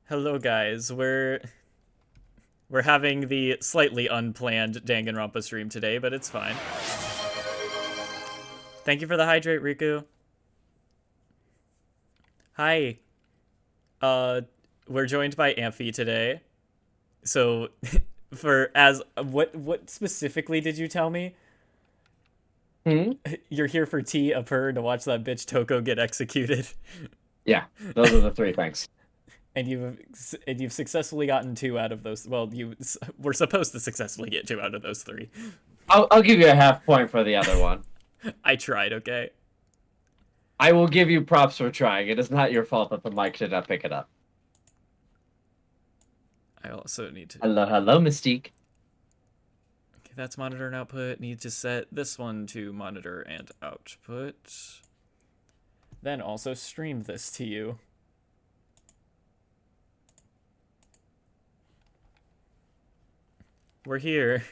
Hello, guys. We're having the slightly unplanned Danganronpa stream today, but it's fine. Thank you for the hydrate, Riku. Hi. Uh, we're joined by Amphi today. So, what specifically did you tell me? Hmm? You're here for tea, a purr, to watch that bitch Toko get executed, Yeah, those are the three things. and you've successfully gotten two out of those. Well, you were supposed to successfully get two out of those three. I'll give you a half point for the other one. I tried. Okay. I will give you props for trying. It is not your fault that the mic did not pick it up. I also need to. Hello, hello, Mystique. Okay, that's monitor and output. Need to set this one to monitor and output. Then also stream this to you. We're here.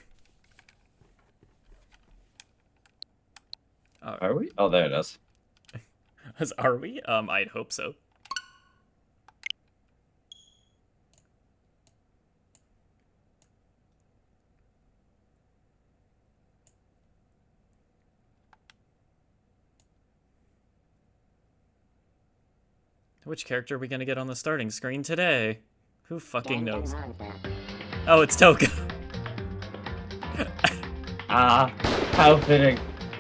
Are we? Oh, there it is. Are we? I'd hope so. Which character are we gonna get on the starting screen today? Who fucking knows? Oh, it's Toka. Ah, how fitting.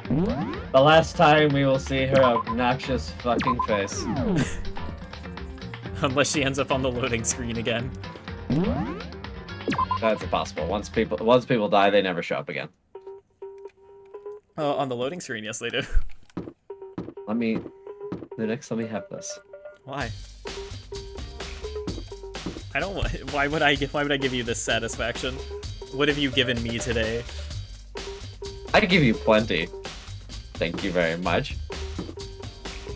The last time we will see her obnoxious fucking face. Unless she ends up on the loading screen again. That's impossible. Once people die, they never show up again. On the loading screen, yes, they do. Let me have this. Why? I don't. Why would I give you this satisfaction? What have you given me today? I give you plenty. Thank you very much.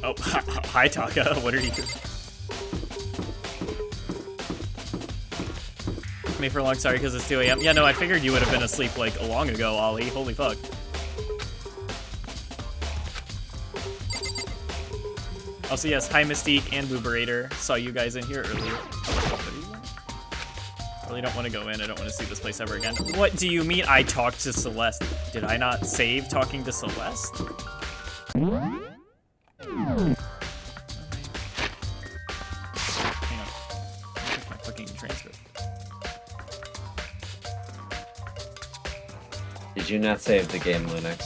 Oh, hi Taka. What are you doing? Me for long. Sorry, because it's 2 a.m. Yeah, no, I figured you would have been asleep like long ago, Ollie. Holy fuck. Also, yes, hi Mystique and Booberator. Saw you guys in here earlier. Really don't want to go in. I don't want to see this place ever again. What do you mean I talked to Celeste? Did I not save talking to Celeste? Hang on. Check my fucking transcript. Did you not save the game, Linux?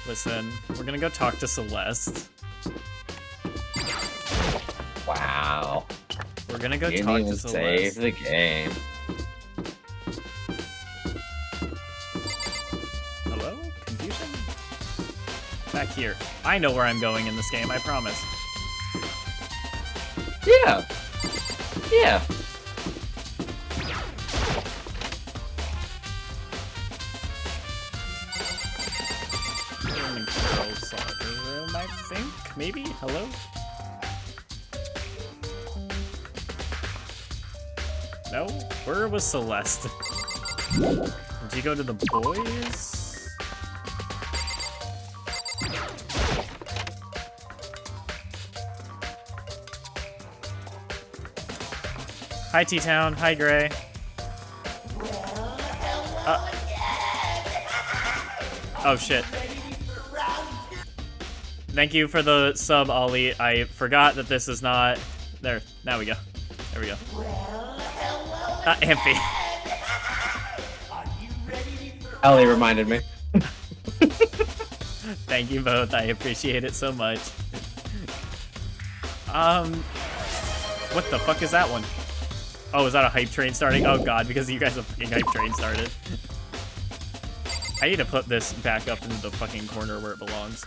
Listen, we're gonna go talk to Celeste. Wow. We're gonna go You talk didn't to even save Celeste. the game. Hello? Confusion? Back here. I know where I'm going in this game, I promise. Yeah. Yeah. Girls' locker room, I think? Maybe? Hello? No? Where was Celeste? Did you go to the boys? Hi, T-Town. Hi, Gray. Oh, shit. Thank you for the sub, Ollie. I forgot that this is not... There. Now we go. There we go. Amphi. Ellie reminded me. Thank you both. I appreciate it so much. What the fuck is that one? Oh, is that a hype train starting? Oh god, because you guys have fucking hype train started. I need to put this back up into the fucking corner where it belongs.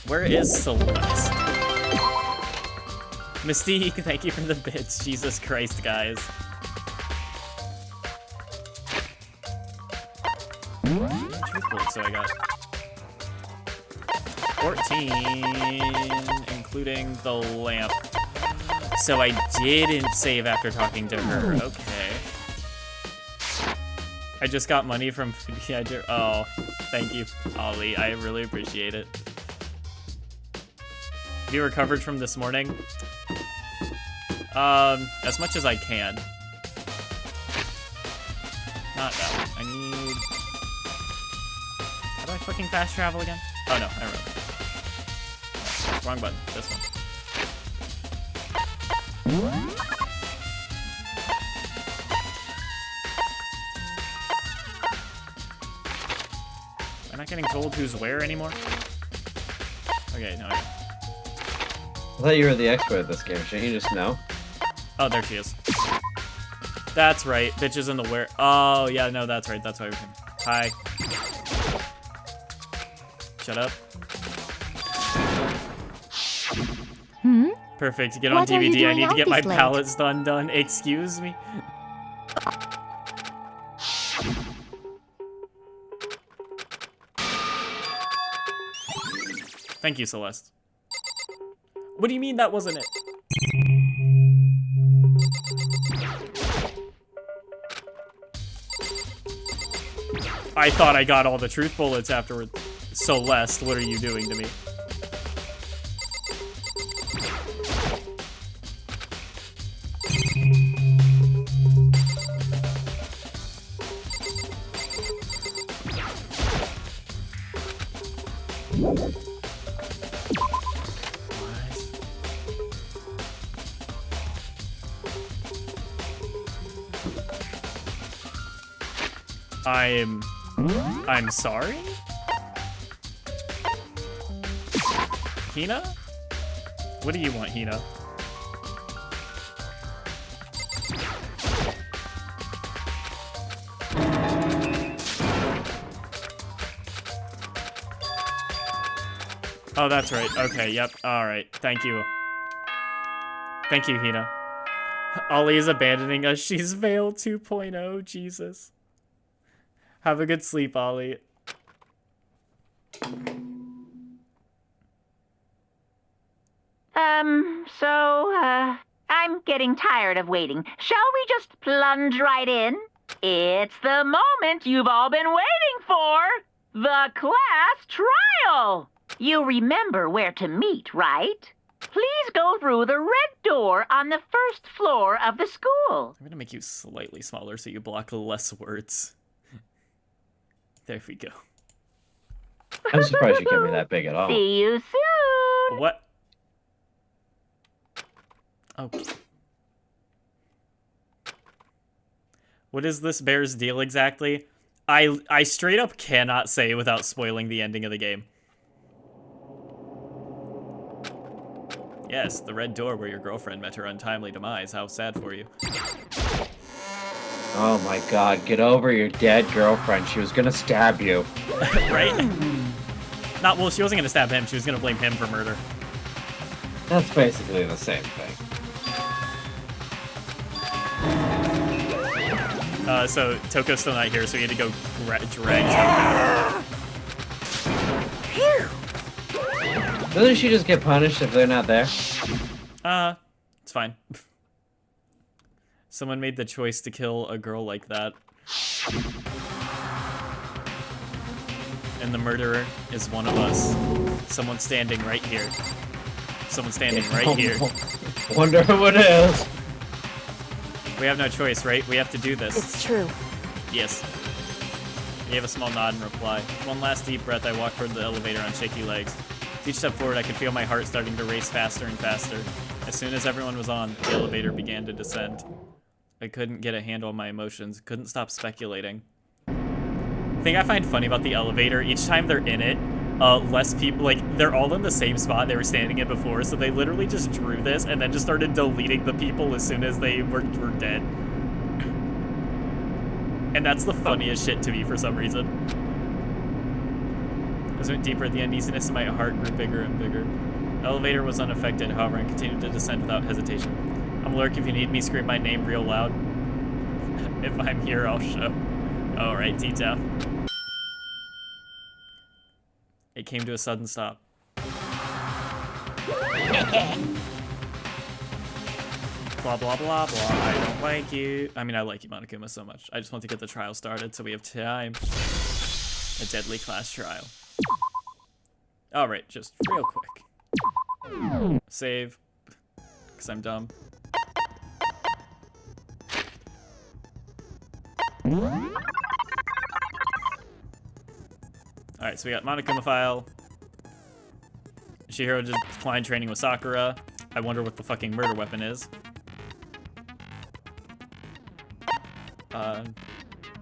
Where is Celeste? Mystique, thank you for the bits. Jesus Christ, guys. Two points, so I got 14, including the lamp. So I didn't save after talking to her. Okay. I just got money from Oh, thank you, Ollie. I really appreciate it. Have you recovered from this morning? As much as I can. Not that one. I need... How do I fucking fast travel again? Oh no, I remember. Wrong button. This one. I'm not getting told who's where anymore. Okay, no. I thought you were the expert at this game. Shouldn't you just know? Oh, there she is. That's right. Bitches in the where. Oh, yeah, no, that's right. That's why we can. Hi. Shut up. Perfect. Get on What are you DVD. I doing need to out get my this late? palettes done. Excuse me. Thank you, Celeste. What do you mean that wasn't it? I thought I got all the truth bullets afterward. Celeste, what are you doing to me? I'm sorry? Hina? What do you want, Hina? Oh, that's right. Okay, yep. Alright. Thank you. Thank you, Hina. Ollie is abandoning us. She's Veil 2.0. Jesus. Have a good sleep, Ollie. I'm getting tired of waiting. Shall we just plunge right in? It's the moment you've all been waiting for! The class trial! You remember where to meet, right? Please go through the red door on the first floor of the school. I'm gonna make you slightly smaller so you block less words. There we go. I'm surprised you can't be that big at all. See you soon! What? Okay. What is this bear's deal exactly? I straight up cannot say without spoiling the ending of the game. Yes, the red door where your girlfriend met her untimely demise. How sad for you. Oh my god, get over your dead girlfriend. She was gonna stab you. Right? Well, she wasn't gonna stab him. She was gonna blame him for murder. That's basically the same thing. So Toko's still not here, so we had to go drag Toko. Doesn't she just get punished if they're not there? It's fine. Someone made the choice to kill a girl like that. And the murderer is one of us. Someone standing right here. Someone standing right here. Wonder who it is. We have no choice, right? We have to do this. It's true. Yes. He gave a small nod in reply. One last deep breath, I walked toward the elevator on shaky legs. With each step forward, I could feel my heart starting to race faster and faster. As soon as everyone was on, the elevator began to descend. I couldn't get a handle on my emotions, couldn't stop speculating. The thing I find funny about the elevator, each time they're in it, less people, like, they're all in the same spot they were standing in before, so they literally just drew this and then just started deleting the people as soon as they were dead. And that's the funniest shit to me for some reason. As I went deeper, the uneasiness in my heart grew bigger and bigger. The elevator was unaffected, however, and continued to descend without hesitation. I'm Lurk. If you need me, scream my name real loud. If I'm here, I'll show. Alright, T-Town. It came to a sudden stop. Blah, blah, blah, blah. I don't like you. I mean, I like you, Monokuma, so much. I just want to get the trial started so we have time. A deadly class trial. Alright, just real quick. Save. Because I'm dumb. Alright, so we got Monokuma file. Chihiro just declined training with Sakura. I wonder what the fucking murder weapon is.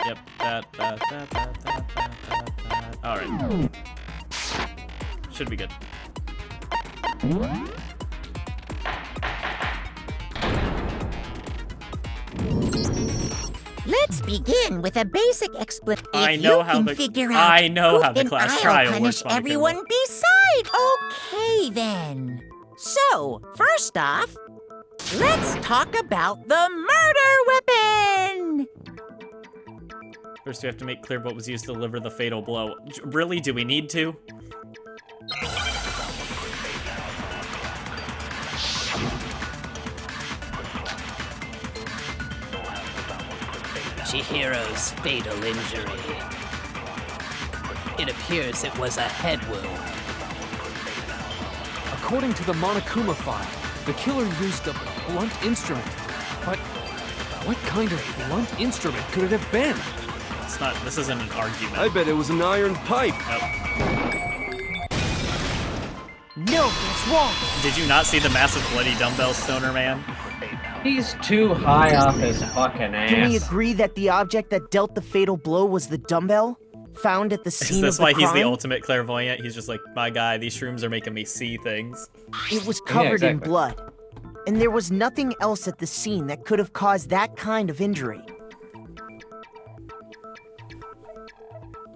Yep, that. Alright. Should be good. Let's begin with a basic explanation. I know how the class trial works, punish Monokuma. everyone beside. Okay then. So, first off, let's talk about the murder weapon. First, we have to make clear what was used to deliver the fatal blow. Really? Do we need to? Chihiro's fatal injury. It appears it was a head wound. According to the Monokuma file, the killer used a blunt instrument. But what kind of blunt instrument could it have been? It's not. This isn't an argument. I bet it was an iron pipe. No, that's wrong. Did you not see the massive bloody dumbbell, Stoner Man? He's too high off his fucking ass. Can we agree that the object that dealt the fatal blow was the dumbbell found at the scene Is this of the why crime? he's the ultimate clairvoyant? He's just like, my guy, these shrooms are making me see things. It was covered in exactly. blood, and there was nothing else at the scene that could have caused that kind of injury.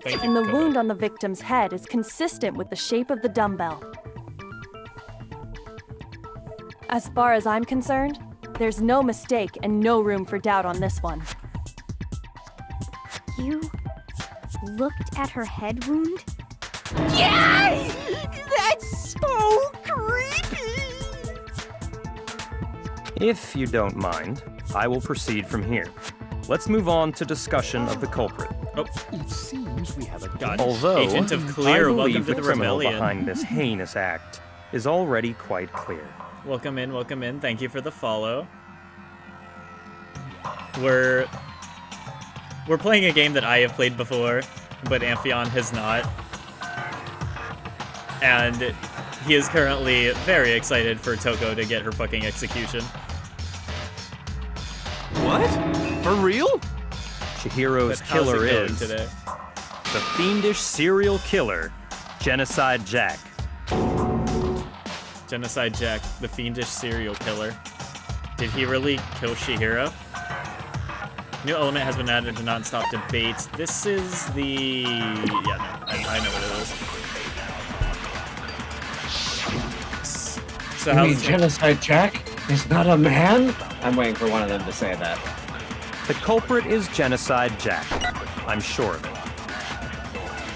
Thank you, And the Kodo. wound on the victim's head is consistent with the shape of the dumbbell. As far as I'm concerned, there's no mistake and no room for doubt on this one. You looked at her head wound? Yes! That's so creepy! If you don't mind, I will proceed from here. Let's move on to discussion of the culprit. Oh, It seems we have a God. Although, Agent of Clear, I welcome believe to the the criminal rebellion. behind this heinous act is already quite clear. Welcome in, welcome in. Thank you for the follow. We're playing a game that I have played before, but Amphion has not. And he is currently very excited for Toko to get her fucking execution. What? For real? Chihiro's But how's killer it going is today? the fiendish serial killer, Genocide Jack. Genocide Jack, the fiendish serial killer. Did he really kill Chihiro? New element has been added to non-stop debates. This is the... Yeah, no, I know what it is. So You mean how's Genocide Jack is not a man? I'm waiting for one of them to say that. The culprit is Genocide Jack. I'm sure of it.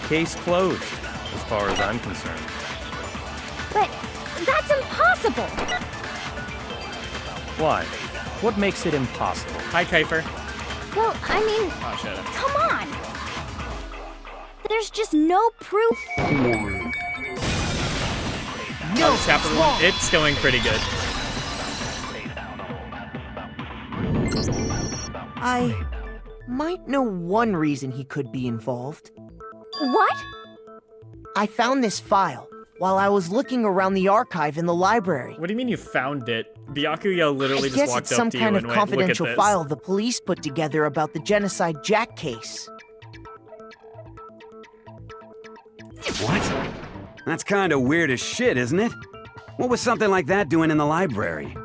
Case closed, as far as I'm concerned. But that's impossible! Why? What makes it impossible? Hi, Kuiper. Well, I mean, Oh, shut up. come on! There's just no proof. No, chapter 1. It's going pretty good. I might know one reason he could be involved. What? I found this file while I was looking around the archive in the library. What do you mean you found it? Byakuya literally I just guess walked it's up some to you kind and of went, look at confidential this. file the police put together about the Genocide Jack case. What? That's kind of weird as shit, isn't it? What was something like that doing in the library?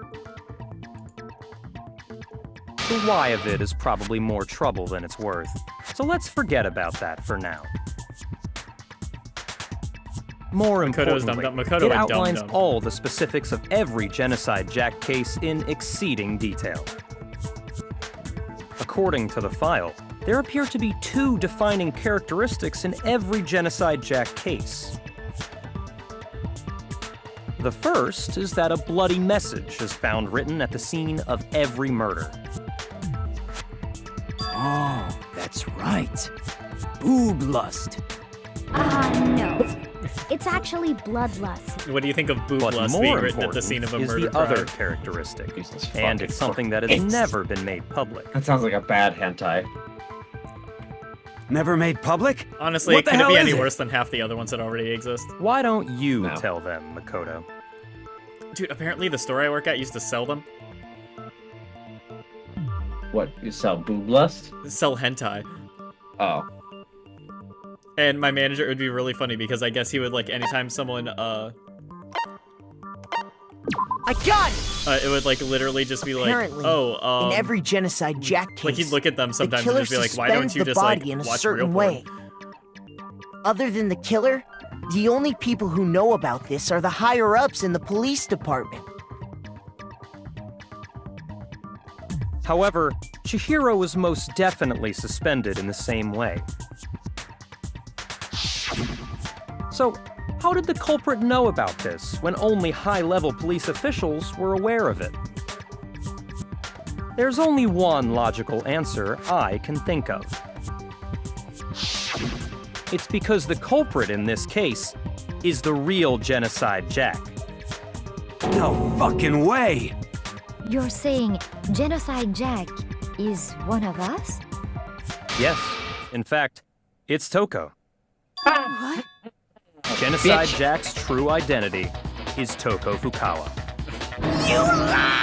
The why of it is probably more trouble than it's worth. So let's forget about that for now. More Makoto's importantly, dumb-dumb. Makoto it went outlines dumb-dumb. all the specifics of every Genocide Jack case in exceeding detail. According to the file, there appear to be two defining characteristics in every Genocide Jack case. The first is that a bloody message is found written at the scene of every murder. Oh, that's right. Boob lust. No. It's actually bloodlust. What do you think of boob But lust being more written at the scene of a important is murder the other crime? characteristic, Jesus and fucking it's something that has never been made public. That sounds like a bad hentai. Never made public? Honestly, What it the couldn't be hell any is it? worse than half the other ones that already exist. Why don't you No. tell them, Makoto? Dude, apparently the store I work at used to sell them. What, you sell boob lust? Sell hentai. Oh. And my manager, it would be really funny because I guess he would, like, anytime someone, I got it! it would, like, literally just be like, Apparently, oh, in every Genocide Jack case, like, he'd look at them sometimes the and killer just be like, why suspends don't you the just, like, body in a watch certain real porn? way. Other than the killer, the only people who know about this are the higher-ups in the police department. However, Chihiro was most definitely suspended in the same way. So, how did the culprit know about this when only high-level police officials were aware of it? There's only one logical answer I can think of. It's because the culprit in this case is the real Genocide Jack. No fucking way! You're saying Genocide Jack is one of us? Yes, in fact, it's Toko. What? Genocide Jack's true identity is Toko Fukawa. You lie!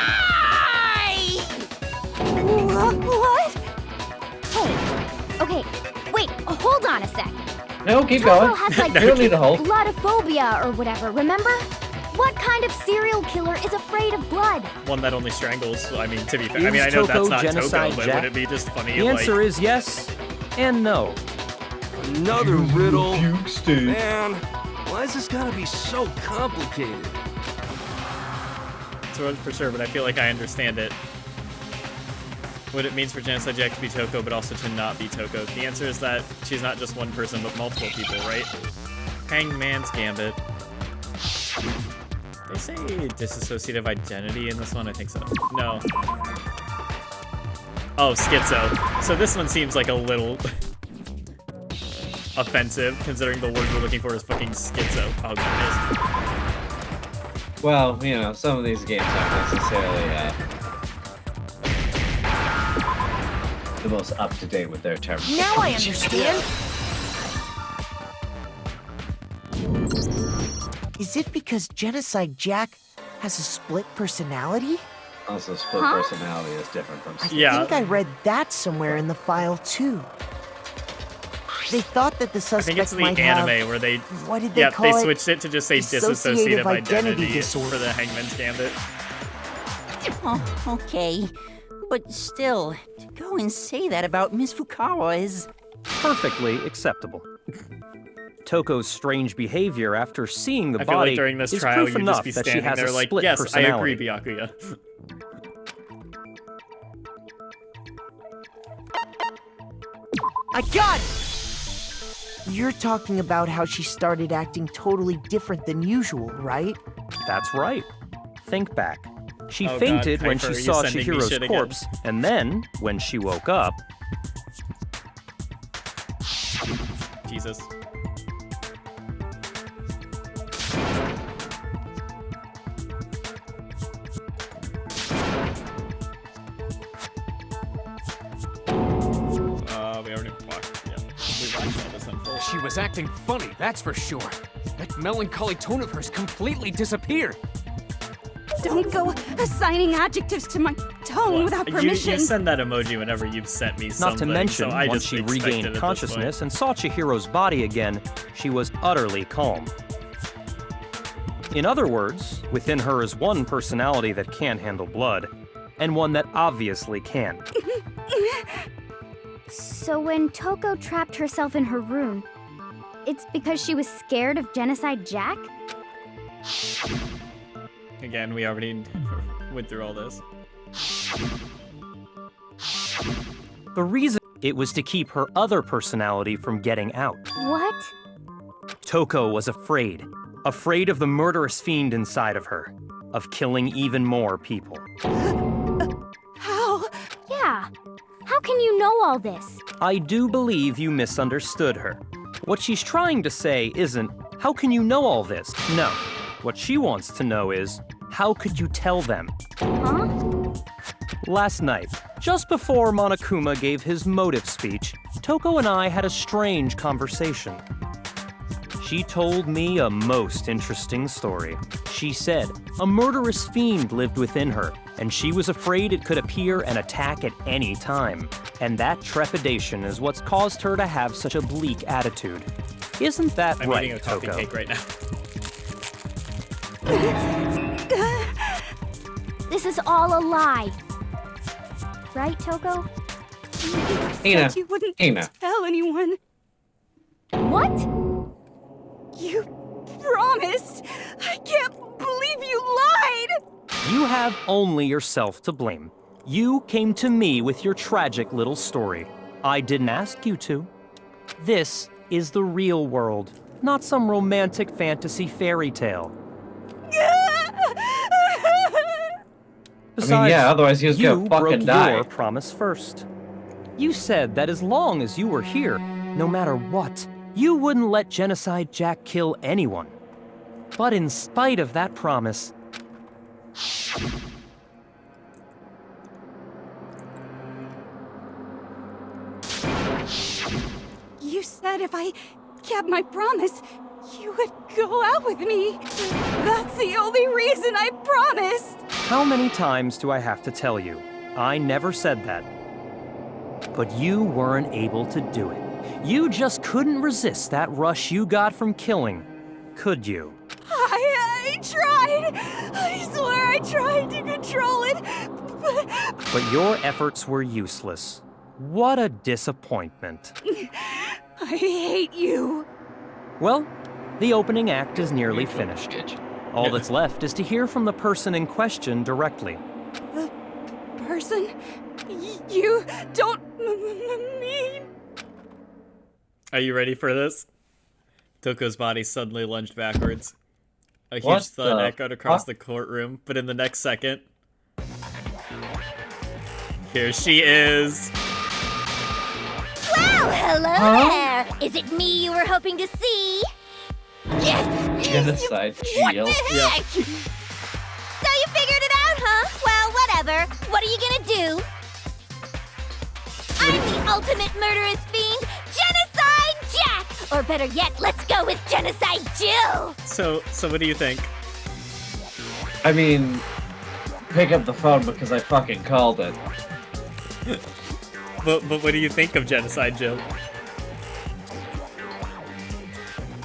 What? Hey, okay, wait, hold on a sec. No, keep Toko going. has like You don't need to hold. bloodophobia or whatever, remember? What kind of serial killer is afraid of blood? One that only strangles. I mean, to be fair, Is I mean, I know Toko that's not Genocide Toko, but Jack? would it be just funny The if, answer like, is yes and no. Another riddle. Fugue state. Man, why is this gotta be so complicated? it's one for sure, but I feel like I understand it. What it means for Genocide Jack to be Toko, but also to not be Toko. The answer is that she's not just one person, but multiple people, right? Hangman's Gambit. They say dissociative identity in this one? I think so. No. Oh, schizo. So this one seems like a little offensive, considering the word we're looking for is fucking schizo. Oh, goodness. Well, you know, some of these games aren't necessarily the most up-to-date with their terms. Now I understand! Is it because Genocide Jack has a split personality? Also, split personality is different from I Yeah. think I read that somewhere in the file, too. They thought that the I suspect think it's the might anime have... where they... What did they Yeah, call they it? switched it to just say Dissociative dissociative identity identity disorder. for the Hangman's Gambit. Oh, okay. But still, to go and say that about Miss Fukawa is... Perfectly acceptable. Toko's strange behavior after seeing the I feel body like during this is trial, proof you'd enough just be that she standing has there a like, split yes, I agree, personality. Byakuya. I got it! You're talking about how she started acting totally different than usual, right? That's right. Think back. She Oh God, fainted when Kuiper, she you're saw sending me Chihiro's shit again. corpse, and then, when she woke up, Jesus. We already watched, yeah. We watched all this unfold. She was acting funny, that's for sure. That melancholy tone of hers completely disappeared. Don't go assigning adjectives to my tone without permission. You send that emoji whenever you've sent me not something, to mention, so I once just she expect it at regained this consciousness point. and saw Chihiro's body again, she was utterly calm. In other words, within her is one personality that can't handle blood, and one that obviously can. So when Toko trapped herself in her room, it's because she was scared of Genocide Jack? Again, we already went through all this. The reason it was to keep her other personality from getting out. What? Toko was afraid. Afraid of the murderous fiend inside of her. Of killing even more people. How? Yeah. How can you know all this? I do believe you misunderstood her. What she's trying to say isn't, how can you know all this? No. What she wants to know is, how could you tell them? Huh? Last night, just before Monokuma gave his motive speech, Toko and I had a strange conversation. She told me a most interesting story. She said a murderous fiend lived within her, and she was afraid it could appear and attack at any time. And that trepidation is what's caused her to have such a bleak attitude. Isn't that I'm right, eating a coffee Toko? cake right now. This is all a lie. Right, Toko? Ina, You wouldn't Ina. tell anyone. What? You promised. I can't believe you lied. You have only yourself to blame. You came to me with your tragic little story. I didn't ask you to. This is the real world, not some romantic fantasy fairy tale. Besides, yeah, otherwise he was you gonna fucking broke die. your promise first. You said that as long as you were here, no matter what, you wouldn't let Genocide Jack kill anyone. But in spite of that promise, You said if I kept my promise, you would go out with me. That's the only reason I promised. how many times do I have to tell you? I never said that. But you weren't able to do it. You just couldn't resist that rush you got from killing, could you? I tried. I swear I tried to control it. But your efforts were useless. What a disappointment. I hate you. Well, the opening act is nearly finished. All that's left is to hear from the person in question directly. The person you don't mean. Are you ready for this? Toko's body suddenly lunged backwards. A huge What thud the echoed across fuck? the courtroom, but in the next second, here she is. Well, hello Huh? there. Is it me you were hoping to see? Yes. Genocide What Jill. the heck? So you figured it out, huh? Well, whatever. What are you gonna do? I'm the ultimate murderous fiend, Genocide Jack! Or better yet, let's go with Genocide Jill! So what do you think? I mean, pick up the phone because I fucking called it. But what do you think of Genocide Jill?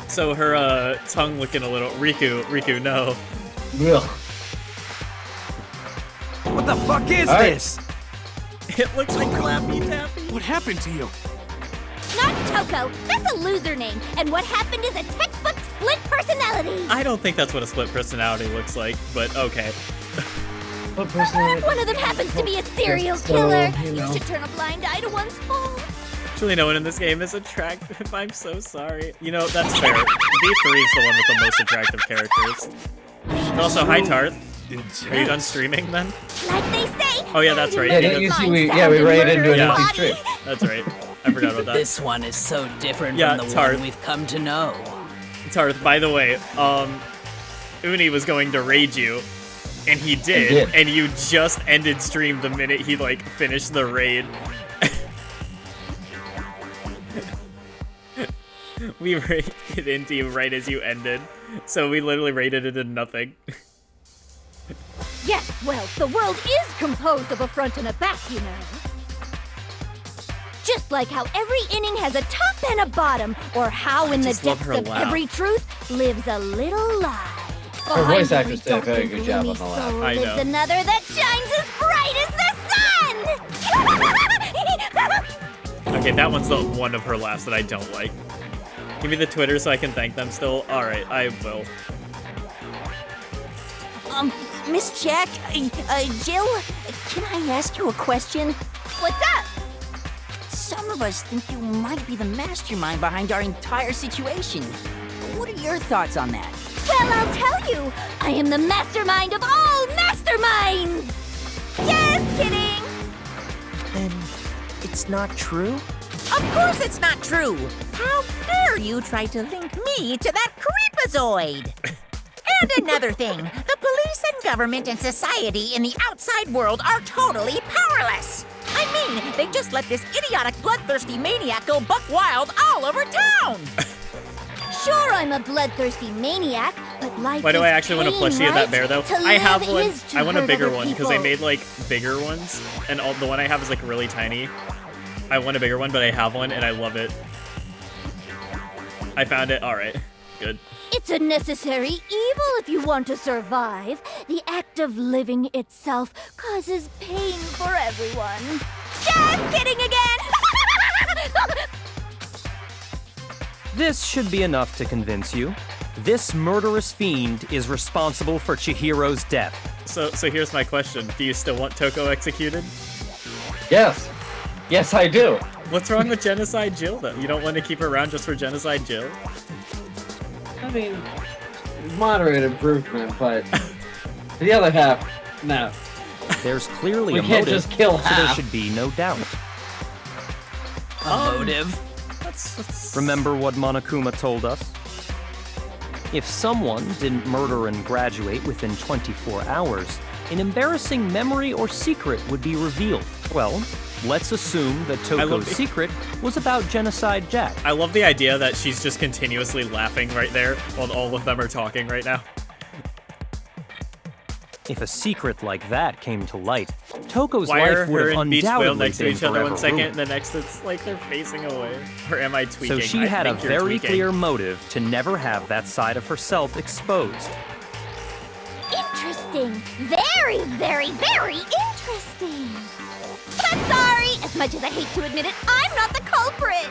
So her tongue looking a little Riku, no. Ugh. What the fuck is All right. this? It looks like Clappy Tappy. What happened to you? Not Toko. That's a loser name. And what happened is a textbook split personality. I don't think that's what a split personality looks like, but okay. What personality? One of them happens to be a serial So, killer. you You know. should turn a blind eye to one's faults. Actually, no one in this game is attractive. I'm so sorry. You know, that's fair. V3 is the one with the most attractive characters. And also, hi Tarth. Are you done streaming then? Like they say. Oh yeah, that's right. Yeah, didn't you see we raided into an Yeah. empty stream. That's right. I forgot about that. This one is so different Yeah, from the Tarth. one we've come to know. Tarth, by the way, Uni was going to raid you, and he did, did. and you just ended stream the minute he like finished the raid. We raided into you right as you ended, so we literally raided it in nothing. Yes, well, the world is composed of a front and a back, you know. Just like how every inning has a top and a bottom, or how in the just love depths her of laugh. every truth lives a little lie. Her voice Behind actress did a every very dark good and job on gloomy the laugh. soul I lives know. another that shines as bright as the sun. Okay, that one's the one of her laughs that I don't like. Give me the Twitter so I can thank them still. Alright, I will. Miss Jack, Jill, can I ask you a question? What's up? Some of us think you might be the mastermind behind our entire situation. What your thoughts on that? Well, I'll tell you. I am the mastermind of all masterminds! Just kidding! Then it's not true? Of course it's not true! How dare you try to link me to that creepazoid! And another thing, the police and government and society in the outside world are totally powerless! I mean, they just let this idiotic, bloodthirsty maniac go buck wild all over town! Sure, I'm a bloodthirsty maniac, but life Why do is I actually want to pain, plushie of that right? bear, though? To I have live one. is to I want a hurt bigger other one, because they people. made, like, bigger ones. And the one I have is, like, really tiny. I want a bigger one, but I have one, and I love it. I found it. All right. Good. It's a necessary evil if you want to survive. The act of living itself causes pain for everyone. Just kidding again! This should be enough to convince you. This murderous fiend is responsible for Chihiro's death. So here's my question. Do you still want Toko executed? Yes. Yes, I do. What's wrong with Genocide Jill, though? You don't want to keep her around just for Genocide Jill? I mean, moderate improvement, but the other half, no. There's clearly We a can't motive, just kill so there half. should be no doubt. A motive? Remember what Monokuma told us? If someone didn't murder and graduate within 24 hours, an embarrassing memory or secret would be revealed. Well, let's assume that Toko's secret was about Genocide Jack. I love the idea that she's just continuously laughing right there while all of them are talking right now. If a secret like that came to light, Toko's Why are life would her have and Beach Whale undoubtedly next to been each other forever one second, ruined. and the next it's like they're facing away? Or am I tweaking? So she I had a think you're very tweaking. clear motive to never have that side of herself exposed. Interesting. Very, very, very interesting. But sorry, as much as I hate to admit it, I'm not the culprit.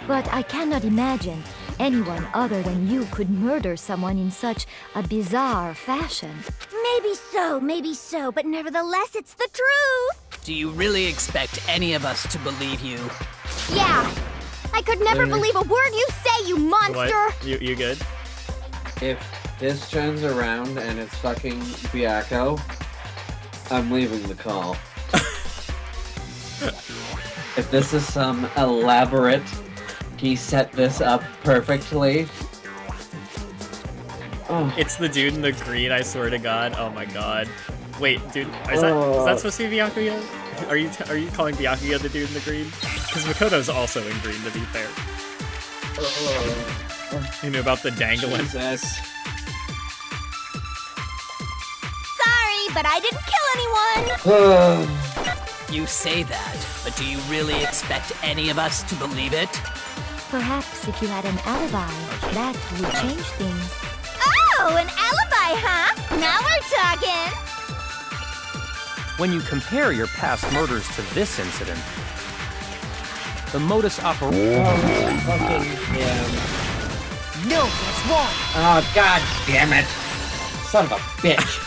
But I cannot imagine anyone other than you could murder someone in such a bizarre fashion. Maybe so, but nevertheless, it's the truth. Do you really expect any of us to believe you? Yeah. I could never believe a word you say, you monster. What? You good? If this turns around and it's fucking Byakko, I'm leaving the call. If this is some elaborate, he set this up perfectly. Oh. It's the dude in the green, I swear to God. Oh my God. Wait, dude, is that supposed to be Byakuya? Are you calling Byakuya the dude in the green? Because Makoto's also in green, to be fair. You knew about the dangling. Jesus. Sorry, but I didn't kill anyone. You say that, but do you really expect any of us to believe it? Perhaps if you had an alibi, that would change things. Oh, an alibi, huh? Now we're talking. When you compare your past murders to this incident, the modus operandi... No, that's wrong. Oh, god damn it. Son of a bitch.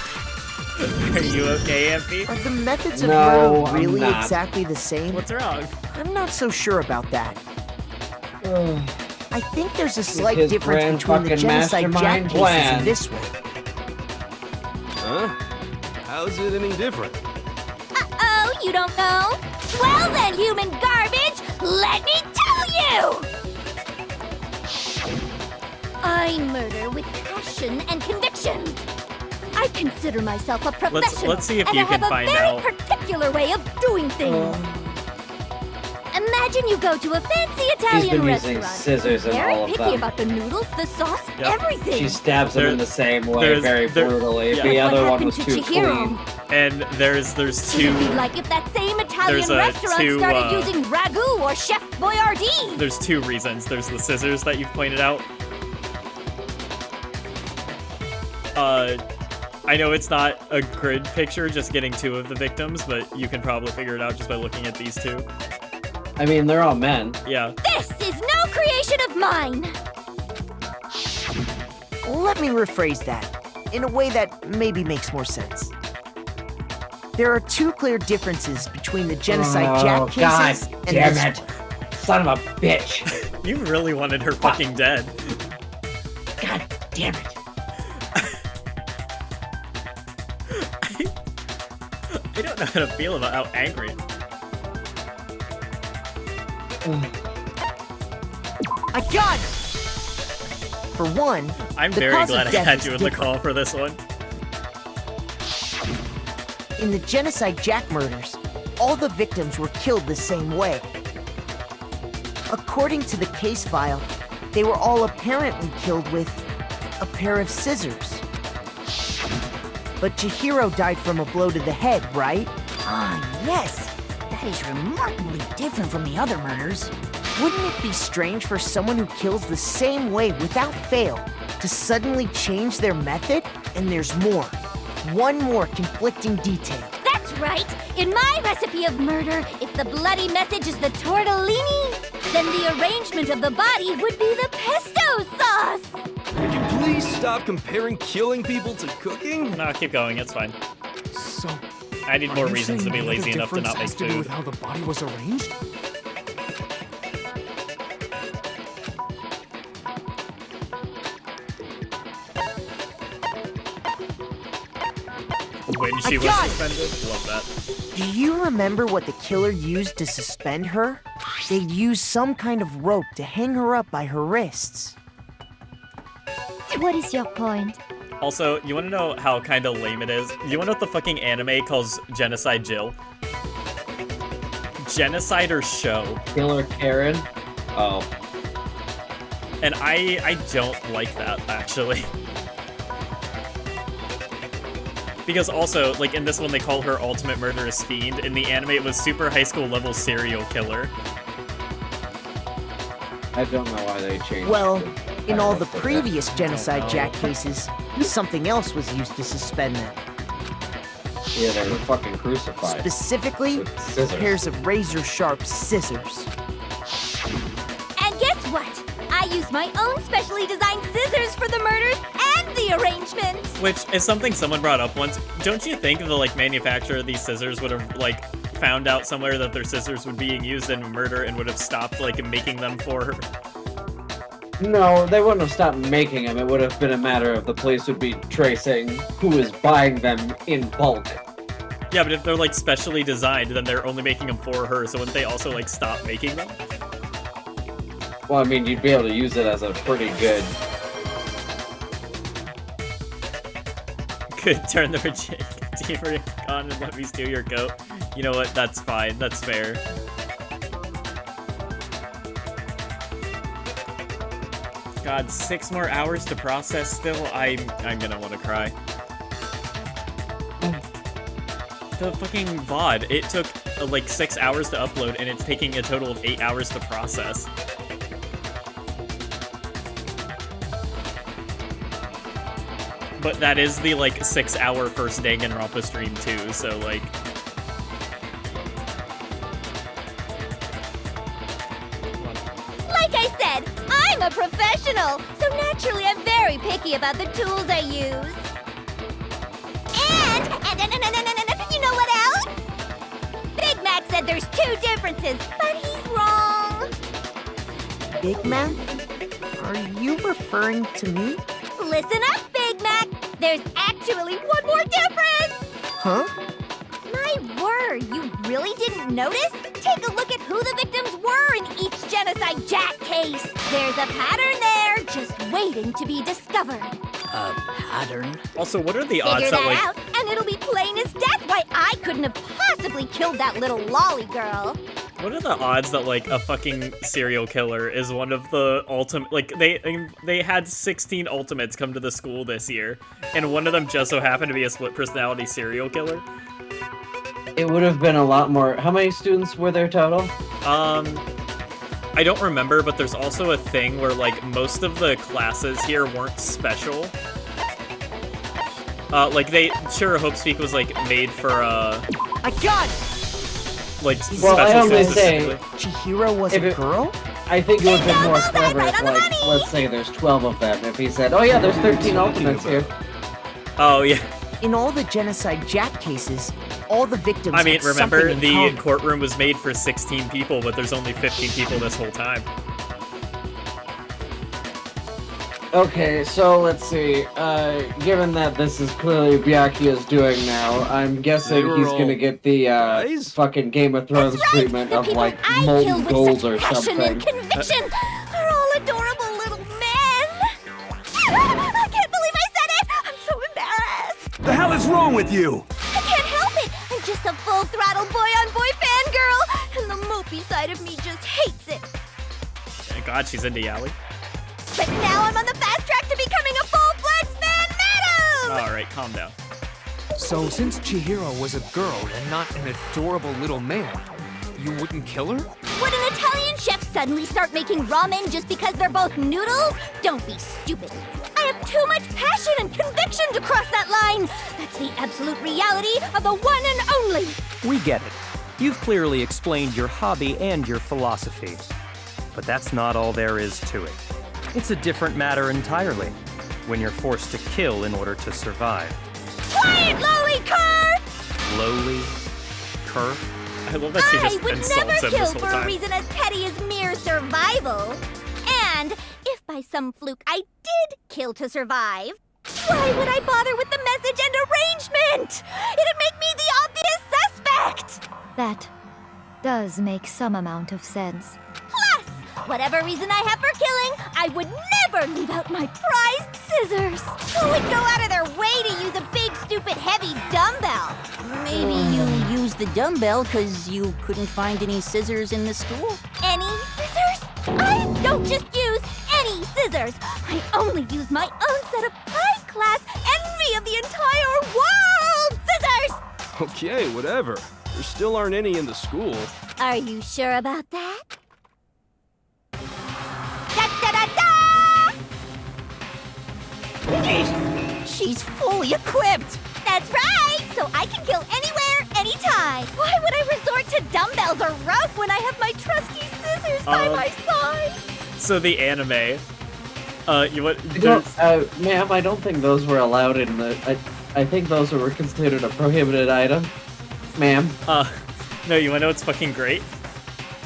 Are you okay, MP? Are the methods of No, murder I'm really not. exactly the same? What's wrong? I'm not so sure about that. I think there's a slight his difference grand between the fucking Genocide Jack mastermind cases plan. and this one. Huh? How's it any different? Uh-oh, you don't know? Well then, human garbage, let me tell you! I murder with passion and conviction. I consider myself a professional, let's see if and you I have can a find very out. particular way of doing things. Imagine you go to a fancy He's Italian been using restaurant. scissors in Very all of picky them. about the noodles, the sauce, Yep. everything. She stabs him in the same way, very brutally. yeah. The What other one happened was to too Chihiro? clean. And there's two It'd be like if that same Italian There's, restaurant two, started using ragu or Chef Boyardee. there's two reasons. There's the scissors that you've pointed out. I know it's not a grid picture, just getting two of the victims, but you can probably figure it out just by looking at these two. I mean, they're all men. Yeah. This is no creation of mine. Let me rephrase that in a way that maybe makes more sense. There are two clear differences between the Genocide Jack cases and damn this it. Son of a bitch. You really wanted her fucking dead. Damn it. I don't know how to feel about how angry. I got her! For one, I'm the very cause glad of I death had is you in the different. call for this one. In the Genocide Jack murders, all the victims were killed the same way. According to the case file, they were all apparently killed with a pair of scissors. But Chihiro died from a blow to the head, right? Ah, yes. That is remarkably different from the other murders. Wouldn't it be strange for someone who kills the same way without fail to suddenly change their method? And there's more. One more conflicting detail. That's right! In my recipe of murder, if the bloody message is the tortellini, then the arrangement of the body would be the pesto sauce! Could you please stop comparing killing people to cooking? No, keep going, it's fine. So, I need more are you reasons to saying be the lazy other enough to not difference make has to do food. with how the body was arranged? When she was got it! suspended? Love that. Do you remember what the killer used to suspend her? They'd use some kind of rope to hang her up by her wrists. What is your point? Also, you wanna know how kinda lame it is? You wanna know what the fucking anime calls Genocide Jill? Genocider Show. Killer Karen? Oh. And I don't like that, actually. Because also, like, in this one they call her Ultimate Murderous Fiend. In the anime it was Super High School Level Serial Killer. I don't know why they changed Well, it. in I all don't the think previous that- Genocide I don't Jack know. cases, something else was used to suspend them. Yeah, they were fucking crucified. Specifically, With scissors. pairs of razor-sharp scissors. And guess what? I used my own specially designed scissors for the murders and the arrangement! Which is something someone brought up once. Don't you think the, like, manufacturer of these scissors would have, like, found out somewhere that their scissors were being used in murder and would have stopped, like, making them for her? No, they wouldn't have stopped making them. It would have been a matter of the police would be tracing who is buying them in bulk. Yeah, but if they're, like, specially designed, then they're only making them for her, so wouldn't they also, like, stop making them? Well, I mean, you'd be able to use it as a pretty good... Could turn the Redeemer on and let me steal your coat. You know what? That's fine. That's fair. God, 6 more hours to process still? I'm gonna want to cry. The fucking VOD, it took like 6 hours to upload and it's taking a total of 8 hours to process. But that is the like 6-hour first Danganronpa stream too, so like... Like I said, I'm a professional, so naturally I'm very picky about the tools I use. And you know what else? Big Mac said there's 2 differences, but he's wrong. Big Man? Are you referring to me? Listen up, Big Mac. There's actually one more difference. Huh? My word, you really didn't notice? Take a look at who the victims were in each Genocide Jack case. There's a pattern there, just waiting to be discovered. A pattern? Also, what are the Figure odds that that like... out, and it'll be plain as death why I couldn't have possibly killed that little lolly girl. What are the odds that, like, a fucking serial killer is one of the ultimate... Like, they had 16 ultimates come to the school this year, and one of them just so happened to be a split-personality serial killer? It would have been a lot more... How many students were there total? I don't remember, but there's also a thing where, like, most of the classes here weren't special. Like, Sure Hope Speak was, like, made for, I got it! like, Well, I special only schools say... specifically. Chihiro was a girl? I think it would have been more clever if, like, let's say there's 12 of them. If he said, oh yeah, there's 13 ultimates here. Oh, yeah. In all the Genocide Jack cases, all the victims I mean, had remember, something in the common. courtroom was made for 16 people, but there's only 15 people this whole time. Okay, so let's see. Given that this is clearly Byakuya's doing now, I'm guessing They were he's all gonna get the guys? fucking Game of Thrones treatment of like molten gold or Passion and something. conviction are all adorable little men. I can't believe I said it. I'm so embarrassed. The hell is wrong with you? I can't help it. I'm just a full-throttle boy-on-boy fangirl, and the mopey side of me just hates it. Thank God she's into yaoi. But now I'm on the fast track to becoming a full-fledged fan madam! Alright, calm down. So since Chihiro was a girl and not an adorable little man, you wouldn't kill her? Would an Italian chef suddenly start making ramen just because they're both noodles? Don't be stupid. I have too much passion and conviction to cross that line. That's the absolute reality of the one and only. We get it. You've clearly explained your hobby and your philosophy. But that's not all there is to it. It's a different matter entirely, when you're forced to kill in order to survive. Quiet, lowly cur! Lowly? Cur? I love that she just I would insults never him kill this whole for a time. reason as petty as mere survival. And if by some fluke I did kill to survive, why would I bother with the message and arrangement? It'd make me the obvious suspect! That does make some amount of sense. Plus, whatever reason I have for killing, I would never leave out my prized scissors. Who would go out of their way to use a big, stupid, heavy dumbbell? Maybe you used the dumbbell because you couldn't find any scissors in the school? Any scissors? I don't just use any scissors. I only use my own set of high-class envy of the entire world scissors! Okay, whatever. There still aren't any in the school. Are you sure about that? She's fully equipped! That's right! So I can kill anywhere, anytime! Why would I resort to dumbbells or rope when I have my trusty scissors by my side? So the anime, you what? Ma'am, I don't think those were allowed in the. I think those were considered a prohibited item, ma'am. No, you wanna know what's fucking great?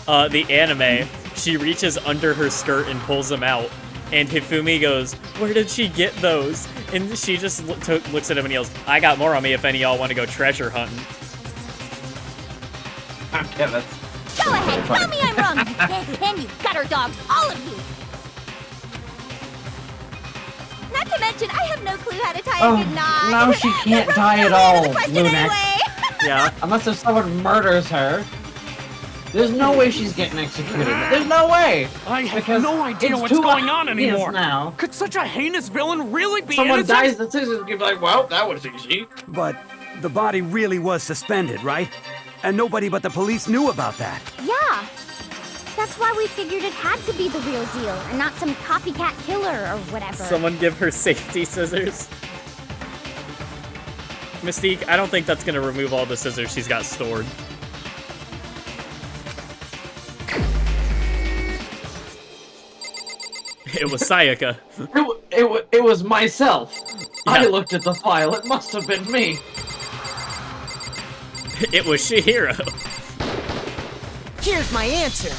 The anime, she reaches under her skirt and pulls them out, and Hifumi goes, "Where did she get those?" And she just looks at him and yells, "I got more on me if any of y'all want to go treasure hunting." Okay, that's... Go ahead, tell me I'm wrong, and you gutter dogs, all of you! Not to mention, I have no clue how to tie a good knot. No, she can't tie at all, Lunax. Anyway. Yeah. Unless if someone murders her. There's no way she's getting executed. There's no way! I have Because no idea it's what's too going on obvious anymore. now. Could such a heinous villain really be Someone innocent? dies, the scissors, you'd be like, well, that was easy. But the body really was suspended, right? And nobody but the police knew about that. Yeah. That's why we figured it had to be the real deal, and not some copycat killer or whatever. Someone give her safety scissors. Mystique, I don't think that's gonna remove all the scissors she's got stored. It was Sayaka. It was myself. Yeah. I looked at the file. It must have been me. It was Chihiro. Here's my answer.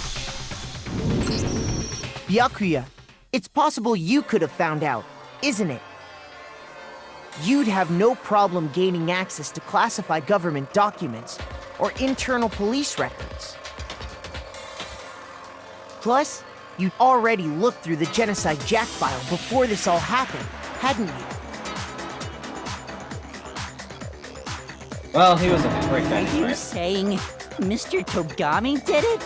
Byakuya, it's possible you could have found out, isn't it? You'd have no problem gaining access to classified government documents or internal police records. Plus, you'd already looked through the Genocide Jack file before this all happened, hadn't you? Well, he was a prick Are you anyway. saying Mr. Togami did it?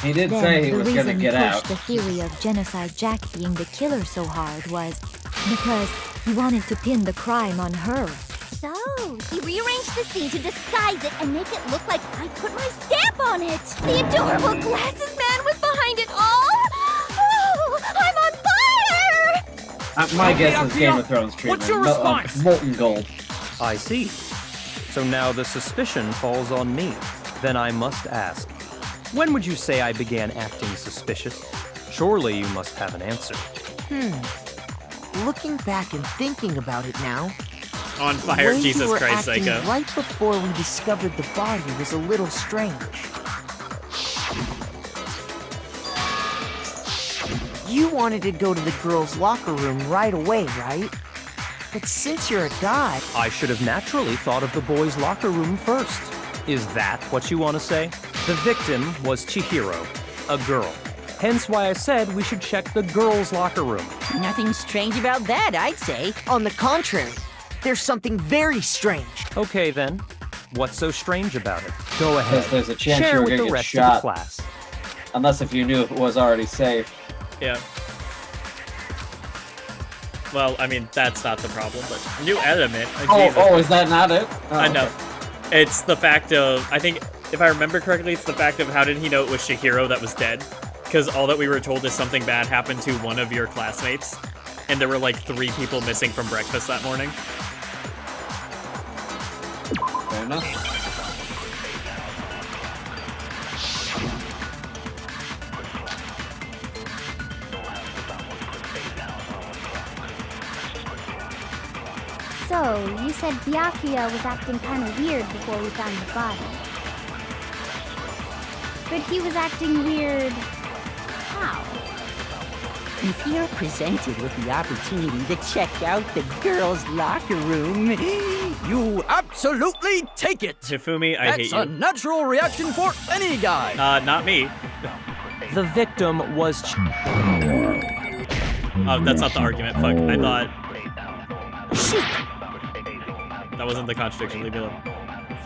He did Then say he the was reason gonna he get pushed out. the theory of Genocide Jack being the killer so hard was because he wanted to pin the crime on her. So, he rearranged the scene to disguise it and make it look like I put my stamp on it. The adorable glasses man was behind it all. Oh, I'm on fire! My guess is Game of Thrones treatment. What's your response? Molten gold. I see. So now the suspicion falls on me. Then I must ask, when would you say I began acting suspicious? Surely you must have an answer. Looking back and thinking about it now, On the fire, way Jesus you were Christ, acting Psycho. right before we discovered the body was a little strange. You wanted to go to the girls' locker room right away, right? But since you're a god... I should have naturally thought of the boys' locker room first. Is that what you want to say? The victim was Chihiro, a girl. Hence why I said we should check the girls' locker room. Nothing strange about that, I'd say. On the contrary, there's something very strange. Okay then, what's so strange about it? Go ahead. Because there's a chance Share you were with gonna the get rest shot. of the class. Unless if you knew if it was already safe. Yeah. Well, I mean, that's not the problem, but new element. Oh, is that not it? Oh, I know. It's the fact of, I think, if I remember correctly, it's the fact of how did he know it was Chihiro that was dead? Because all that we were told is something bad happened to one of your classmates, and there were like 3 people missing from breakfast that morning. Fair enough. So, you said Byakuya was acting kind of weird before we found the body. But he was acting weird... how? If you're presented with the opportunity to check out the girls' locker room, you absolutely take it! Hifumi, I hate you. That's a natural reaction for any guy! Not me. The victim was... Oh, that's not the argument. Fuck, I thought... That wasn't the contradiction, leave me alone.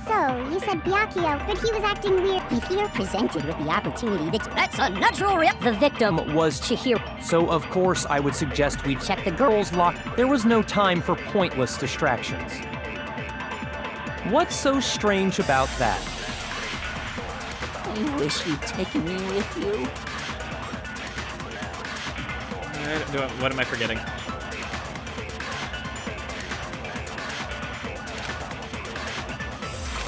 So, you said Byakuya, but he was acting weird. If you're presented with the opportunity, that's a natural reaction. The victim was Chihiro. So, of course, I would suggest we check the girls' locker. There was no time for pointless distractions. What's so strange about that? I wish you'd taken me with you. What am I forgetting?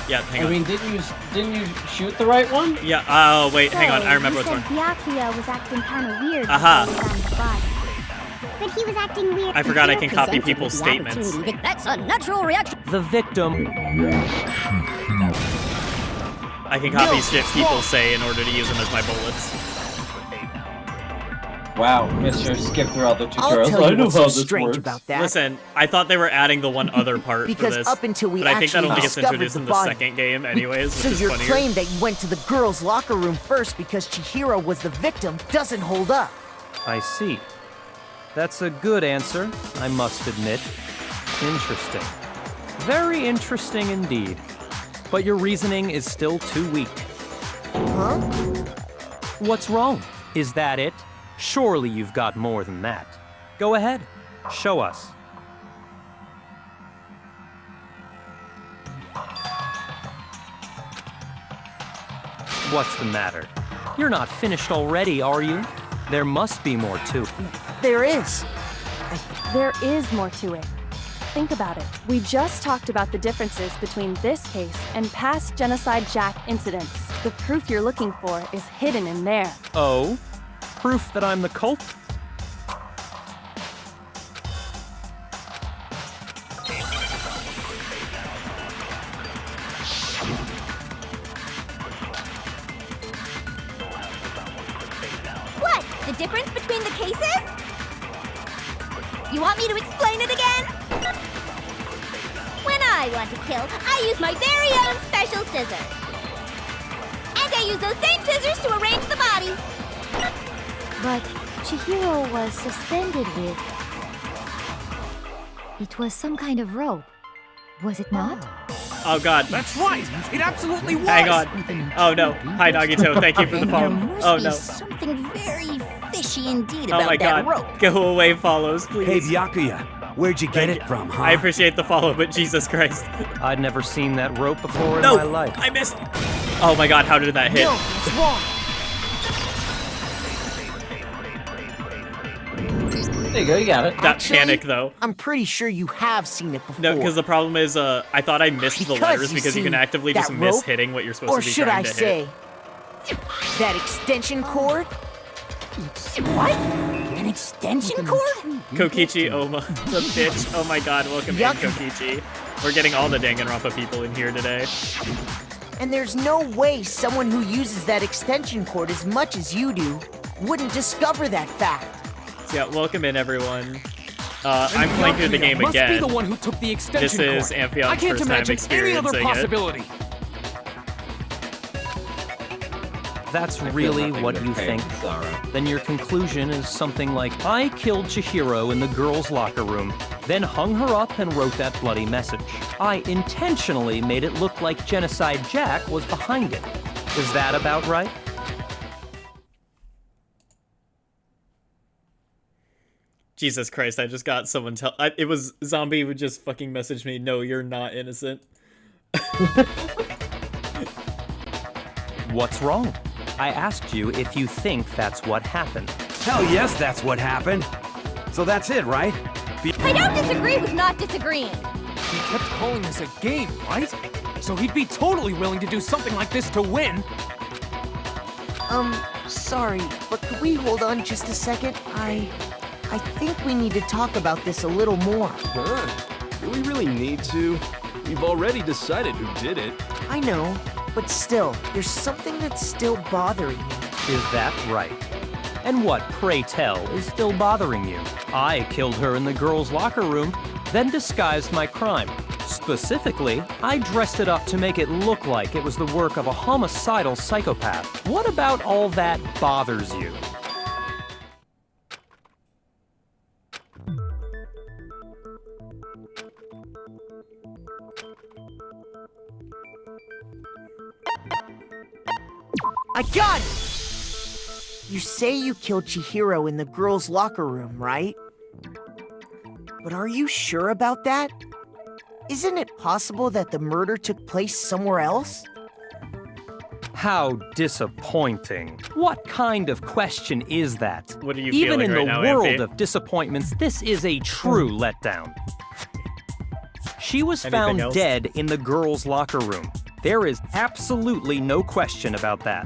Yeah, hang on. I mean, didn't you shoot the right one? Yeah. Oh wait, So, hang on. I remember you what's said one. Byakuya was acting kind of weird Aha. before we found the body. But he was acting weird. I forgot If I you're can copy presented people's with the statements. opportunity, that's a natural reaction. The victim... I can copy shit people say in order to use them as my bullets. Wow, Mr. Skip through all the I'll tutorials. tell I you know what's how so this strange works. about that. Listen, I thought they were adding the one other part Because for this, up until we but I think that actually only gets discovered introduced the in the body. second game anyways, So which is your funnier. claim that you went to the girls' locker room first because Chihiro was the victim doesn't hold up. I see. That's a good answer, I must admit. Interesting. Very interesting indeed. But your reasoning is still too weak. Huh? What's wrong? Is that it? Surely you've got more than that. Go ahead. Show us. What's the matter? You're not finished already, are you? There must be more to it. There is. There is more to it. Think about it. We just talked about the differences between this case and past Genocide Jack incidents. The proof you're looking for is hidden in there. Oh? Proof that I'm the cult? What? The difference between the cases? You want me to explain it again? When I want to kill, I use my very own special scissors. And I use those same scissors to arrange the body. But Chihiro was suspended with... It was some kind of rope, was it not? Oh god. That's right! It absolutely was! Hang on. Oh no. Hi Nagito, thank you for the follow. Oh no. Something very fishy indeed Oh about my that god. rope. Go away follows, please. Hey, Byakuya, where'd you get it from, huh? I appreciate the follow, but Jesus Christ. I'd never seen that rope before in No, my life. I missed. Oh my god, how did that hit? No, it's wrong. There you go, you got it. That panic though. I'm pretty sure you have seen it before. No, because the problem is, I thought I missed the letters you because you can see, actively that just miss rope, hitting what you're supposed or to be should trying I to say, hit. that extension cord? What? An extension cord? Kokichi, the bitch. Oh my god, welcome in, Kokichi. We're getting all the Danganronpa people in here today. And there's no way someone who uses that extension cord as much as you do wouldn't discover that fact. So yeah, welcome in everyone. I'm playing through the game must again. Be the one who took the extension This is cord. Amphion's I can't first time imagine any other experiencing it. possibility. That's really what you think? Then your conclusion is something like, I killed Chihiro in the girls' locker room, then hung her up and wrote that bloody message. I intentionally made it look like Genocide Jack was behind it. Is that about right? Jesus Christ, I just got someone it was Zombie who just fucking messaged me, no, you're not innocent. What's wrong? I asked you if you think that's what happened. Hell yes, that's what happened. So that's it, right? I don't disagree with not disagreeing. He kept calling this a game, right? So he'd be totally willing to do something like this to win. Sorry, but could we hold on just a second? I think we need to talk about this a little more. Huh? Do we really need to? We've already decided who did it. I know, but still, there's something that's still bothering me. Is that right? And what, pray tell, is still bothering you? I killed her in the girls' locker room, then disguised my crime. Specifically, I dressed it up to make it look like it was the work of a homicidal psychopath. What about all that bothers you? I got it! You say you killed Chihiro in the girls' locker room, right? But are you sure about that? Isn't it possible that the murder took place somewhere else? How disappointing. What kind of question is that? What are you Even feeling in right the now, world Amphi? of disappointments, this is a true letdown. She was Anything found else? dead in the girls' locker room. There is absolutely no question about that.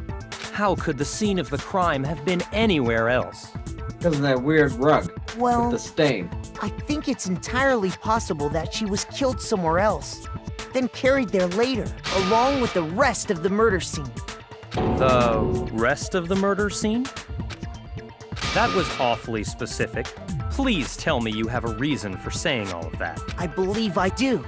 How could the scene of the crime have been anywhere else? Because of that weird rug Well, with the stain. I think it's entirely possible that she was killed somewhere else, then carried there later, along with the rest of the murder scene. The rest of the murder scene? That was awfully specific. Please tell me you have a reason for saying all of that. I believe I do.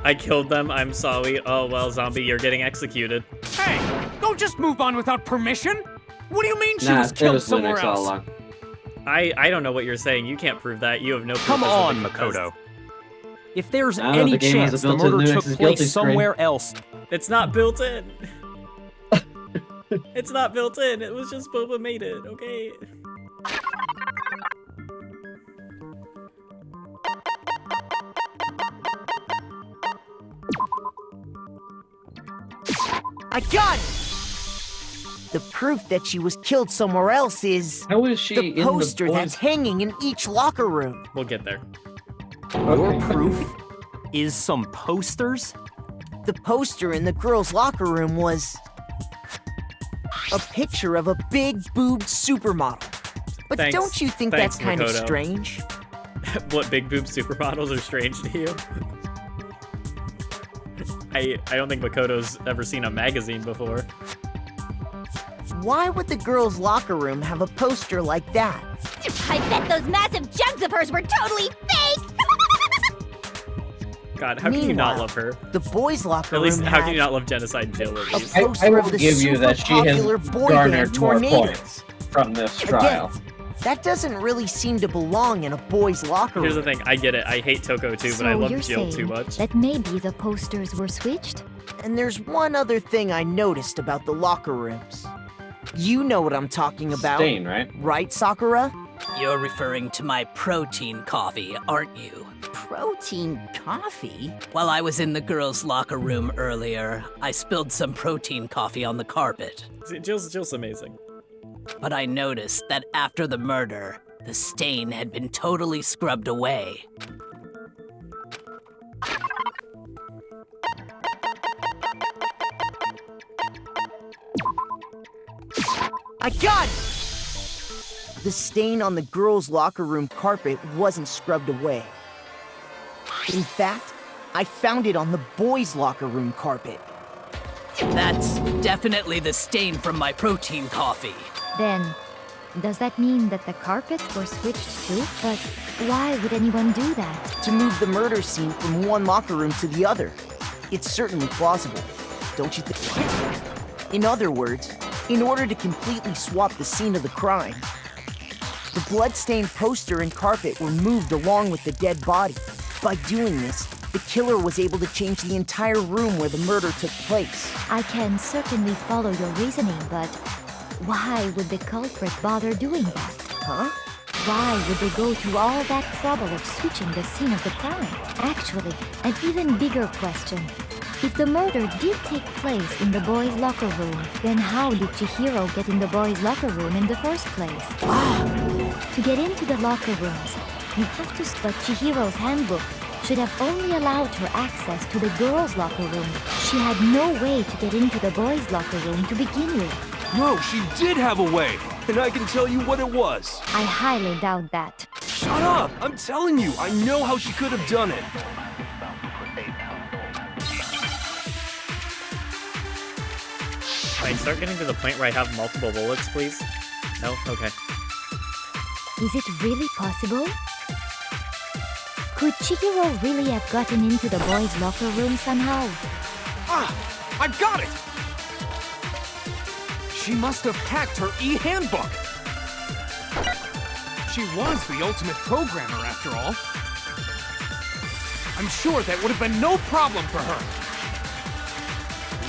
I killed them, I'm sorry. Oh, well, Zombie, you're getting executed. Hey, don't just move on without permission. What do you mean she Nah, was it killed was somewhere Linux all else? along. I don't know what you're saying. You can't prove that. You have no proof. Come as on, the- Makoto. If there's I don't know, any the game has chance a the built-in murder Linux took is guilty place screen. somewhere else, It's not built in. It's not built in. It was just Boba made it, okay? I got it! The proof that she was killed somewhere else is How is she the in poster the that's hanging in each locker room. We'll get there. your proof is some posters? The poster in the girls' locker room was a picture of a big boobed supermodel. But Thanks. don't you think Thanks, that's kind of Makoto. strange? What, big boob supermodels are strange to you? I don't think Makoto's ever seen a magazine before. Why would the girls' locker room have a poster like that? I bet those massive jugs of hers were totally fake! God, how can you not Meanwhile, love her? The boys' locker At least, room how had can you not love Genocide Jill at least? I poster will of the give you that super she has popular boy garnered band more Tornado. points from this Again, trial. that doesn't really seem to belong in a boys' locker Here's the room. thing, I get it. I hate Toko too, but So I love you're Jill saying too much. that maybe the posters were switched? And there's one other thing I noticed about the locker rooms. You know what I'm talking about. Stain, right? Right, Sakura? You're referring to my protein coffee, aren't you? Protein coffee? While I was in the girls' locker room earlier, I spilled some protein coffee on the carpet. See, Jill's amazing. But I noticed that after the murder, the stain had been totally scrubbed away. I got it! The stain on the girls' locker room carpet wasn't scrubbed away. In fact, I found it on the boys' locker room carpet. That's definitely the stain from my protein coffee. Then, does that mean that the carpets were switched too? But why would anyone do that? To move the murder scene from one locker room to the other. It's certainly plausible, don't you think? What? In other words, in order to completely swap the scene of the crime, the blood-stained poster and carpet were moved along with the dead body. By doing this, the killer was able to change the entire room where the murder took place. I can certainly follow your reasoning, but why would the culprit bother doing that? Huh? Why would they go through all that trouble of switching the scene of the crime? Actually, an even bigger question. If the murder did take place in the boys' locker room, then how did Chihiro get in the boys' locker room in the first place? To get into the locker rooms, you have to... But Chihiro's handbook should have only allowed her access to the girls' locker room. She had no way to get into the boys' locker room to begin with. No, she did have a way, and I can tell you what it was. I highly doubt that. Shut up! I'm telling you, I know how she could have done it. Alright, start getting to the point where I have multiple bullets, please. No? Okay. Is it really possible? Could Chihiro really have gotten into the boys' locker room somehow? Ah! I've got it! She must have hacked her e-handbook! She was the ultimate programmer, after all. I'm sure that would have been no problem for her.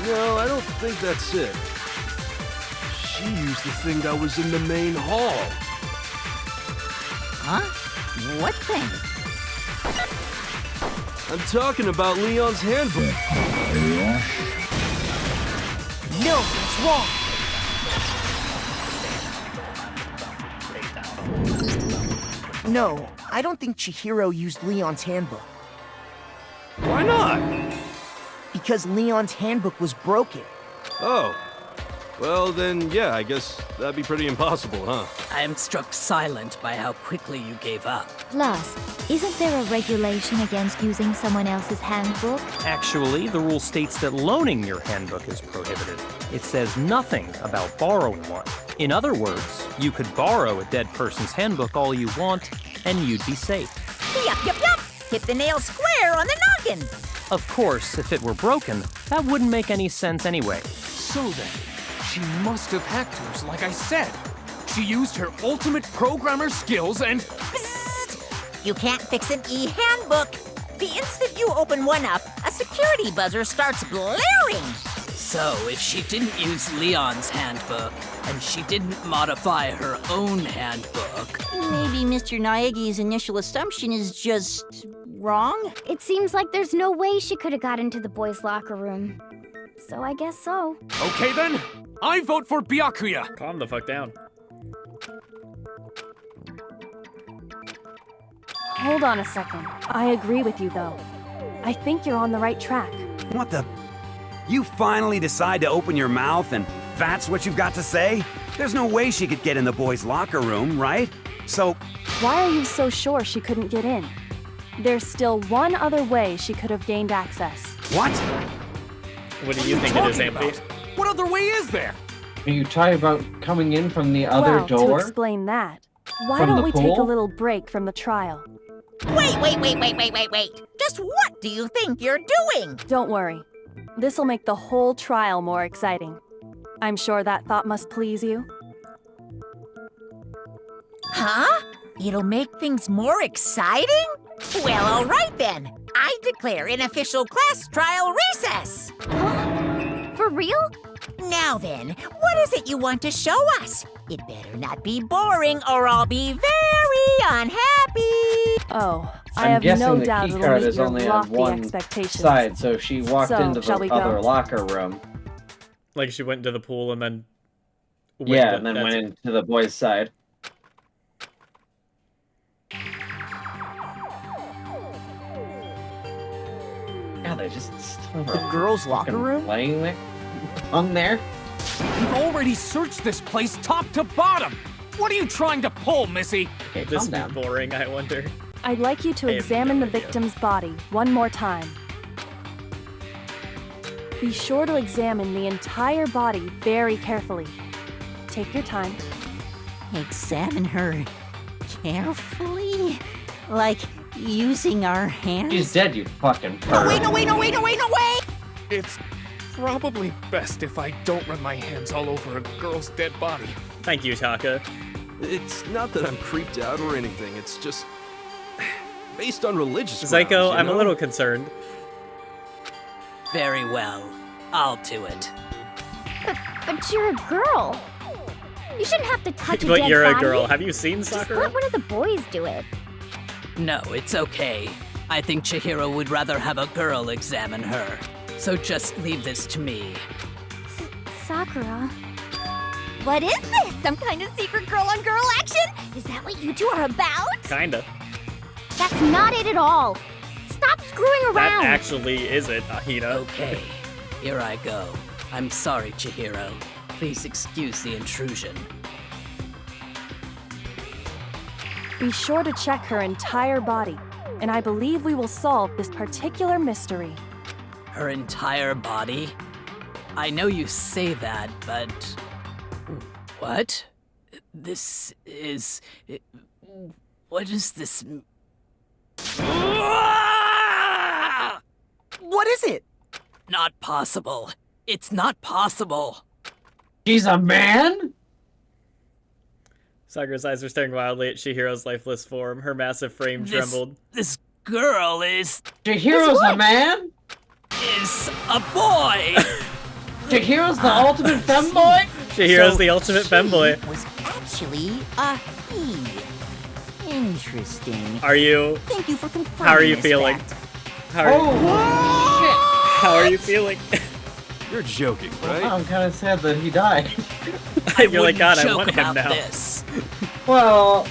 No, I don't think that's it. She used the thing that was in the main hall. Huh? What thing? I'm talking about Leon's handbook. No, that's wrong! No, I don't think Chihiro used Leon's handbook. Why not? Because Leon's handbook was broken. Oh. Well, then, yeah, I guess that'd be pretty impossible, huh? I am struck silent by how quickly you gave up. Plus, isn't there a regulation against using someone else's handbook? Actually, the rule states that loaning your handbook is prohibited. It says nothing about borrowing one. In other words, you could borrow a dead person's handbook all you want, and you'd be safe. Yup, yup, yup! Hit the nail square on the noggin! Of course, if it were broken, that wouldn't make any sense anyway. So then, she must have hacked hers, like I said. She used her ultimate programmer skills and... Psst! You can't fix an e-handbook! The instant you open one up, a security buzzer starts blaring! So, if she didn't use Leon's handbook, and she didn't modify her own handbook... Maybe Mr. Naegi's initial assumption is just... wrong? It seems like there's no way she could have got into the boys' locker room. So I guess so. Okay then, I vote for Byakuya. Calm the fuck down. Hold on a second. I agree with you, though. I think you're on the right track. What the? You finally decide to open your mouth and that's what you've got to say? There's no way she could get in the boys' locker room, right? So... Why are you so sure she couldn't get in? There's still one other way she could have gained access. What? What do you think it is, Amphi? What other way is there? Are you talking about coming in from the other well, door? to explain that, why From don't the we take a pool? little break from the trial? Wait! Just what do you think you're doing? Don't worry. This'll make the whole trial more exciting. I'm sure that thought must please you. Huh? It'll make things more exciting? Well, all right then. I declare an official class trial recess. For real? Now then, what is it you want to show us? It better not be boring or I'll be very unhappy. Oh, I I'm have guessing no the doubt key it'll card meet is your only on lofty one expectations. side, so she walked So, into shall the we other go? locker room. Like she went into the pool and then... Yeah, and then went into the boys' side. Yeah, they just still The girls' locker room? laying there, hung there. We've already searched this place top to bottom. What are you trying to pull, Missy? Okay, This calm down. is boring, I wonder. I'd like you to I have examine no the idea. victim's body one more time. Be sure to examine the entire body very carefully. Take your time. Examine her carefully? Like using our hands? She's dead, you fucking perv. No, wait! It's probably best if I don't run my hands all over a girl's dead body. Thank you, Taka. It's not that I'm creeped out or anything, it's just based on religious Zyko, grounds, you I'm know? a little concerned. Very well. I'll do it. But you're a girl. You shouldn't have to touch a But dead you're a body. girl. Have you seen Just Sakura? let one of the boys do it. No, it's okay. I think Chihiro would rather have a girl examine her. So just leave this to me. Sakura. What is this? Some kind of secret girl-on-girl action? Is that what you two are about? Kinda. That's not it at all. Stop screwing around. That actually is it, Ahina. Okay, here I go. I'm sorry, Chihiro. Please excuse the intrusion. Be sure to check her entire body, and I believe we will solve this particular mystery. Her entire body? I know you say that, but... What? This is... What is this... What is it? Not possible. It's not possible. He's a man? Sakura's eyes were staring wildly at Chihiro's lifeless form. Her massive frame trembled. This girl is... Chihiro's a man? Is a boy! Chihiro's the ultimate femboy? Chihiro's the ultimate femboy. Was actually a he. Interesting. Are you... Thank you for confirming. How are you this feeling? fact. How are you feeling? You're joking, right? I'm kind of sad that he died. You're like, God, I want him about now. This. Well,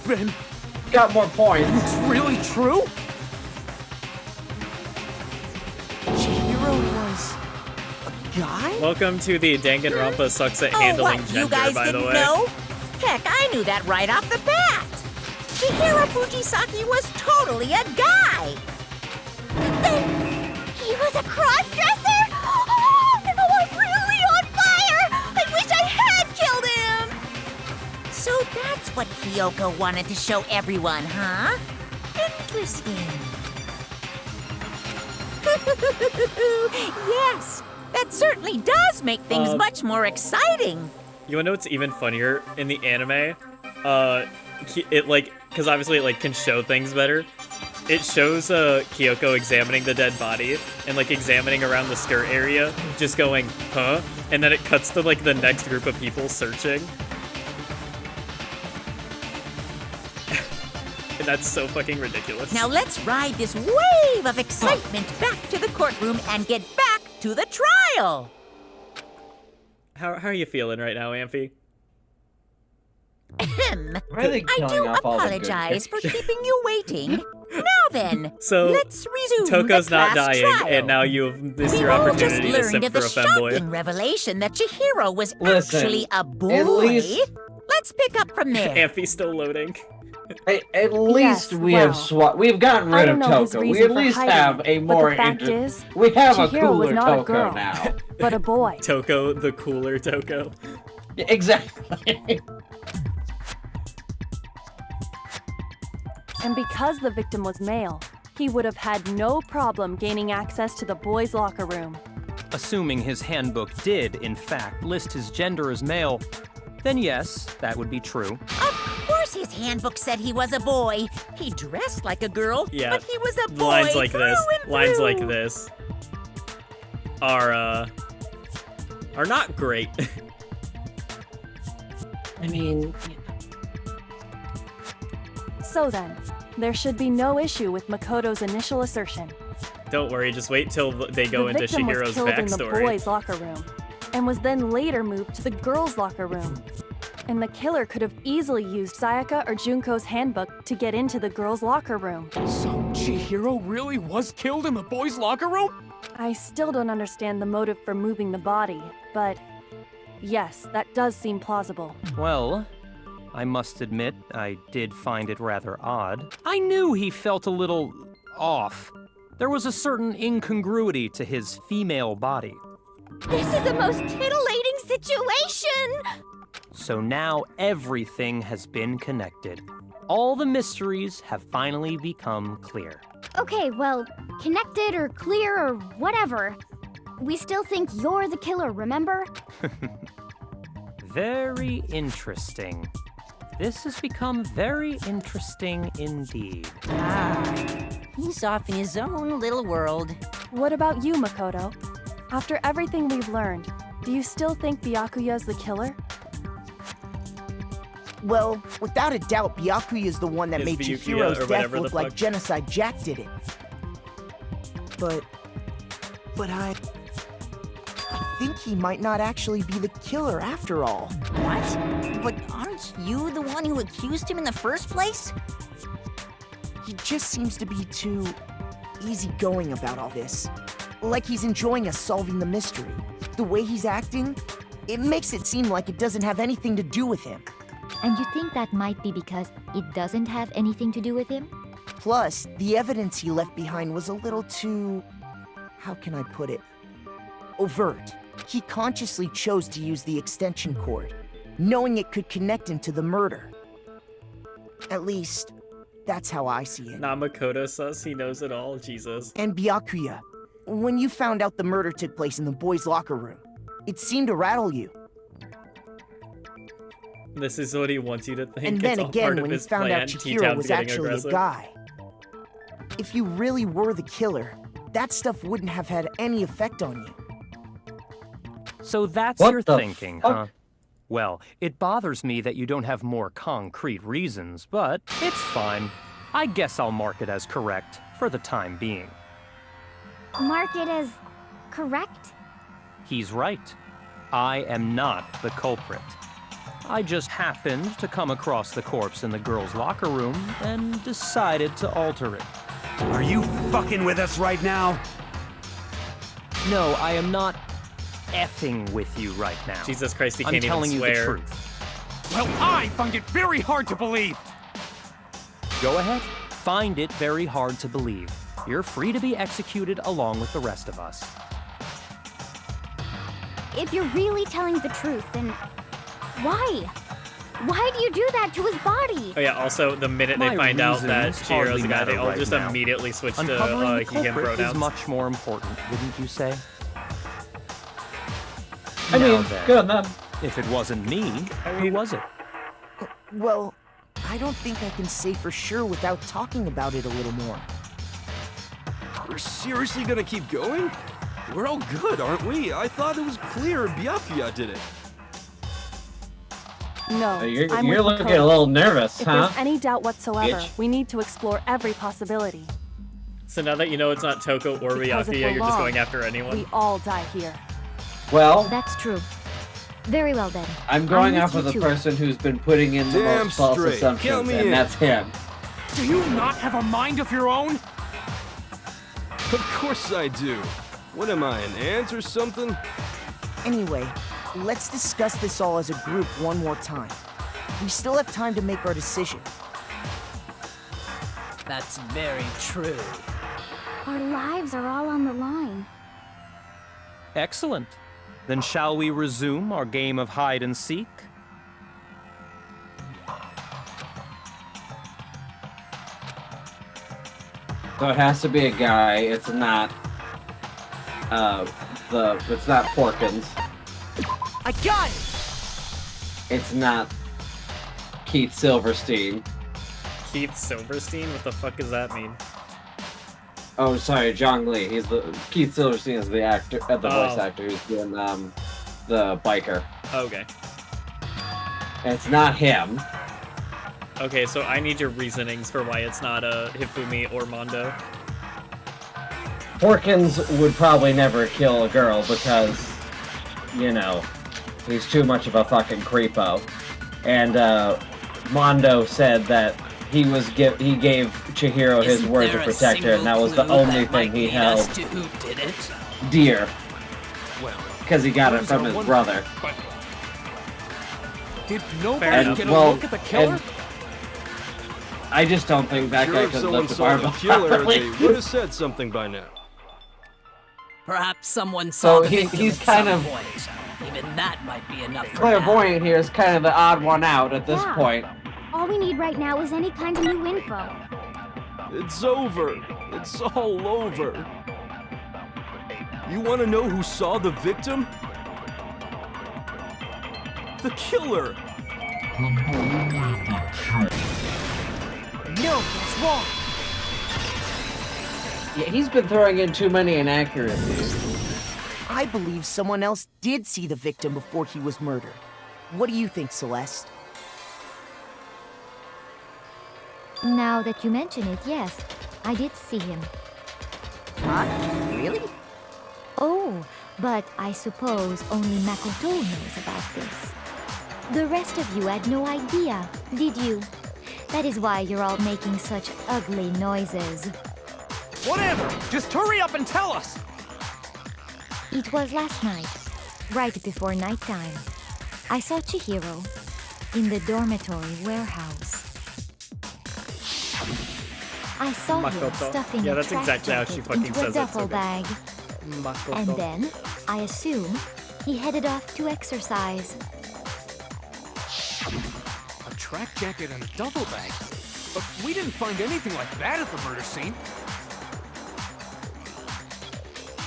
Ben, got more points. it's really true? Chihiro was a guy? Welcome to the Danganronpa sucks at handling what, gender, you guys by the didn't way. know? Heck, I knew that right off the bat. Chihiro Fujisaki was totally a guy. He was a cross-dresser? Oh, I'm really on fire! I wish I had killed him! So that's what Kyoko wanted to show everyone, huh? Interesting. Yes, that certainly does make things much more exciting. You wanna know what's even funnier in the anime? It like, cause obviously it like can show things better. It shows Kyoko examining the dead body and like examining around the skirt area, just going, huh? And then it cuts to like the next group of people searching. And that's so fucking ridiculous. Now let's ride this wave of excitement back to the courtroom and get back to the trial. How are you feeling right now, Amphi? Ahem. Why are they I killing do off all the good apologize for kids? keeping you waiting. Now then, So, let's resume Toko's the not class dying, trial. and now you've missed your We've all just opportunity to learned simp of for the a femboy. shocking revelation that Chihiro was Listen, actually a boy. at least- Let's pick up from there. Amphi's still loading. At least we've gotten I rid don't of know his Toko. We reason at for least hiding have it, a but more the fact is, we have a Chihiro was cooler not a Toko girl, now. but a boy. Toko, the cooler Toko. Yeah, exactly. And because the victim was male, he would have had no problem gaining access to the boys' locker room. Assuming his handbook did, in fact, list his gender as male, then yes, that would be true. Of course his handbook said he was a boy. He dressed like a girl, Yeah. but he was a boy Lines like through this. and Lines through. like this are not great. I mean, So then, there should be no issue with Makoto's initial assertion. Don't worry, just wait till they go The into victim was Chihiro's killed in the backstory. boys' locker room, and was then later moved to the girls' locker room. And the killer could have easily used Sayaka or Junko's handbook to get into the girls' locker room. So Chihiro really was killed in the boys' locker room? I still don't understand the motive for moving the body, but yes, that does seem plausible. Well, I must admit, I did find it rather odd. I knew he felt a little off. There was a certain incongruity to his female body. This is the most titillating situation! So now everything has been connected. All the mysteries have finally become clear. Okay, well, connected or clear or whatever. We still think you're the killer, remember? Very interesting. This has become very interesting indeed. He's off in his own little world. What about you, Makoto? After everything we've learned, do you still think Byakuya's the killer? Well, without a doubt, Byakuya is the one that Is made Byakuya Chihiro's or death whatever look the like fuck. Genocide Jack did it. But I think he might not actually be the killer after all. What? But aren't you the one who accused him in the first place? He just seems to be too easygoing about all this. Like he's enjoying us solving the mystery. The way he's acting, it makes it seem like it doesn't have anything to do with him. And you think that might be because it doesn't have anything to do with him? Plus, the evidence he left behind was a little too... how can I put it? Overt. He consciously chose to use the extension cord, knowing it could connect him to the murder. At least, that's how I see it. Namakoto says he knows it all. Jesus. And Byakuya, when you found out the murder took place in the boys' locker room, it seemed to rattle you. This is what he wants you to think. And then it's all again, part of when you his found plan. out Chihiro T-Town's was getting actually aggressive. a guy. If you really were the killer, that stuff wouldn't have had any effect on you. So that's What your the thinking, fuck? huh? Well, it bothers me that you don't have more concrete reasons, but it's fine. I guess I'll mark it as correct for the time being. Mark it as correct? He's right. I am not the culprit. I just happened to come across the corpse in the girls' locker room and decided to alter it. Are you fucking with us right now? No, I am not effing with you right now. Jesus Christ, he I'm can't even telling you the swear. truth. Well, I find it very hard to believe. Go ahead. Find it very hard to believe. You're free to be executed along with the rest of us. If you're really telling the truth, then why? Why do you do that to his body? Oh yeah, also, the minute they My find out that reasons Chihiro's hardly a guy, they matter all right just now. immediately switch to Uncovering the he, him culprit pronouns. is much more important, wouldn't you say? I Now mean, then, good on them. If it wasn't me, who was it? Well, I don't think I can say for sure without talking about it a little more. We're seriously gonna keep going? We're all good, aren't we? I thought it was clear Byakuya did it. No, You're I'm with looking Makoto. a little nervous, If huh? there's any doubt whatsoever, Bitch. we need to explore every possibility. So now that you know it's not Toko or Because if Byakuya, we're you're just wrong, going after anyone. We all die here. Well, That's true. Very well then. I'm going with after you the too. person who's been putting in the Damn most false straight. Count assumptions, me and in. that's him. Do you not have a mind of your own? Of course I do. What am I, an ant or something? Anyway, let's discuss this all as a group one more time. We still have time to make our decision. That's very true. Our lives are all on the line. Excellent. Then shall we resume our game of hide and seek? So it has to be a guy. It's not. It's not Porkins. I got it! It's not Keith Silverstein. Keith Silverstein? What the fuck does that mean? Oh, sorry, Jong Lee. He's the Keith Silverstein is the actor, the voice Oh. actor who's doing the biker. Okay. It's not him. Okay, so I need your reasonings for why it's not Hifumi or Mondo. Porkins would probably never kill a girl because, you know, he's too much of a fucking creepo. And Mondo said that he gave Chihiro his Isn't word to there a protect her, and that was the single clue only that might thing he lead us held to who did it? dear. Well, Because he got it those from are his one- brother. But did nobody Fair get enough. a Well, look at the killer? and- I just don't think that Sure, guy if could someone lift a saw the barbell killer, properly. they would have said something by now. Perhaps someone So saw the victim he's at kind some of point. Even that might be enough for now. clairvoyant here is kind of the odd one out at this Yeah. point. All we need right now is any kind of new info. It's over. It's all over. You want to know who saw the victim? The killer! No, that's wrong. Yeah, he's been throwing in too many inaccuracies. I believe someone else did see the victim before he was murdered. What do you think, Celeste? Now that you mention it, yes, I did see him. Huh? Really? Oh, but I suppose only Makoto knows about this. The rest of you had no idea, did you? That is why you're all making such ugly noises. Whatever! Just hurry up and tell us! It was last night, right before nighttime. I saw Chihiro in the dormitory warehouse. I saw him Makoto. stuffing Yeah, a that's track exactly how she jacket fucking into a says it, duffel okay. bag. Makoto. And then, I assume, he headed off to exercise. A track jacket and a duffel bag? But we didn't find anything like that at the murder scene.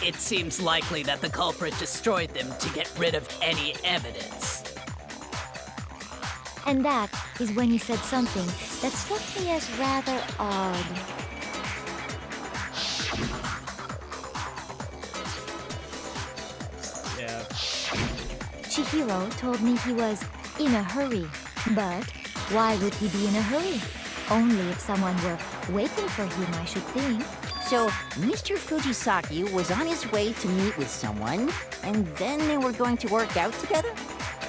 It seems likely that the culprit destroyed them to get rid of any evidence. And that is when he said something that struck me as rather odd. Yeah. Chihiro told me he was in a hurry. But why would he be in a hurry? Only if someone were waiting for him, I should think. So, Mr. Fujisaki was on his way to meet with someone, and then they were going to work out together?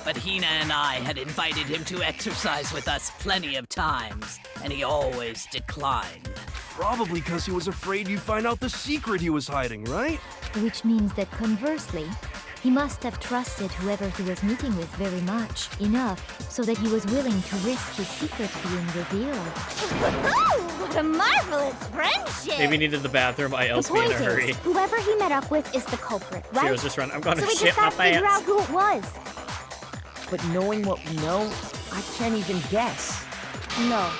But Hina and I had invited him to exercise with us plenty of times, and he always declined. Probably because he was afraid you'd find out the secret he was hiding, right? Which means that conversely, he must have trusted whoever he was meeting with very much, enough, so that he was willing to risk his secret being revealed. What a marvelous friendship! Maybe needed the bathroom. I The else be in point a hurry. is, whoever he met up with is the culprit, right? Chihiro's just run. I'm gonna so we shit just my gotta figure out pants. who it was. But knowing what we know, I can't even guess. No.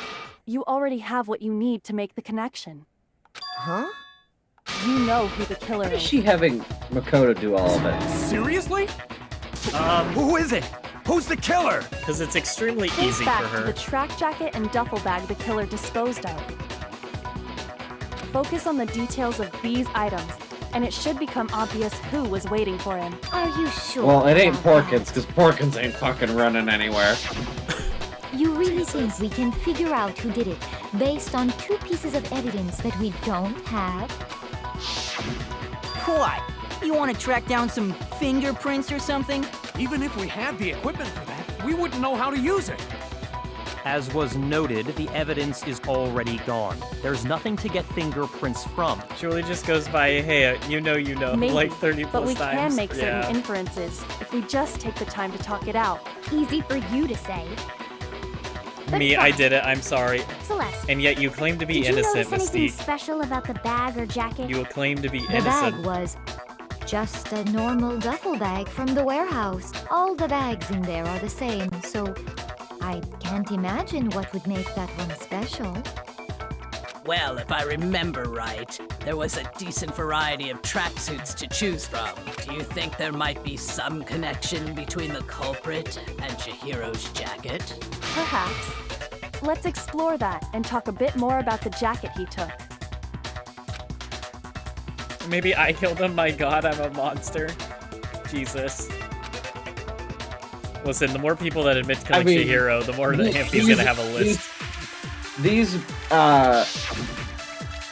You already have what you need to make the connection. Huh? You know who the killer Why is is. she having Makoto do all of it? Seriously? Who is it? Who's the killer? Because it's extremely Think easy back for to her. the track jacket and duffel bag the killer disposed of. Focus on the details of these items, and it should become obvious who was waiting for him. Are you sure? Well, it ain't about Porkins, because Porkins ain't fucking running anywhere. that? You really think we can figure out who did it based on two pieces of evidence that we don't have? What? You want to track down some fingerprints or something? Even if we had the equipment for that, we wouldn't know how to use it. As was noted, the evidence is already gone. There's nothing to get fingerprints from. Julie just goes by, hey, you know, Maybe, like 30 plus but we times. can make certain Yeah. inferences if we just take the time to talk it out. Easy for you to say. Me, I did it. I'm sorry. Celeste, And yet you claim to be did you innocent, notice anything Mystique. special about the bag or jacket? You claim to be The bag innocent. was just a normal duffel bag from the warehouse. All the bags in there are the same, so I can't imagine what would make that one special. Well, if I remember right, there was a decent variety of tracksuits to choose from. Do you think there might be some connection between the culprit and Chihiro's jacket? Perhaps. Let's explore that and talk a bit more about the jacket he took. Maybe I killed him. My god, I'm a monster. Jesus. Listen, the more people that admit to killing Chihiro, the more that he's gonna have a list. These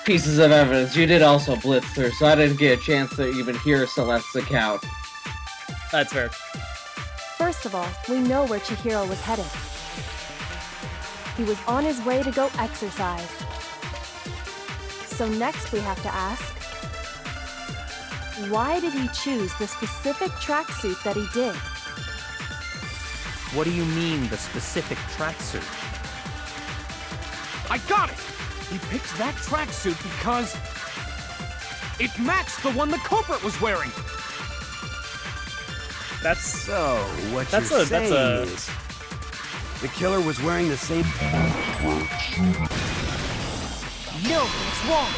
pieces of evidence you did also blitz through, so I didn't get a chance to even hear Celeste's account. That's fair. First of all, we know where Chihiro was headed. He was on his way to go exercise. So next we have to ask, why did he choose the specific tracksuit that he did? What do you mean, the specific tracksuit? I got it! He picked that tracksuit because it matched the one the culprit was wearing. That's so. What you're saying is the killer was wearing the same. No, it's wrong.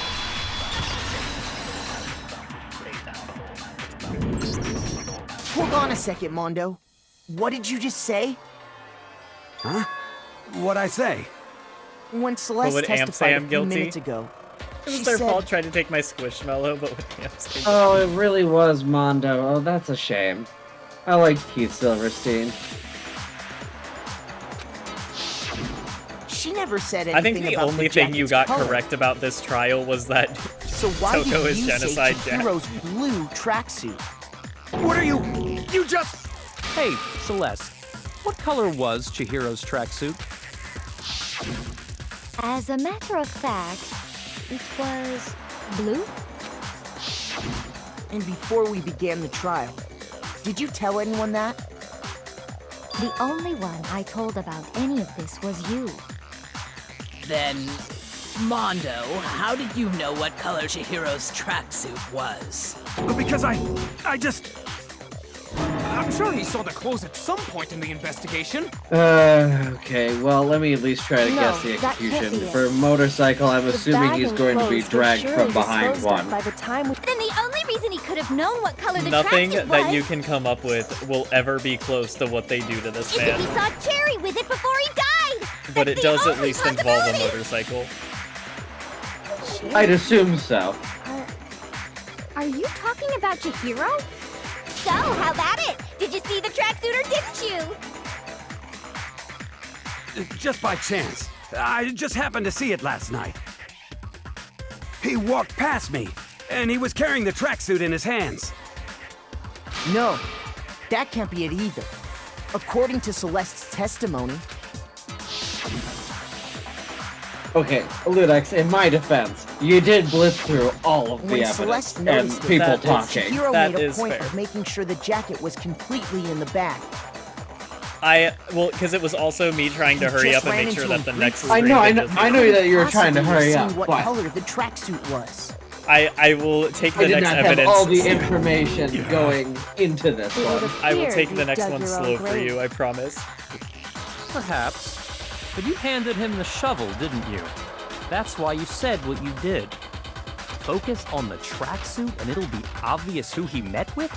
Hold on a second, Mondo. What did you just say? Huh? What'd I say? When Celeste would Amp say testified a I'm few guilty? minutes ago, It was she their said, fault trying to take my Squishmallow, but with Amp Oh, it really was Mondo. Oh, that's a shame. I like Keith Silverstein. she never said I anything think the about only the thing you jacket's got color. correct about this trial was that So why Toko did is you Genocide say Jack. Chihiro's blue tracksuit? What are you? You just. Hey, Celeste, what color was Chihiro's tracksuit? As a matter of fact, it was blue. And before we began the trial, did you tell anyone that? The only one I told about any of this was you. Then, Mondo, how did you know what color Chihiro's tracksuit was? Because I'm sure he saw the clothes at some point in the investigation. Okay, well, let me at least try to No, guess the that can't execution. be it. For a motorcycle, I'm The assuming bag he's and going to be clothes were dragged surely from behind disposed of one. By the time we... Then the only reason he could have known what color the nothing tracksuit that was you can come up with will ever be close to what they do to this is if he man. saw Cherry with it before he died. But it That's does the at only least involve a possibility. motorcycle. I'd assume so. Are you talking about Chihiro? So, how about it? Did you see the tracksuit or didn't you? Just by chance. I just happened to see it last night. He walked past me, and he was carrying the tracksuit in his hands. No, that can't be it either. According to Celeste's testimony, Okay, Ludex, in my defense, you did blitz through all of the when evidence Celeste and noticed people it, talking. Chihiro That made a is point fair. of making sure the jacket was completely in the bag. Well, because it was also me trying to hurry Just up and ran make sure into that the him next briefly. screen I did know this. that you were trying to Possibly hurry seen up, what but color the tracksuit was. I will take the I did next not have evidence. all the information going into this one. I will appear take you the next dug one your own slow for grave. you, I promise. Perhaps. But you handed him the shovel, didn't you? That's why you said what you did. Focus on the tracksuit and it'll be obvious who he met with?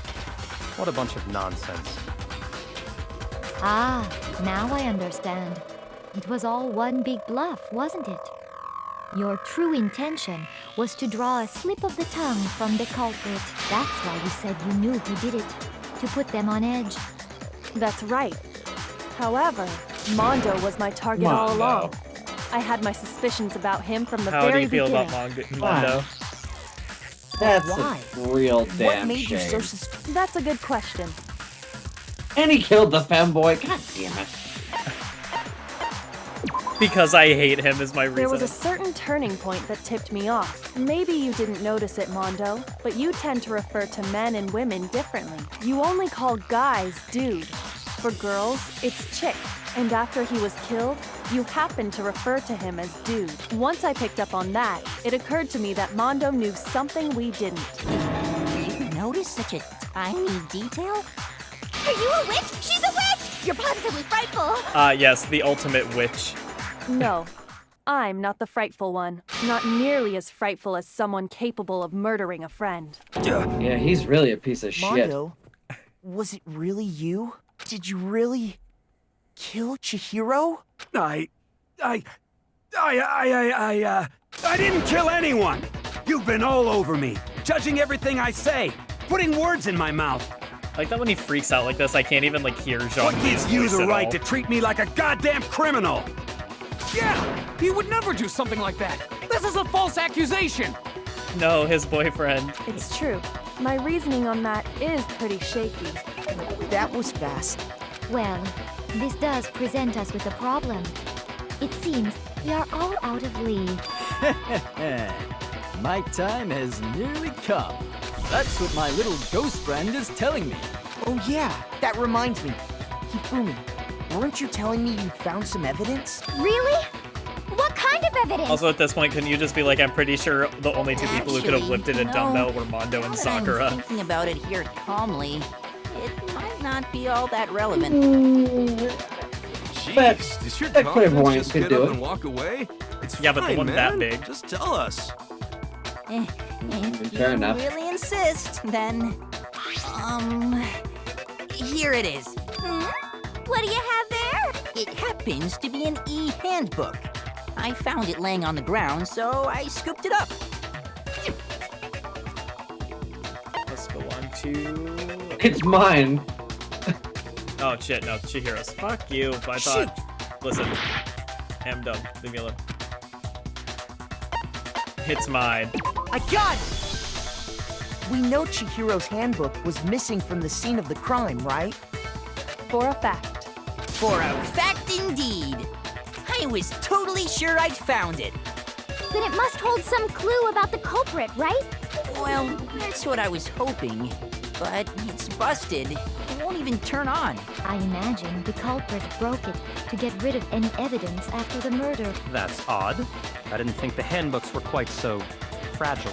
What a bunch of nonsense. Ah, now I understand. It was all one big bluff, wasn't it? Your true intention was to draw a slip of the tongue from the culprit. That's why you said you knew who did it, to put them on edge. That's right. However, Mondo was my target all Mondo. along. I had my suspicions about him from the How do very you feel beginning. about Mondo? That's Why? a real What damn made you so shame. That's a good question. And he killed the femboy. God damn it. Because I hate him is my reason. There was a certain turning point that tipped me off. Maybe you didn't notice it, Mondo, but you tend to refer to men and women differently. You only call guys dude. For girls, it's chick. And after he was killed, you happened to refer to him as dude. Once I picked up on that, it occurred to me that Mondo knew something we didn't. You noticed such a tiny detail? Are you a witch? She's a witch! You're positively frightful. Yes, the ultimate witch. No, I'm not the frightful one. Not nearly as frightful as someone capable of murdering a friend. Yeah, he's really a piece of shit. Mondo, was it really you? Did you really kill Chihiro? I didn't kill anyone! You've been all over me, judging everything I say, putting words in my mouth. I like that when he freaks out like this, I can't even hear Jean. What gives you the right to treat me like a goddamn criminal? Yeah, he would never do something like that. This is a false accusation. No, his boyfriend. It's true. My reasoning on that is pretty shaky. That was fast. Well, this does present us with a problem. It seems we are all out of leave. My time has nearly come. That's what my little ghost friend is telling me. Oh yeah, that reminds me. Hifumi, weren't you telling me you found some evidence? Really? What kind of evidence. Also, at this point, can you just be like, I'm pretty sure the only two people who could have lifted a dumbbell were Mondo and Sakura. I'm thinking about it here calmly. It might not be all that relevant. Jeez, does your that confidence clairvoyance just could get do up it. and walk away? It's Yeah, but the fine, one man. that big. Just tell us. If Fair you enough. really insist, then... Here it is. What do you have there? It happens to be an e-handbook. I found it laying on the ground, so I scooped it up. Let's go on to... It's mine. Oh shit, no, Chihiro's. Fuck you. I thought... Listen. I'm done. Leave me alone. It's mine. I got it! We know Chihiro's handbook was missing from the scene of the crime, right? For a fact. For a fact indeed. I was totally sure I'd found it. Then it must hold some clue about the culprit, right? Well, that's what I was hoping. But it's busted. It won't even turn on. I imagine the culprit broke it to get rid of any evidence after the murder. That's odd. I didn't think the handbooks were quite so fragile.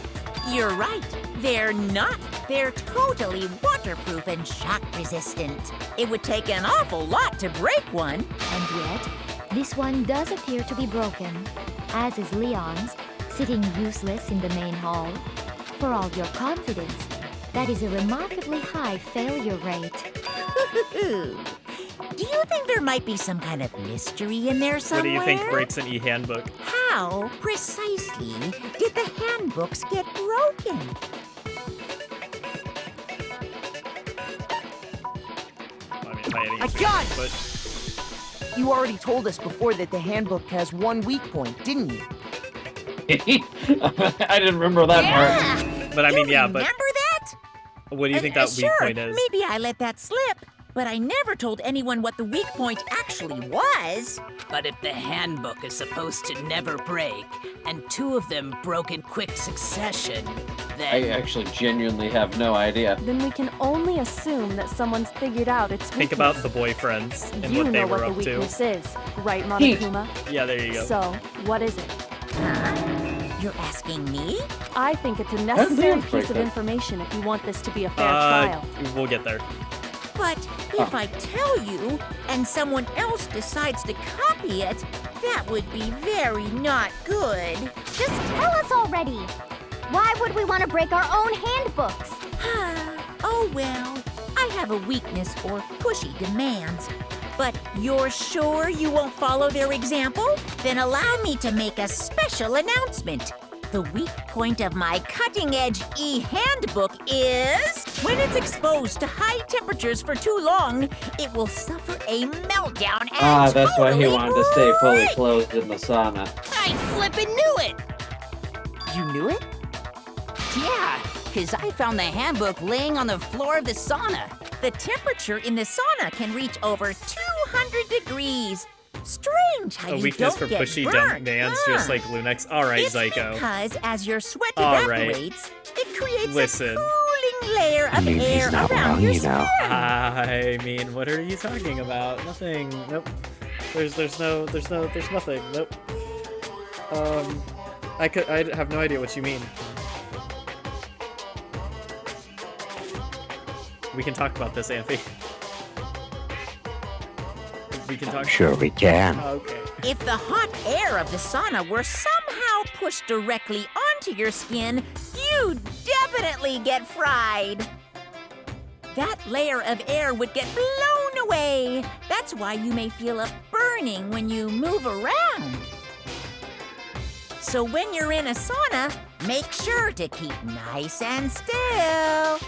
You're right. They're not. They're totally waterproof and shock resistant. It would take an awful lot to break one. And yet, this one does appear to be broken, as is Leon's, sitting useless in the main hall. For all your confidence, that is a remarkably high failure rate. Do you think there might be some kind of mystery in there What somewhere? do you think breaks an e-handbook? How precisely did the handbooks get broken? I mean, if I had I answered got it, it! but... You already told us before that the handbook has one weak point, didn't you? I didn't remember that part. But I mean, yeah, but... Remember that? What do you think that weak Sure, point is? maybe I let that slip, but I never told anyone what the weak point actually was. But if the handbook is supposed to never break, and two of them broke in quick succession, then... I actually genuinely have no idea. Then we can only assume that someone's figured out its weakness. Think about the boyfriends and You what they know were what the up to. weakness is, right, Monokuma? Yeah, there you go. So, what is it? You're asking me? I think it's a did necessary it break piece of that? information if you want this to be a fair trial. We'll get there. But if I tell you, and someone else decides to copy it, that would be very not good. Just tell us already. Why would we want to break our own handbooks? Oh well, I have a weakness for pushy demands. But you're sure you won't follow their example? Then allow me to make a special announcement. The weak point of my cutting-edge e-handbook is... when it's exposed to high temperatures for too long, it will suffer a meltdown and That's why he totally wanted to stay fully break. clothed in the sauna. I flippin' knew it! You knew it? Yeah, because I found the handbook laying on the floor of the sauna. The temperature in the sauna can reach over 200 degrees. Strange how A you weakness don't for get pushy burnt, dumb bands, just huh? like Lunex. Alright, It's Zyko. because as your sweat All right. evaporates, it creates Listen. a cooling layer of air around your skin. I mean, what are you talking about? Nothing. Nope. There's nothing. Nope. I have no idea what you mean. We can talk about this, Amphi. We can talk. Sure we can. Okay. If the hot air of the sauna were somehow pushed directly onto your skin, you'd definitely get fried. That layer of air would get blown away. That's why you may feel a burning when you move around. So when you're in a sauna, make sure to keep nice and still.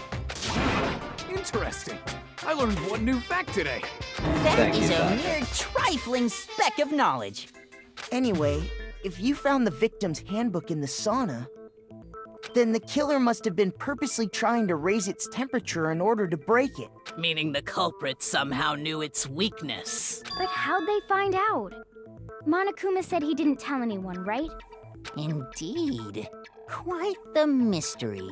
Interesting. I learned one new fact today. That Thank is you, a Zyko. mere trifling speck of knowledge. Anyway, if you found the victim's handbook in the sauna, then the killer must have been purposely trying to raise its temperature in order to break it. Meaning the culprit somehow knew its weakness. But how'd they find out? Monokuma said he didn't tell anyone, right? Indeed. Quite the mystery.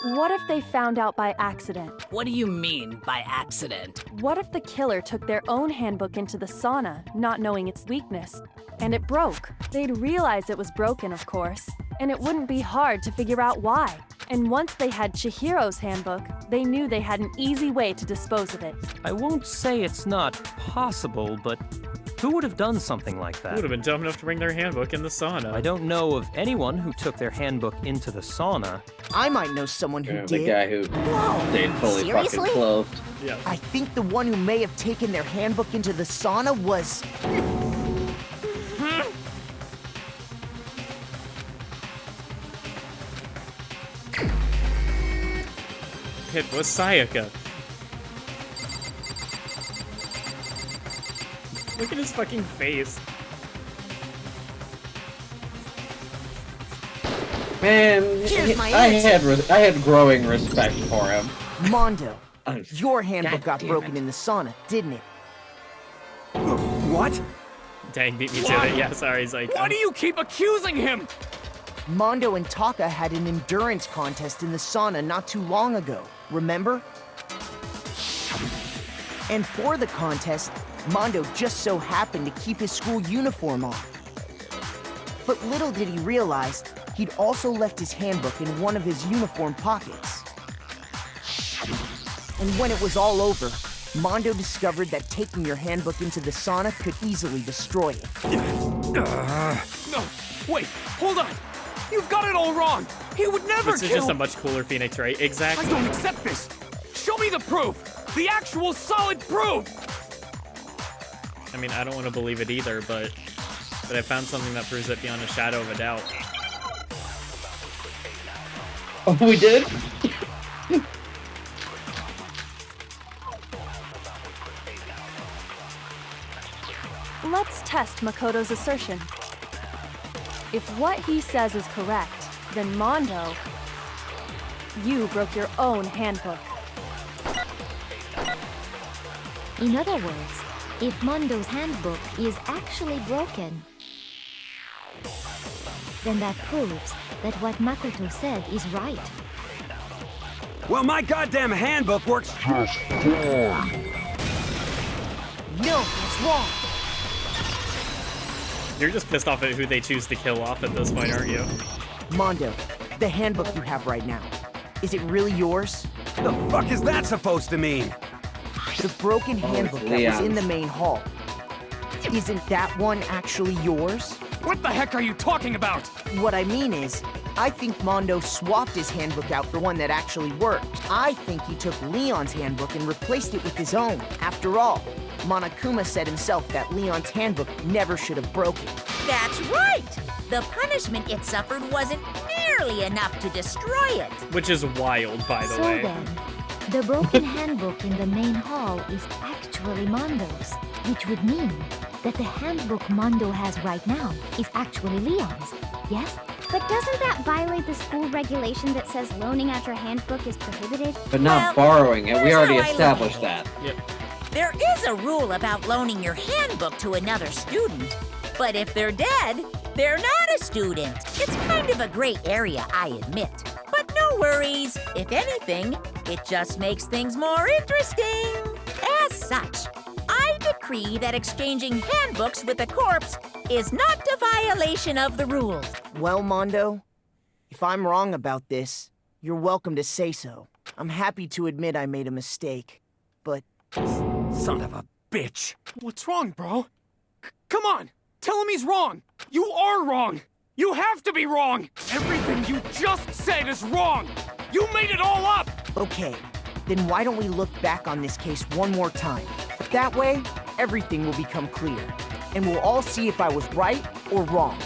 What if they found out by accident? What do you mean by accident? What if the killer took their own handbook into the sauna, not knowing its weakness, and it broke? They'd realize it was broken, of course, and it wouldn't be hard to figure out why. And once they had Chihiro's handbook, they knew they had an easy way to dispose of it. I won't say it's not possible, but who would have done something like that? Who would have been dumb enough to bring their handbook in the sauna? I don't know of anyone who took their handbook into the sauna. I might know someone who The did. guy who stayed fully Seriously? fucking clothed. Yeah. I think the one who may have taken their handbook into the sauna was... It was Sayaka. Look at his fucking face. Man, Here's my I answer. had growing respect for him. Mondo, your handbook got broken in the sauna, didn't it? What? Dang, beat me to What? it. Yeah, sorry, he's like... Why do you keep accusing him? Mondo and Taka had an endurance contest in the sauna not too long ago, remember? And for the contest, Mondo just so happened to keep his school uniform on. But little did he realize, he'd also left his handbook in one of his uniform pockets. And when it was all over, Mondo discovered that taking your handbook into the sauna could easily destroy it. No, wait, hold on. You've got it all wrong. He would never This is kill. just a much cooler Phoenix, right? Exactly. I don't accept this. Show me the proof. The actual solid proof. I mean, I don't want to believe it either, but I found something that proves it beyond a shadow of a doubt. Oh, we did? Let's test Makoto's assertion. If what he says is correct, then Mondo, you broke your own handbook. In other words, if Mondo's handbook is actually broken, then that proves that what Makoto said is right. Well, my goddamn handbook works just fine. No, that's wrong. You're just pissed off at who they choose to kill off at this point, aren't you? Mondo, the handbook you have right now, is it really yours? The fuck is that supposed to mean? The broken handbook that was in the main hall. Isn't that one actually yours? What the heck are you talking about? What I mean is, I think Mondo swapped his handbook out for one that actually worked. I think he took Leon's handbook and replaced it with his own. After all, Monokuma said himself that Leon's handbook never should have broken. That's right! The punishment it suffered wasn't nearly enough to destroy it. Which is wild, by the So way. then, the broken handbook in the main hall is actually Mondo's, which would mean that the handbook Mondo has right now is actually Leon's, yes? But doesn't that violate the school regulation that says loaning out your handbook is prohibited? But not Well, borrowing it. We here's already how I look established at that. Yep. There is a rule about loaning your handbook to another student, but if they're dead, they're not a student. It's kind of a gray area, I admit. But no worries. If anything, it just makes things more interesting. As such, I decree that exchanging handbooks with a corpse is not a violation of the rules. Well, Mondo, if I'm wrong about this, you're welcome to say so. I'm happy to admit I made a mistake, but... Son of a bitch. What's wrong, bro? Come on, tell him he's wrong. You are wrong. You have to be wrong. Everything you just said is wrong. You made it all up. Okay, then why don't we look back on this case one more time? That way, everything will become clear, and we'll all see if I was right or wrong.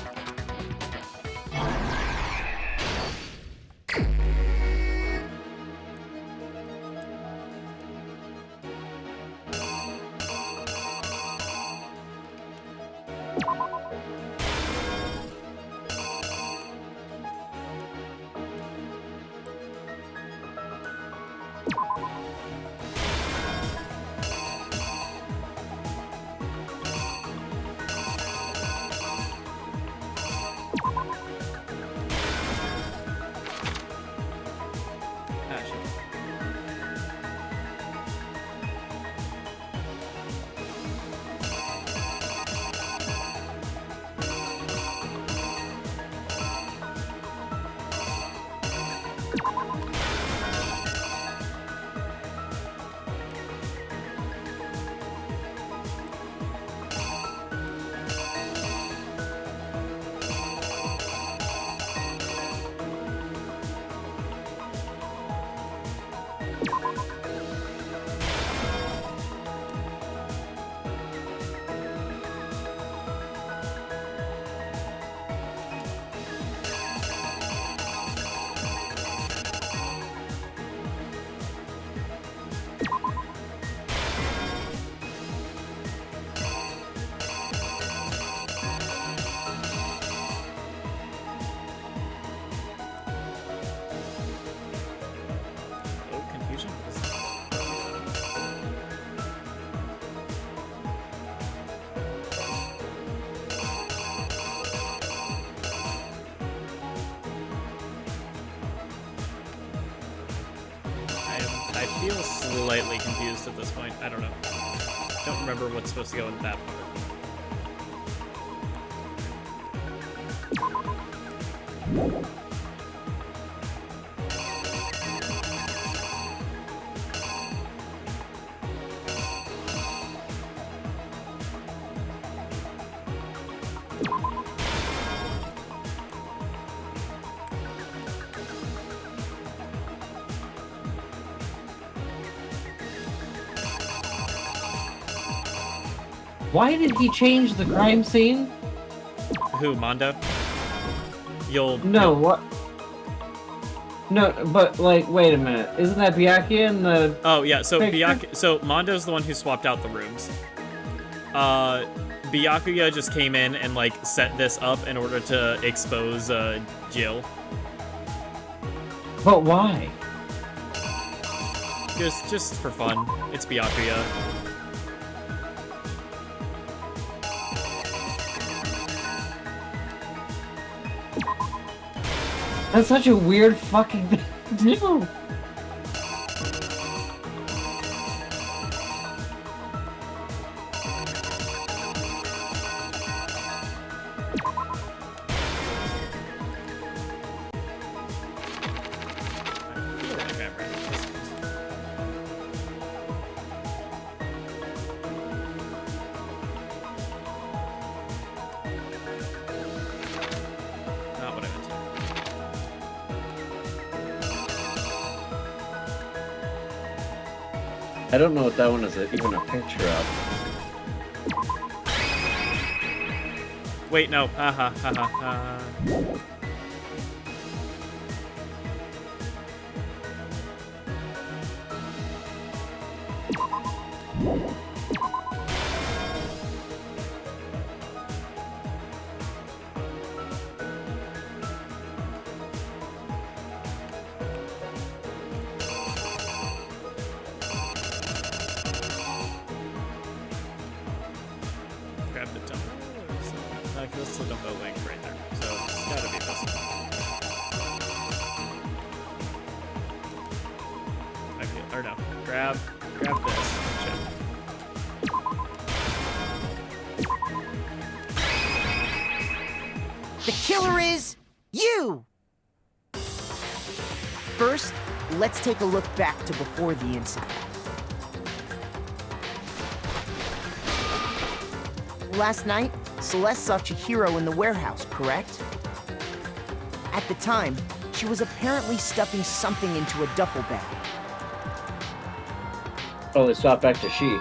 I feel slightly confused at this point. I don't know. Don't remember what's supposed to go in that part. Why did he change the crime scene? Who, Mondo? No, what? No, but like, wait a minute. Isn't that Byakuya in the? Oh yeah, so picture? so Mondo's the one who swapped out the rooms. Byakuya just came in and like set this up in order to expose Jill. But why? Just for fun. It's Byakuya. That's such a weird fucking thing to do. Not what I meant to. I don't know what that one is even a picture of. Wait, no. Haha, haha. Grab the dumbbell. That's the dumbbell link right there. So it's gotta be this one. Okay, or no. Grab this. Shit. The killer is you! First, let's take a look back to before the incident. Last night, Celeste saw Chihiro in the warehouse, correct? At the time, she was apparently stuffing something into a duffel bag. Oh, they swapped back to she.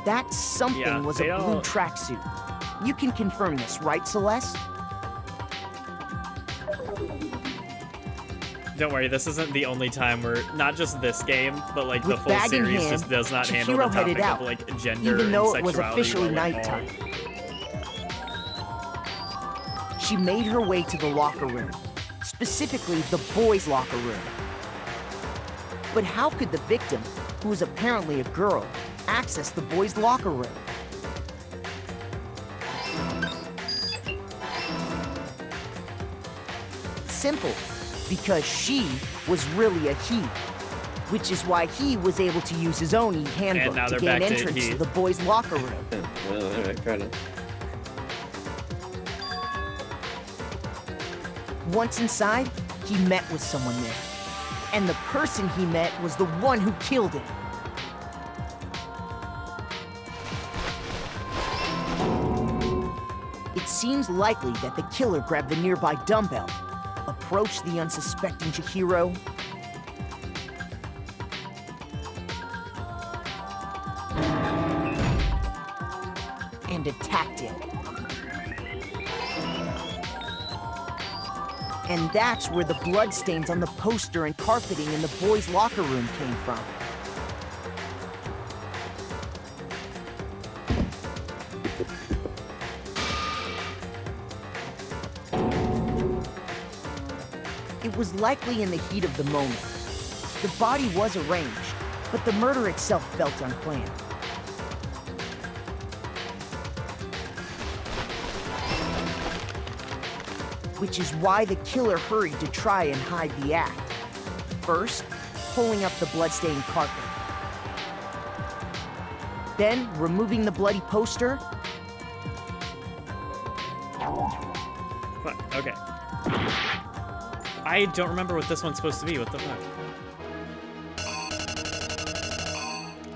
That something was a blue tracksuit. You can confirm this, right, Celeste? Don't worry, this isn't the only time where, not just this game, but like the With full bag in series hand, just does not handle the Chihiro headed topic out, of like gender even though and it was sexuality officially or, like, nighttime. She made her way to the locker room, specifically the boys' locker room. But how could the victim, who was apparently a girl, access the boys' locker room? Simple, because she was really a he, which is why he was able to use his own e-handbook now to they're gain back to entrance he. to the boys' locker room. Well, alright, fair enough. Once inside, he met with someone there. And the person he met was the one who killed him. It seems likely that the killer grabbed the nearby dumbbell, approached the unsuspecting Chihiro, and attacked him. And that's where the bloodstains on the poster and carpeting in the boys' locker room came from. It was likely in the heat of the moment. The body was arranged, but the murder itself felt unplanned. Which is why the killer hurried to try and hide the act, First, pulling up the bloodstained carpet. Then, removing the bloody poster. Fuck, okay. I don't remember what this one's supposed to be. What the fuck?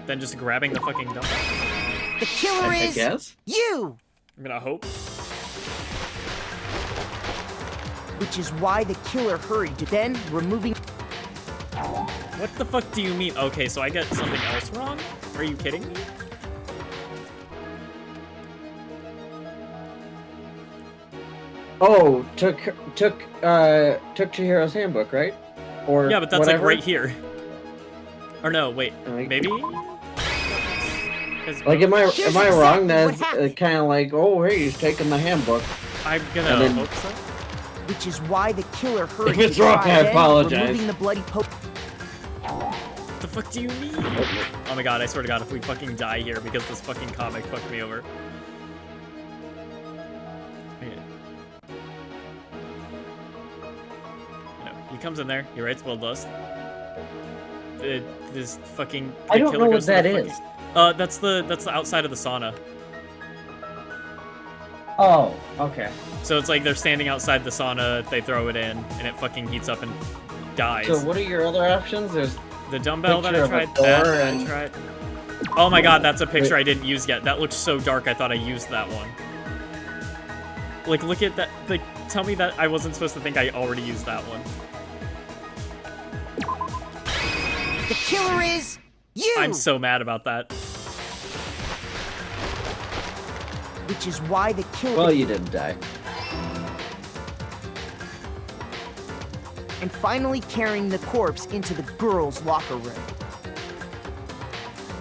Then just grabbing the fucking dumbbell? The killer I is guess? you! I'm gonna hope. Which is why the killer hurried to then removing... What the fuck do you mean? Okay, so I got something else wrong? Are you kidding me? Oh, took Chihiro's handbook, right? Or Yeah, but that's whatever? like right here. Or no, wait, maybe? Like, am I wrong? That's kind of like, oh, hey, he's taking the handbook. I'm gonna And then- hope so. Which is why the killer hurried If it's to wrong, try I then apologize. removing the bloody poster. What the fuck do you mean? Oh my god, I swear to god, if we fucking die here because this fucking comic fucked me over. Okay. You know, he comes in there, he writes Blood Lust. This fucking... I don't killer know goes what to the that is. That's the outside of the sauna. Oh, okay. So it's like they're standing outside the sauna, they throw it in, and it fucking heats up and dies. So what are your other options? There's the dumbbell that I picture of a tried. door That and- I tried. Oh my god, that's a picture I didn't use yet. That looks so dark, I thought I used that one. Like, look at that. Like, tell me that I wasn't supposed to think I already used that one. The killer is you! I'm so mad about that. Which is why the killer... Well, you didn't die. And finally carrying the corpse into the girls' locker room.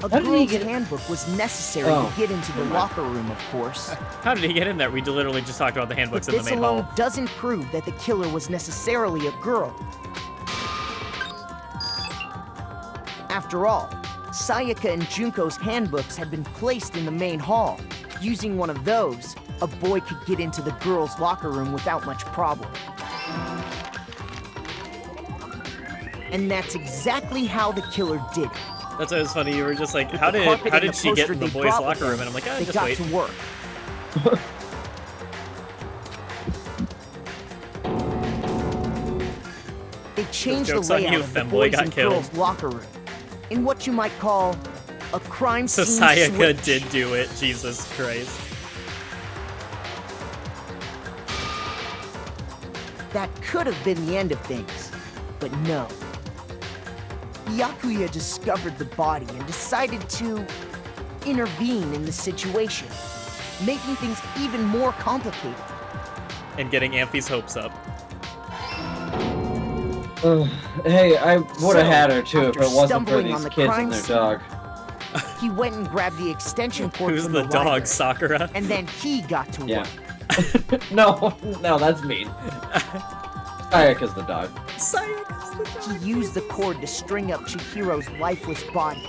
A How did he girl's get- handbook was necessary Oh, to get into the never mind. locker room, of course. How did he get in there? We literally just talked about the But handbooks in the this main alone hall. doesn't prove that the killer was necessarily a girl. After all, Sayaka and Junko's handbooks had been placed in the main hall. Using one of those, a boy could get into the girls' locker room without much problem. And that's exactly how the killer did it. That's why it was funny. You were just like, With how the did carpet how and did the she get poster in the they boys' brought with locker them, room? And I'm like, they just got wait. to work. They changed the joke's on layout you, of the femboy boys got and killed. girls' locker room in what you might call a crime So scene Sayaka switch. did do it. Jesus Christ. That could have been the end of things, but no. Byakuya discovered the body and decided to intervene in the situation, making things even more complicated. And getting Amphi's hopes up. Hey, I would So, have had her too if after it wasn't for stumbling on these the kids crime and their scene, dog. He went and grabbed the extension cord Who's from the the dog, library, Sakura? and then he got to Yeah. work. No, that's mean. Sayaka's the dog. He used the cord to string up Chihiro's lifeless body.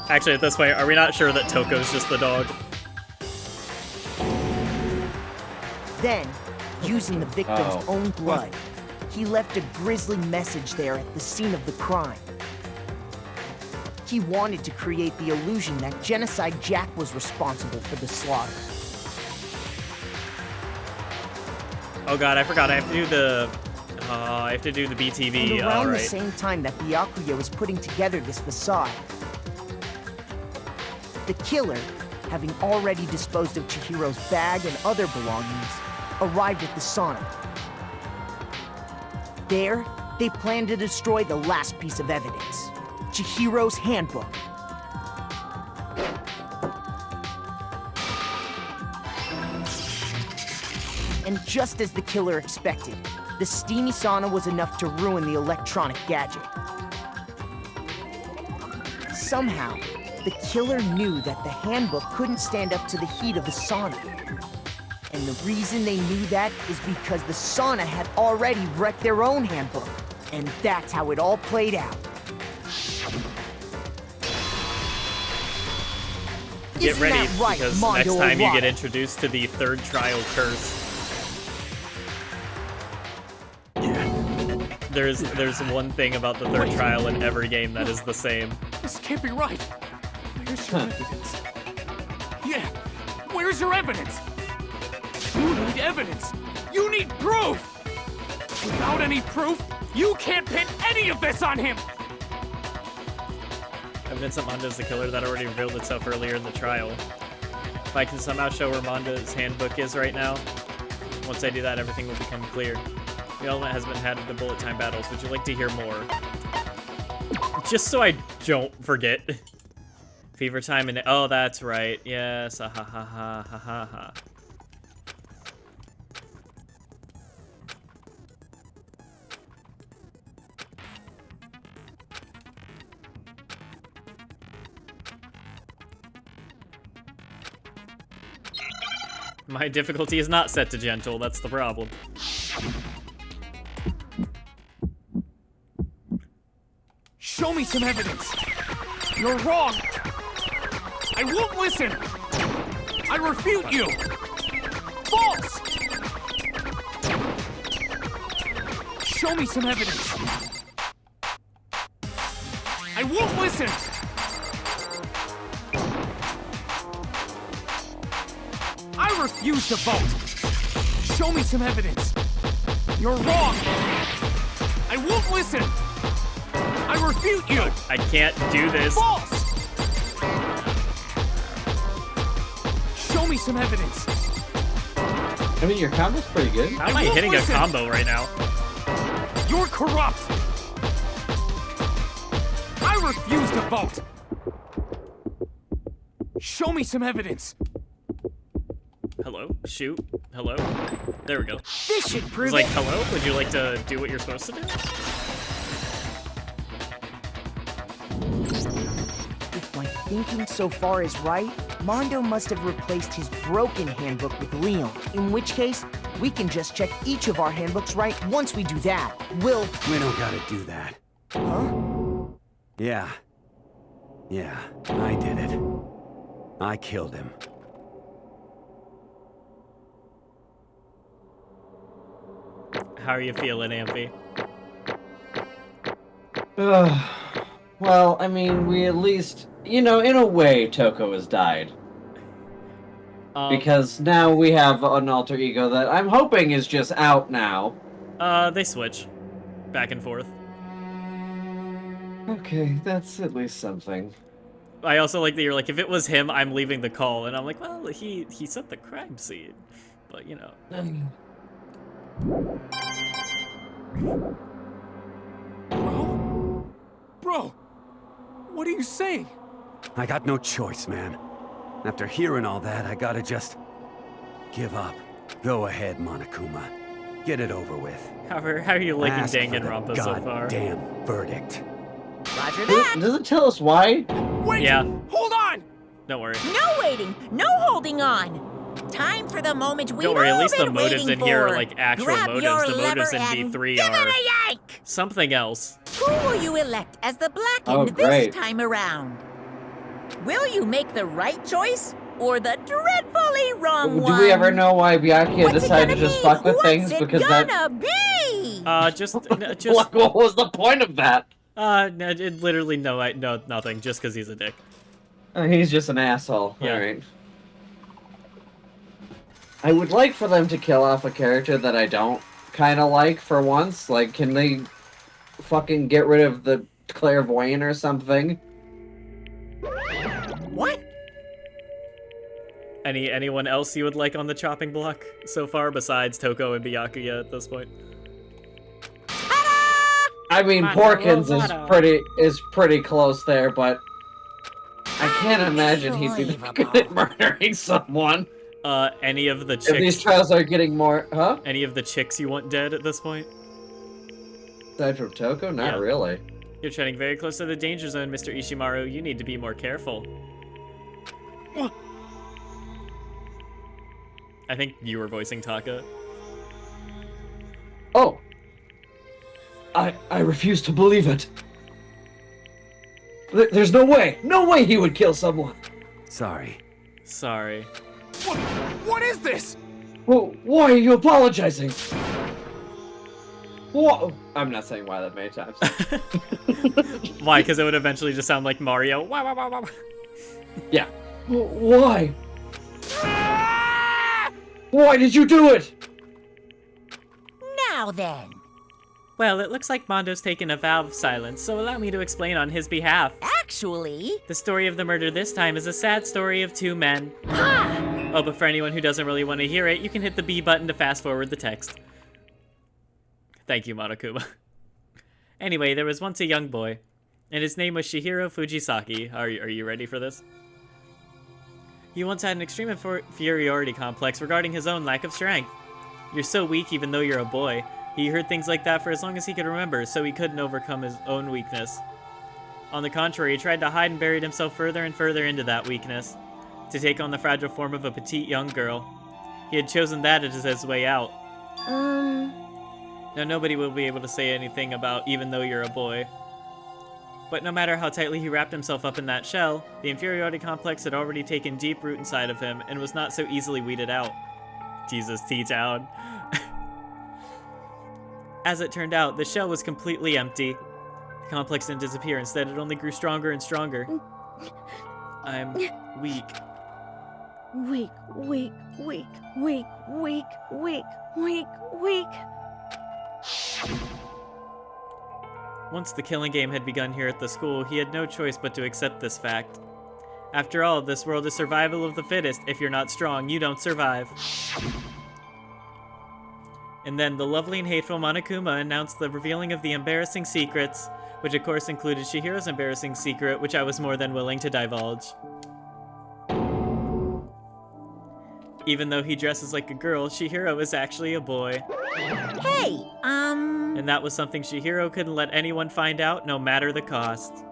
Actually, at this point, are we not sure that Toko's just the dog? Then, using the victim's Oh. own blood, he left a grisly message there at the scene of the crime. He wanted to create the illusion that Genocide Jack was responsible for the slaughter. Oh god, I forgot. I have to do the. I have to do the And BTV. around the Alright. same time that Byakuya was putting together this facade, the killer, having already disposed of Chihiro's bag and other belongings, arrived at the sauna. There, they planned to destroy the last piece of evidence, Chihiro's handbook. And just as the killer expected, the steamy sauna was enough to ruin the electronic gadget. Somehow, the killer knew that the handbook couldn't stand up to the heat of the sauna. And the reason they knew that is because the sauna had already wrecked their own handbook. And that's how it all played out. Get Isn't ready, that right, because Mondo next time you Arata? get introduced to the third trial curse. There's one thing about the third trial in every game that is the same. This can't be right. Where's your evidence? Yeah, where's your evidence? You need evidence. You need proof. Without any proof, you can't pin any of this on him. Evidence that Mondo's the killer that already revealed itself earlier in the trial. If I can somehow show where Mondo's handbook is right now, once I do that, everything will become clear. The element has been had in the bullet time battles. Would you like to hear more? Just so I don't forget. Fever time and oh, that's right. Yes. Ha ha ha ha ha ha ha. My difficulty is not set to gentle, that's the problem. Show me some evidence. You're wrong. I won't listen. I refute you. False. Show me some evidence. I won't listen. I refuse to vote. Show me some evidence. You're wrong. I won't listen. I refute you. I can't do this. False. Show me some evidence. I mean, your combo's pretty good. How am I hitting a combo right now? You're corrupt. I refuse to vote. Show me some evidence. Hello? Shoot? Hello? There we go. This should prove it's like, it. hello? Would you like to do what you're supposed to do? If my thinking so far is right, Mondo must have replaced his broken handbook with Leon. In which case, we can just check each of our handbooks right once we do that. We don't gotta do that. Huh? Yeah. Yeah, I did it. I killed him. How are you feeling, Ampy? Well, I mean, we at least, you know, in a way, Toko has died. Because now we have an alter ego that I'm hoping is just out now. They switch. Back and forth. Okay, that's at least something. I also like that you're like, if it was him, I'm leaving the call. And I'm like, well, he set the crime scene. But, you know. Bro, what are you saying? I got no choice, man. After hearing all that, I gotta just give up. Go ahead, Monokuma. Get it over with. How are you liking Ask for Danganronpa the so far? goddamn verdict. Roger that. Does it tell us why? Wait! Yeah. Hold on! Don't worry. No waiting, no holding on. Time for the moment we've Don't worry, all at least the been motives waiting in here are for. like actual Grab motives. your The motives in lever and V3 give it are a yank. something else. Who will you elect as the Blackened Oh, great. this time around? Will you make the right choice or the dreadfully wrong one? Do we ever know why Byakuya What's it decided to gonna just be? fuck with What's things? it Because gonna that... be? Just Like, what was the point of that? no, it literally no, nothing. Just because he's a dick. He's just an asshole. Yeah. Alright. I would like for them to kill off a character that I don't kind of like for once. Like, can they fucking get rid of the clairvoyant or something? What? Anyone else you would like on the chopping block so far besides Toko and Byakuya at this point? I mean, Porkins is pretty close there, but I can't imagine he'd be that good at murdering someone. Any of the If these chicks? trials are getting more, huh? Any of the chicks you want dead at this point? Aside from Toko, not Yeah. really. You're treading very close to the danger zone, Mr. Ishimaru. You need to be more careful. What? I think you were voicing Taka. Oh. I refuse to believe it. There's no way. No way he would kill someone. Sorry. Sorry. What is this? Well, why are you apologizing? What? I'm not saying why that many times. Why? Because it would eventually just sound like Mario. Wah, wah, wah, wah. Yeah. Why? Why did you do it? Now then. Well, it looks like Mondo's taken a vow of silence, so allow me to explain on his behalf. Actually... The story of the murder this time is a sad story of two men. Oh, but for anyone who doesn't really want to hear it, you can hit the B button to fast forward the text. Thank you, Monokuma. Anyway, there was once a young boy, and his name was Shihiro Fujisaki. Are you ready for this? He once had an extreme inferiority complex regarding his own lack of strength. You're so weak even though you're a boy. He heard things like that for as long as he could remember, so he couldn't overcome his own weakness. On the contrary, he tried to hide and buried himself further and further into that weakness, to take on the fragile form of a petite young girl. He had chosen that as his way out. Now nobody will be able to say anything about even though you're a boy. But no matter how tightly he wrapped himself up in that shell, the inferiority complex had already taken deep root inside of him and was not so easily weeded out. Jesus, T-Town. As it turned out, the shell was completely empty. The complex didn't disappear, instead it only grew stronger and stronger. I'm weak. Weak, weak, weak, weak, weak, weak, weak, weak. Once the killing game had begun here at the school, he had no choice but to accept this fact. After all, this world is survival of the fittest. If you're not strong, you don't survive. And then the lovely and hateful Monokuma announced the revealing of the embarrassing secrets, which of course included Chihiro's embarrassing secret, which I was more than willing to divulge. Even though he dresses like a girl, Chihiro is actually a boy. Hey, And that was something Chihiro couldn't let anyone find out, no matter the cost.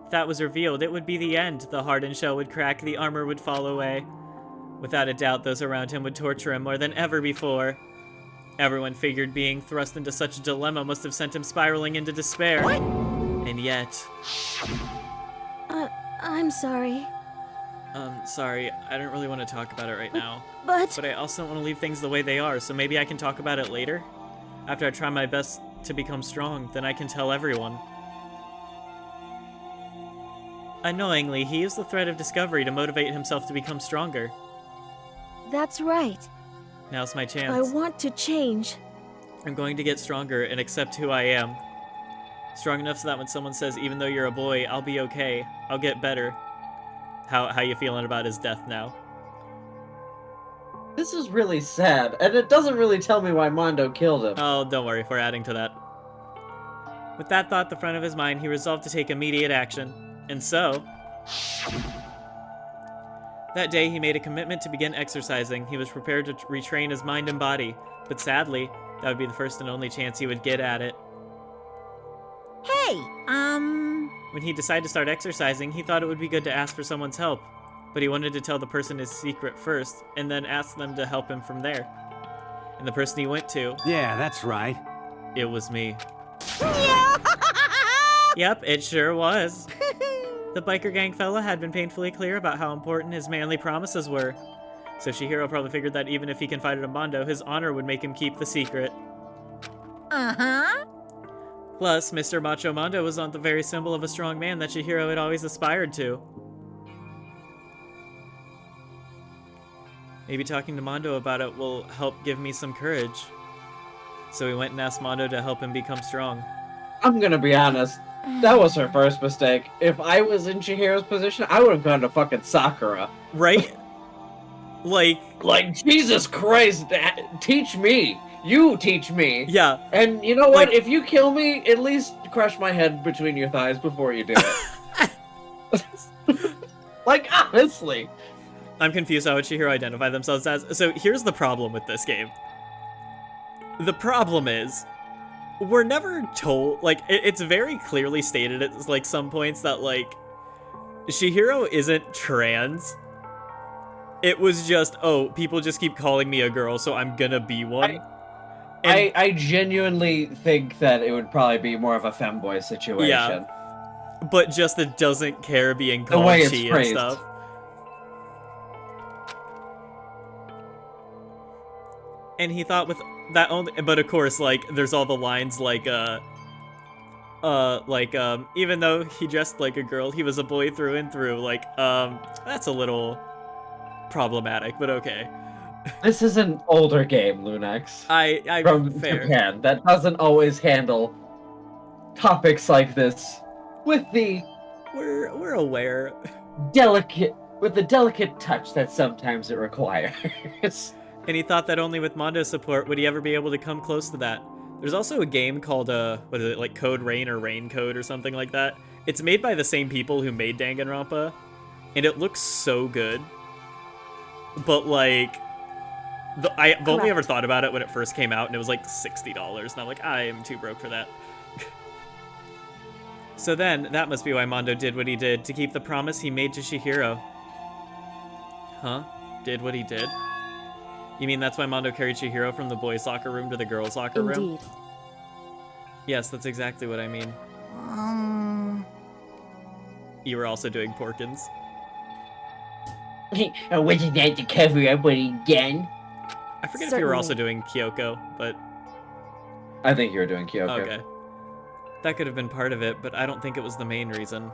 If that was revealed, it would be the end. The hardened shell would crack, the armor would fall away. Without a doubt, those around him would torture him more than ever before. Everyone figured being thrust into such a dilemma must have sent him spiraling into despair. What? And yet... I'm sorry. Sorry, I don't really want to talk about it right now. But I also don't want to leave things the way they are, so maybe I can talk about it later? After I try my best to become strong, then I can tell everyone. Annoyingly, he used the thread of discovery to motivate himself to become stronger. That's right. Now's my chance. I want to change. I'm going to get stronger and accept who I am. Strong enough so that when someone says, even though you're a boy, I'll be okay. I'll get better. How you feeling about his death now? This is really sad, and it doesn't really tell me why Mondo killed him. Oh, don't worry, we're adding to that. With that thought at the front of his mind, he resolved to take immediate action. And so... that day, he made a commitment to begin exercising. He was prepared to retrain his mind and body. But sadly, that would be the first and only chance he would get at it. Hey, When he decided to start exercising, he thought it would be good to ask for someone's help. But he wanted to tell the person his secret first, and then ask them to help him from there. And the person he went to... Yeah, that's right. It was me. Yep, it sure was. The biker gang fella had been painfully clear about how important his manly promises were. So Chihiro probably figured that even if he confided in Mondo, his honor would make him keep the secret. Uh-huh. Plus, Mr. Macho Mondo was not the very symbol of a strong man that Chihiro had always aspired to. Maybe talking to Mondo about it will help give me some courage. So he went and asked Mondo to help him become strong. I'm gonna be honest. That was her first mistake. If I was in Chihiro's position, I would have gone to fucking Sakura. Right? Like, Jesus Christ, teach me. You teach me. Yeah. And you know what? If you kill me, at least crush my head between your thighs before you do it. Like, honestly. I'm confused how would Chihiro identify themselves as. So here's the problem with this game. The problem is, we're never told, like, it's very clearly stated at, like, some points that, like, Chihiro isn't trans. It was just, oh, people just keep calling me a girl, so I'm gonna be one. I genuinely think that it would probably be more of a femboy situation. Yeah. But just it doesn't care being called way it's she and phrased. stuff. And he thought with that only, but of course, like, there's all the lines like, even though he dressed like a girl, he was a boy through and through. Like, that's a little problematic, but okay. This is an older game, Lunex. From fair. Japan that doesn't always handle topics like this with the we're aware with the delicate touch that sometimes it requires. And he thought that only with Mondo's support would he ever be able to come close to that. There's also a game called what is it, like Code Rain or Rain Code or something like that. It's made by the same people who made Danganronpa, and it looks so good. But like, I've only ever thought about it when it first came out, and it was like $60, and I'm like, I am too broke for that. So then, that must be why Mondo did what he did, to keep the promise he made to Chihiro. Huh? Did what he did? You mean that's why Mondo carried Chihiro from the boys' locker room to the girls' locker room? Indeed. Yes, that's exactly what I mean. You were also doing Porkins. Wasn't that to cover up what he'd done? I forget if you were also doing Kyoko, but... I think you were doing Kyoko. Okay. That could have been part of it, but I don't think it was the main reason.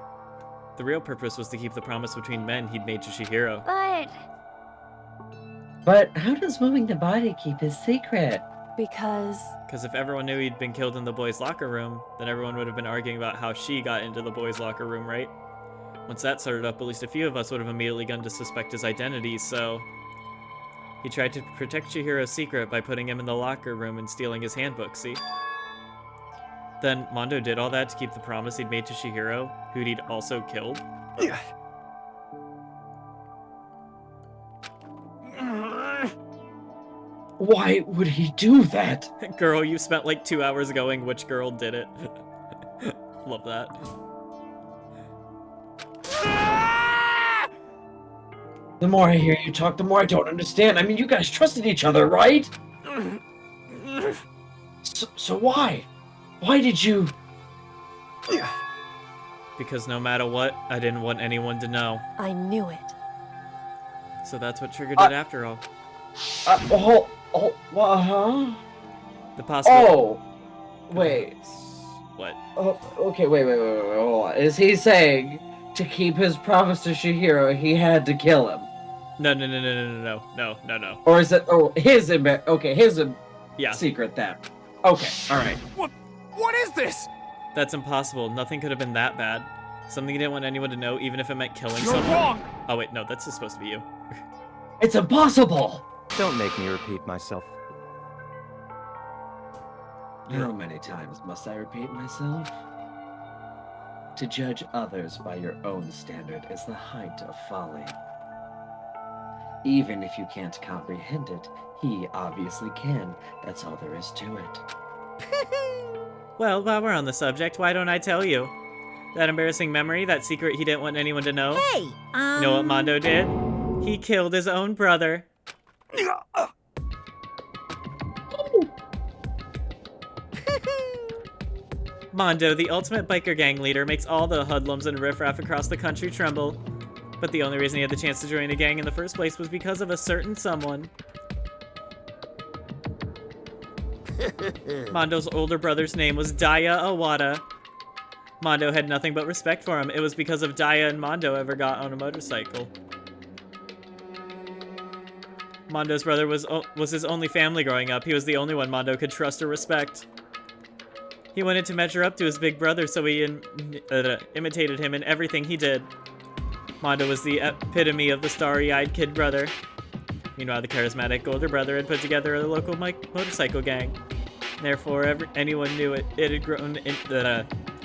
The real purpose was to keep the promise between men he'd made to Chihiro. But how does moving the body keep his secret? Because if everyone knew he'd been killed in the boys' locker room, then everyone would have been arguing about how she got into the boys' locker room, right? Once that started up, at least a few of us would have immediately begun to suspect his identity, so... He tried to protect Chihiro's secret by putting him in the locker room and stealing his handbook, see? Then Mondo did all that to keep the promise he'd made to Chihiro, who he'd also killed? Why would he do that? Girl, you spent like 2 hours going, which girl did it? Love that. The more I hear you talk, the more I don't understand. I mean, you guys trusted each other, right? So why? Why did you... Because no matter what, I didn't want anyone to know. I knew it. So that's what triggered it after all. The possible... Oh! Wait. What? Oh, okay, wait, hold on. Is he saying to keep his promise to Chihiro, he had to kill him? No. Or is it, his secret then? Okay, alright. What is this? That's impossible. Nothing could have been that bad. Something you didn't want anyone to know, even if it meant killing someone. You're wrong! Oh wait, no, that's just supposed to be you. It's impossible! Don't make me repeat myself. How many times must I repeat myself? To judge others by your own standard is the height of folly. Even if you can't comprehend it, he obviously can. That's all there is to it. Well, while we're on the subject, why don't I tell you? That embarrassing memory, that secret he didn't want anyone to know? Hey, You know what Mondo did? He killed his own brother. Mondo, the ultimate biker gang leader, makes all the hoodlums and riffraff across the country tremble. But the only reason he had the chance to join the gang in the first place was because of a certain someone. Mondo's older brother's name was Daya Awada. Mondo had nothing but respect for him. It was because of Daya and Mondo ever got on a motorcycle. Mondo's brother was his only family growing up. He was the only one Mondo could trust or respect. He wanted to measure up to his big brother, so he imitated him in everything he did. Mondo was the epitome of the starry-eyed kid brother. Meanwhile, the charismatic older brother had put together a local motorcycle gang. Therefore, anyone knew it had grown in...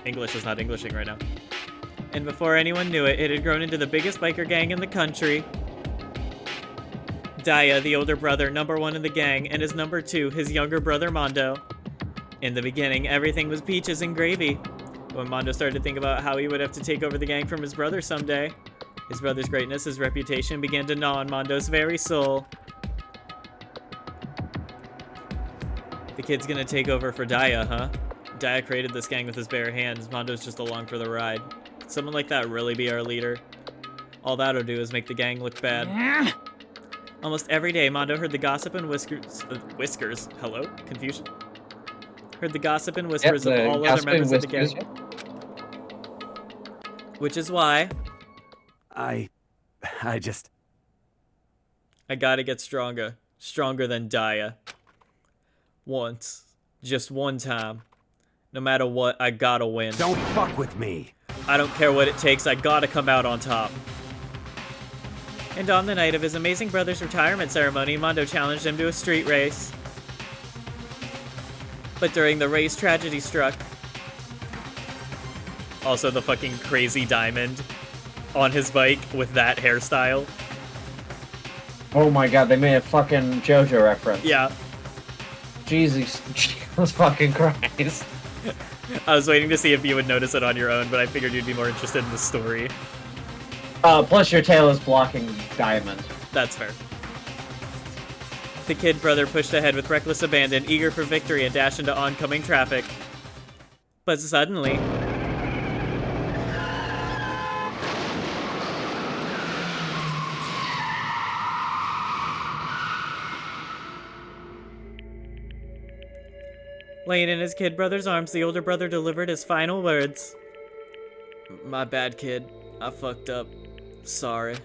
English is not Englishing right now. And before anyone knew it, it had grown into the biggest biker gang in the country. Daya, the older brother, #1 in the gang, and his #2, his younger brother Mondo. In the beginning, everything was peaches and gravy. When Mondo started to think about how he would have to take over the gang from his brother someday, his brother's greatness, his reputation, began to gnaw on Mondo's very soul. The kid's gonna take over for Daya, huh? Daya created this gang with his bare hands. Mondo's just along for the ride. Could someone like that really be our leader? All that'll do is make the gang look bad. Almost every day, Mondo heard the gossip and whiskers. Hello? Confusion? Heard the gossip and whispers of all other members of the gang. Which is why... I gotta get stronger. Stronger than Daya. Once. Just one time. No matter what, I gotta win. Don't fuck with me. I don't care what it takes, I gotta come out on top. And on the night of his amazing brother's retirement ceremony, Mondo challenged him to a street race. But during the race, tragedy struck. Also, the fucking crazy diamond on his bike with that hairstyle. Oh my god, they made a fucking JoJo reference. Yeah. Jesus fucking Christ. I was waiting to see if you would notice it on your own, but I figured you'd be more interested in the story. Plus your tail is blocking Diamond. That's fair. The kid brother pushed ahead with reckless abandon, eager for victory, and dashed into oncoming traffic. But suddenly... laying in his kid brother's arms, the older brother delivered his final words. My bad, kid. I fucked up. Sorry.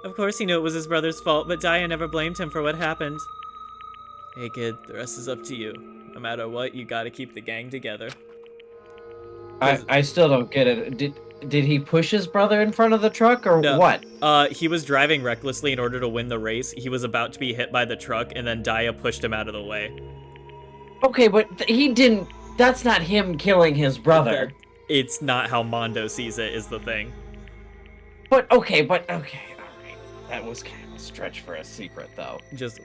Of course he knew it was his brother's fault, but Daya never blamed him for what happened. Hey kid, the rest is up to you. No matter what, you gotta keep the gang together. I still don't get it. Did he push his brother in front of the truck, or what? He was driving recklessly in order to win the race. He was about to be hit by the truck, and then Daya pushed him out of the way. Okay, but he didn't... That's not him killing his brother. It's not how Mondo sees it, is the thing. But, okay, alright. That was kind of a stretch for a secret, though. Just...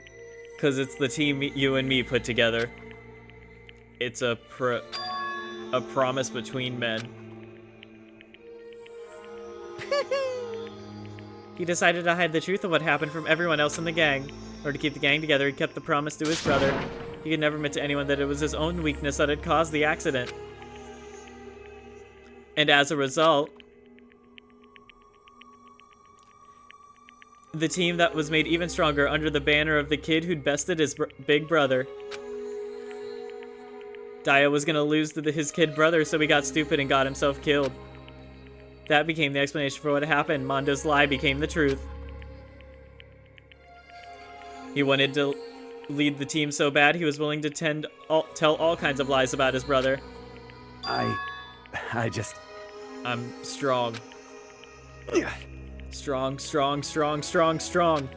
because it's the team you and me put together. It's a promise between men. He decided to hide the truth of what happened from everyone else in the gang. In order to keep the gang together, he kept the promise to his brother. He could never admit to anyone that it was his own weakness that had caused the accident. And as a result, the team that was made even stronger under the banner of the kid who'd bested his big brother. Daya was gonna lose to his kid brother, so he got stupid and got himself killed. That became the explanation for what happened. Mondo's lie became the truth. He wanted to lead the team so bad he was willing to tell all kinds of lies about his brother. I'm strong. Strong, strong, strong, strong, strong.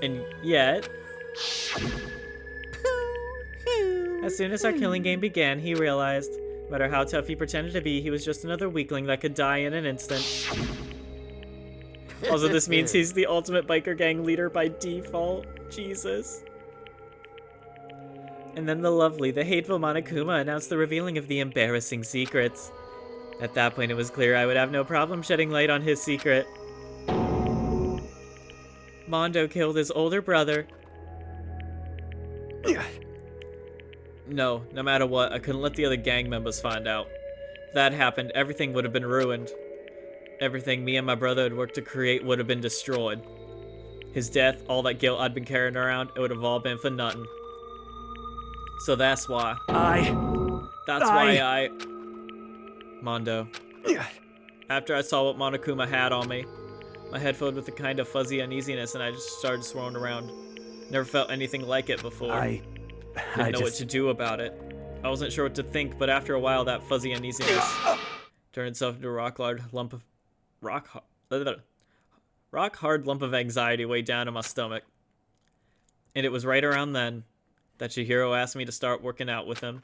And yet... as soon as our killing game began, he realized, no matter how tough he pretended to be, he was just another weakling that could die in an instant. Also, this means he's the ultimate biker gang leader by default. Jesus. And then the lovely, the hateful Monokuma announced the revealing of the embarrassing secrets. At that point, it was clear I would have no problem shedding light on his secret. Mondo killed his older brother. No matter what, I couldn't let the other gang members find out. If that happened, everything would have been ruined. Everything me and my brother had worked to create would have been destroyed. His death, all that guilt I'd been carrying around, it would have all been for nothing. So that's why. Mondo. After I saw what Monokuma had on me, my head filled with a kind of fuzzy uneasiness and I just started swirling around. Never felt anything like it before. Didn't know what to do about it. I wasn't sure what to think, but after a while that fuzzy uneasiness turned itself into a rock hard lump of anxiety weighed down in my stomach. And it was right around then that Chihiro asked me to start working out with him.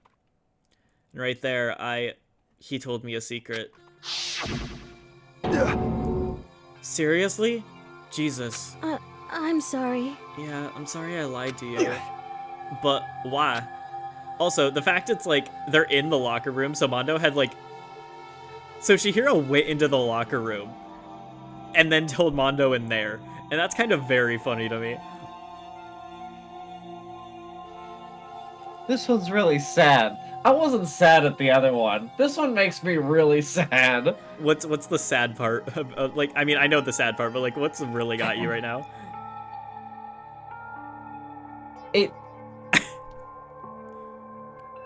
And right there, he told me a secret. Seriously? Jesus. I'm sorry. Yeah, I'm sorry I lied to you. But why? Also, the fact it's like, they're in the locker room, so Mondo had like... So Chihiro went into the locker room and then told Mondo in there. And that's kind of very funny to me. This one's really sad. I wasn't sad at the other one. This one makes me really sad. What's the sad part? Like, I mean, I know the sad part, but like, what's really got you right now? it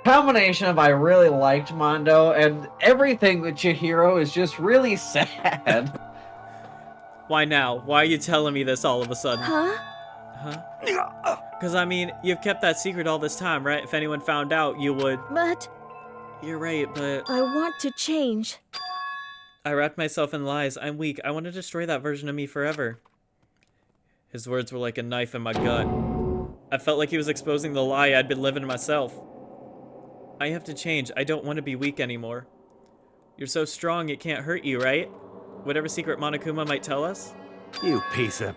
combination of I really liked Mondo and everything with Chihiro is just really sad. Why now? Why are you telling me this all of a sudden? Huh? Huh? Because, I mean, you've kept that secret all this time, right? If anyone found out, you would... But... You're right, but... I want to change. I wrapped myself in lies. I'm weak. I want to destroy that version of me forever. His words were like a knife in my gut. I felt like he was exposing the lie I'd been living to myself. I have to change. I don't want to be weak anymore. You're so strong it can't hurt you, right? Whatever secret Monokuma might tell us? You piece of...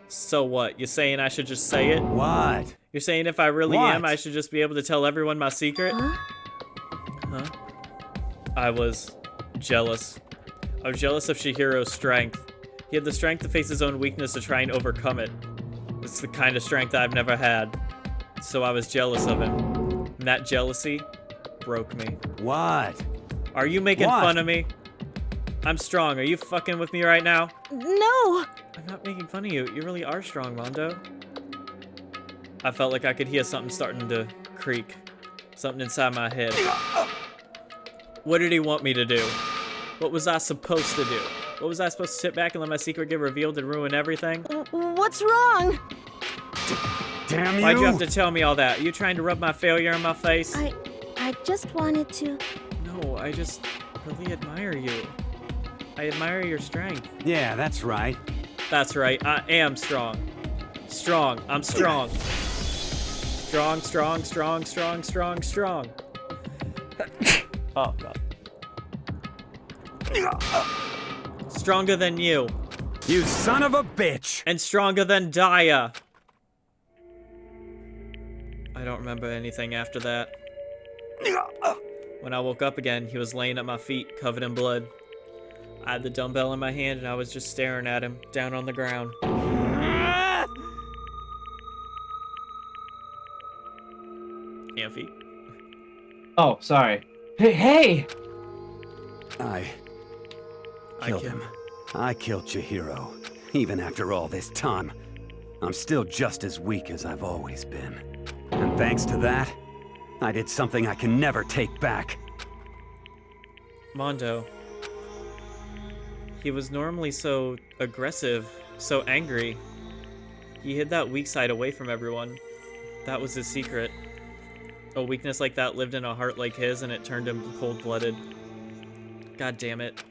So what? You saying I should just say it? What? You're saying if I really What? am, I should just be able to tell everyone my secret? Huh? I was jealous. I was jealous of Chihiro's strength. He had the strength to face his own weakness to try and overcome it. It's the kind of strength I've never had. So I was jealous of him. And that jealousy broke me. What? Are you making What? fun of me? I'm strong. Are you fucking with me right now? No! I'm not making fun of you. You really are strong, Mondo. I felt like I could hear something starting to creak. Something inside my head. What did he want me to do? What was I supposed to do? What was I supposed to sit back and let my secret get revealed and ruin everything? What's wrong? Damn you! Why'd you have to tell me all that? Are you trying to rub my failure in my face? I just wanted to... No, I just really admire you. I admire your strength. Yeah, that's right. That's right, I am strong. Strong, I'm strong. Strong, strong, strong, strong, strong, strong. Oh, God. Stronger than you. You son of a bitch! And stronger than Daya. I don't remember anything after that. When I woke up again, he was laying at my feet, covered in blood. I had the dumbbell in my hand and I was just staring at him, down on the ground. Amphi. Oh, sorry. Hey! I killed him. I killed Chihiro. Even after all this time, I'm still just as weak as I've always been. And thanks to that, I did something I can never take back. Mondo. He was normally so aggressive, so angry. He hid that weak side away from everyone. That was his secret. A weakness like that lived in a heart like his, and it turned him cold-blooded. God damn it.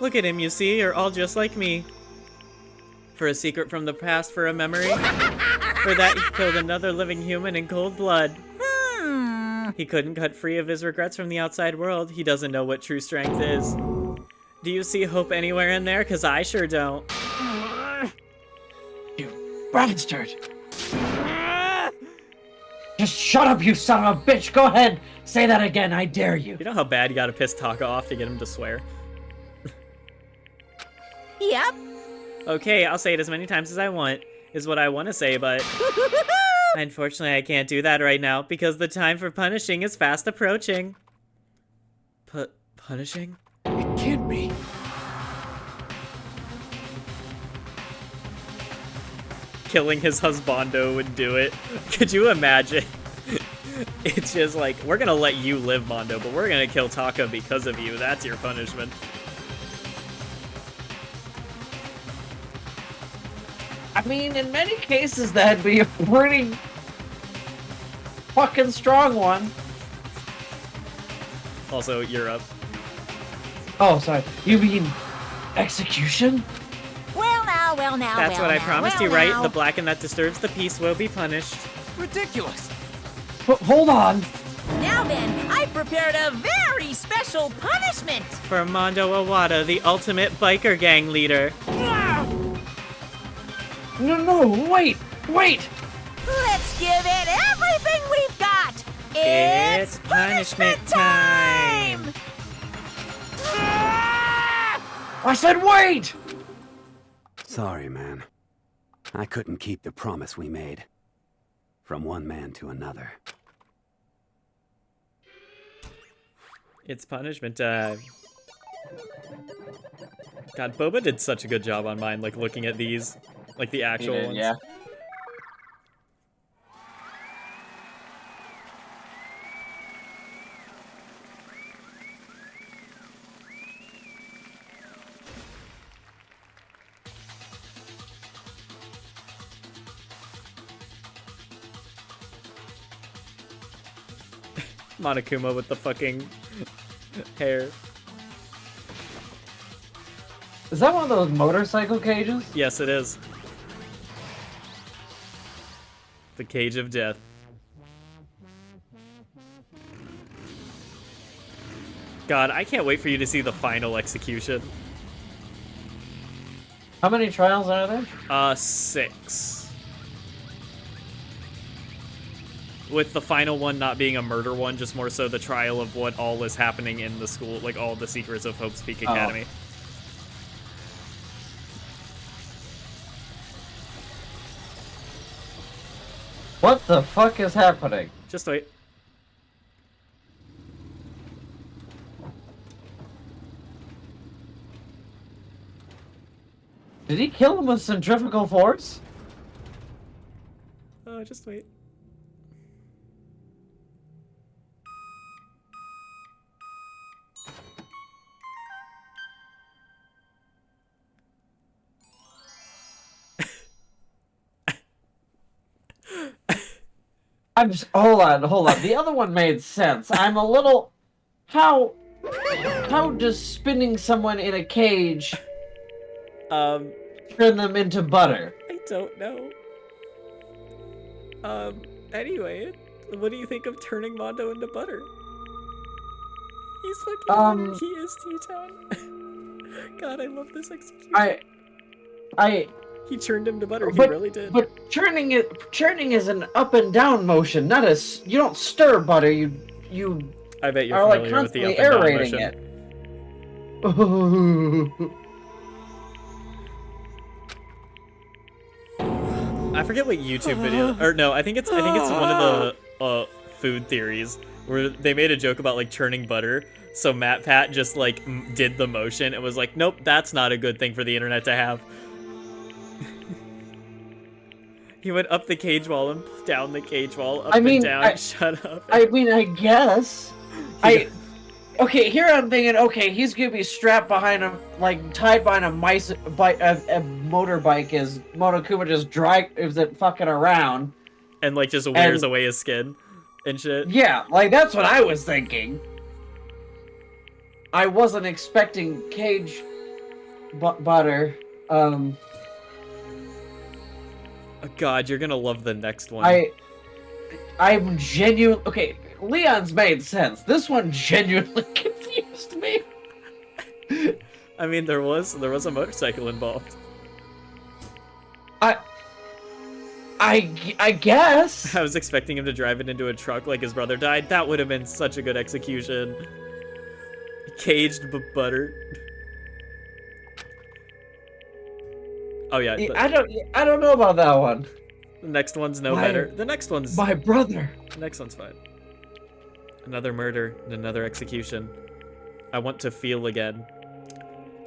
Look at him, you see? You're all just like me. For a secret from the past, for a memory. For that, he killed another living human in cold blood. He couldn't cut free of his regrets from the outside world. He doesn't know what true strength is. Do you see hope anywhere in there? 'Cause I sure don't. You bastard! Just shut up, you son of a bitch! Go ahead! Say that again, I dare you! You know how bad you gotta piss Taka off to get him to swear? Yep. Okay, I'll say it as many times as I want, is what I want to say, but... Unfortunately, I can't do that right now, because the time for punishing is fast approaching. Punishing? It can't be. Killing his husbando would do it. Could you imagine? It's just like, we're gonna let you live, Mondo, but we're gonna kill Taka because of you. That's your punishment. I mean, in many cases, that'd be a pretty fucking strong one. Also, you're up. Oh, sorry. You mean execution? Well now, well now, That's well what I now, promised well you, right? now. The blackened that disturbs the peace will be punished. Ridiculous. But hold on. Now then, I prepared a very special punishment. For Mondo Awada, the ultimate biker gang leader. No, wait! Let's give it everything we've got. It's punishment time. I said wait! Sorry, man. I couldn't keep the promise we made. From one man to another. It's punishment time. God, Boba did such a good job on mine, like looking at these, like the actual ones. Yeah. Monokuma with the fucking hair. Is that one of those motorcycle cages? Yes, it is. The Cage of Death. God, I can't wait for you to see the final execution. How many trials are there? 6. With the final one not being a murder one, just more so the trial of what all is happening in the school, like all the secrets of Hope's Peak Academy. What the fuck is happening? Just wait. Did he kill him with centrifugal force? Oh, just wait. I'm just, hold on. The other one made sense. I'm a little... How does spinning someone in a cage turn them into butter? I don't know. Anyway, what do you think of turning Mondo into butter? He's fucking he is T-Town. God, I love this execution. He turned him to butter, he really did. But churning is an up and down motion, not a... You don't stir butter, you I bet you're are like familiar with the constantly up and down aerating motion. I forget what YouTube video, or no, I think it's one of the food theories where they made a joke about like churning butter. So Matt Pat just like did the motion and was like, nope, that's not a good thing for the internet to have. He went up the cage wall and down the cage wall, up and down. Shut up. I mean, I guess. Okay, here I'm thinking, okay, he's gonna be strapped behind him, like tied behind a motorbike as Monokuma just drives it fucking around. And like just wears away his skin and shit. Yeah, like that's what I was thinking. I wasn't expecting cage butter. Oh, God, you're gonna love the next one. I'm genuine. Okay, Leon's made sense. This one genuinely confused me. I mean, there was a motorcycle involved. I guess. I was expecting him to drive it into a truck like his brother died. That would have been such a good execution. Caged but butter. Oh yeah. I don't know about that one. The next one's better. The next one's my brother. The next one's fine. Another murder and another execution. I want to feel again.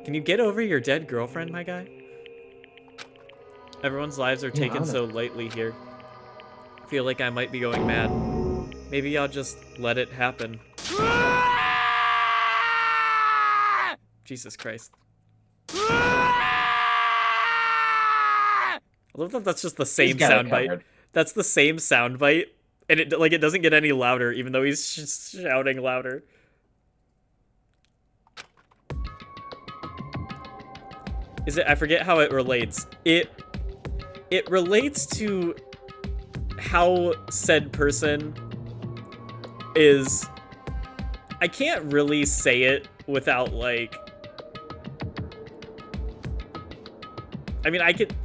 Can you get over your dead girlfriend, my guy? Everyone's lives are taken so lightly here. I feel like I might be going mad. Maybe I'll just let it happen. Jesus Christ. I love that that's just the same soundbite. That's the same soundbite, and it doesn't get any louder, even though he's shouting louder. I forget how it relates. It relates to how said person is. I can't really say it without like. I mean, I could.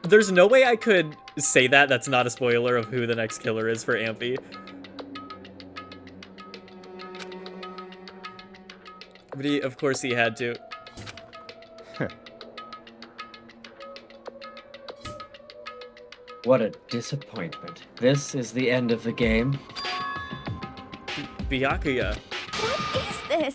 There's no way I could say that's not a spoiler of who the next killer is for Amphi. But of course he had to. What a disappointment. This is the end of the game. Byakuya. What is this?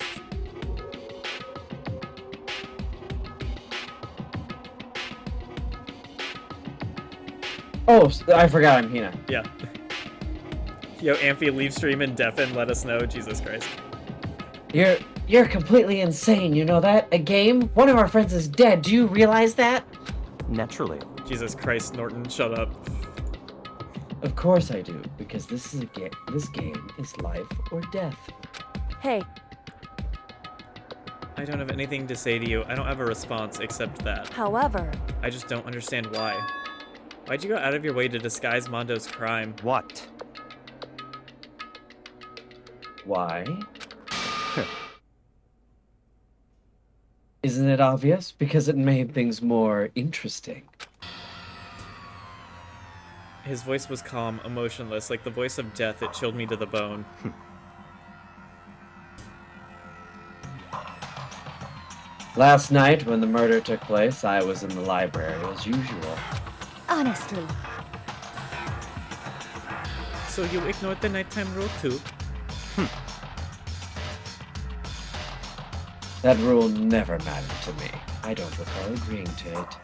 Oh, I forgot I'm Hina. Yeah. Yo, Amphi, leave stream and deafen, let us know. Jesus Christ. You're completely insane, you know that? A game? One of our friends is dead. Do you realize that? Naturally. Jesus Christ, Norton, shut up. Of course I do, because this is a game. This game is life or death. Hey. I don't have anything to say to you. I don't have a response except that. However, I just don't understand why. Why'd you go out of your way to disguise Mondo's crime? What? Why? Isn't it obvious? Because it made things more interesting. His voice was calm, emotionless, like the voice of death. It chilled me to the bone. Last night, when the murder took place, I was in the library as usual. Honestly. So you ignored the nighttime rule too? That rule never mattered to me. I don't recall agreeing to it.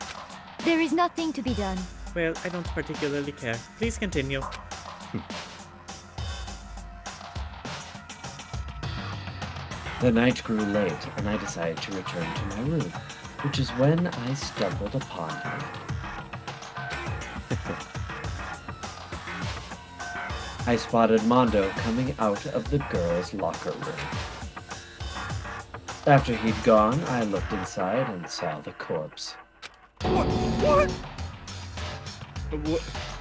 There is nothing to be done. Well, I don't particularly care. Please continue. The night grew late, and I decided to return to my room, which is when I stumbled upon him. I spotted Mondo coming out of the girls' locker room. After he'd gone, I looked inside and saw the corpse. What?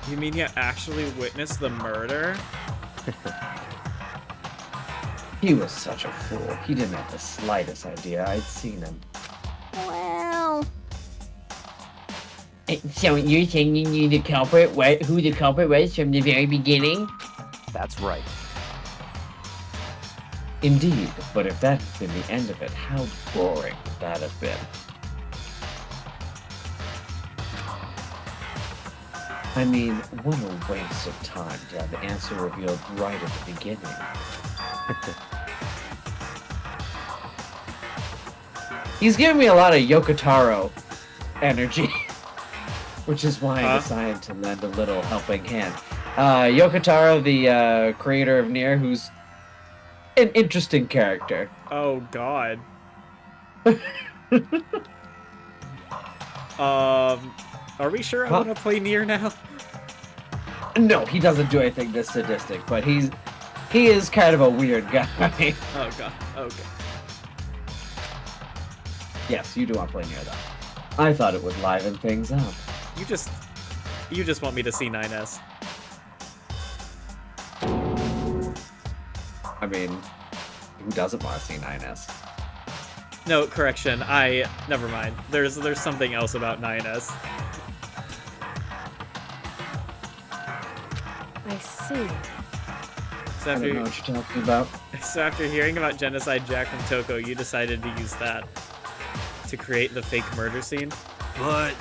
You mean you actually witnessed the murder? He was such a fool. He didn't have the slightest idea I'd seen him. Well... So you're saying you knew the culprit, who the culprit was from the very beginning? That's right. Indeed, but if that had been the end of it, how boring would that have been? I mean, what a waste of time to have the answer revealed right at the beginning. He's giving me a lot of Yokotaro energy, which is why I decided to lend a little helping hand. Yokotaro, the creator of Nier, who's an interesting character. Oh God. Are we sure I want to play Nier now? No, he doesn't do anything this sadistic, but he is kind of a weird guy. Oh God. Okay. Yes, you do want to play Nier though. I thought it would liven things up. You just want me to see 9S. I mean, who doesn't want to see 9S? No, correction. Never mind. There's something else about 9S. I see. So I don't know what you're talking about. So after hearing about Genocide Jack from Toko, you decided to use that to create the fake murder scene? But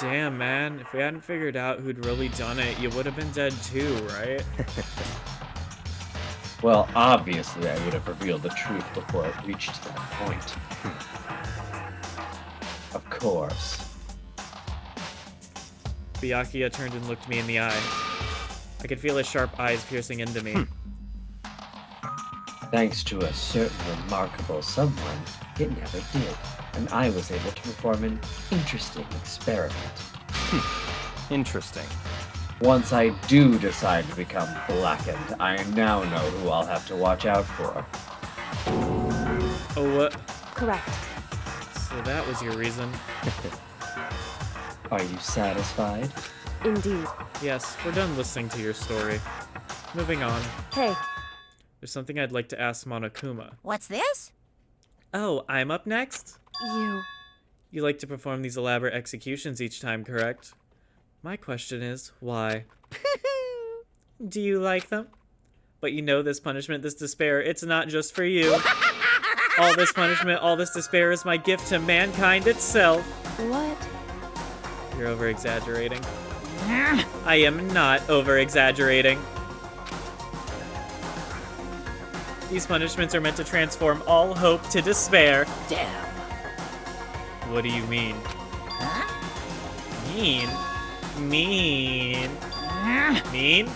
damn, man, if we hadn't figured out who'd really done it, you would have been dead too, right? Well, obviously I would have revealed the truth before it reached that point. Of course. Byakuya turned and looked me in the eye. I could feel his sharp eyes piercing into me. Thanks to a certain remarkable someone, it never did, and I was able to perform an interesting experiment. Interesting. Once I do decide to become blackened, I now know who I'll have to watch out for. Oh, what? Correct. So that was your reason. Are you satisfied? Indeed. Yes, we're done listening to your story. Moving on. Hey. There's something I'd like to ask Monokuma. What's this? Oh, I'm up next? You like to perform these elaborate executions each time, correct? My question is, why? Do you like them? But you know this punishment, this despair, it's not just for you. All this punishment, all this despair is my gift to mankind itself. What? You're over-exaggerating. I am not over-exaggerating. These punishments are meant to transform all hope to despair. Damn. What do you mean? Huh? Mean? Mean. Mean?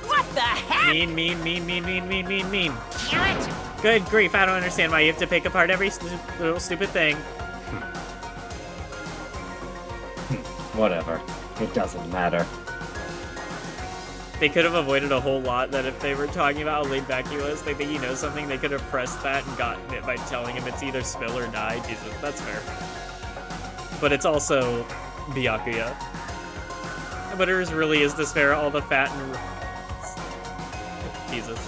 What the heck? Mean. Damn it! Good grief, I don't understand why you have to pick apart every little stupid thing. Whatever. It doesn't matter. They could have avoided a whole lot that if they were talking about how laid back he was, they think he knows something, they could have pressed that and gotten it by telling him it's either spill or die. Jesus, that's fair. But it's also Byakuya. But hers really is despair, all the fat and... Jesus.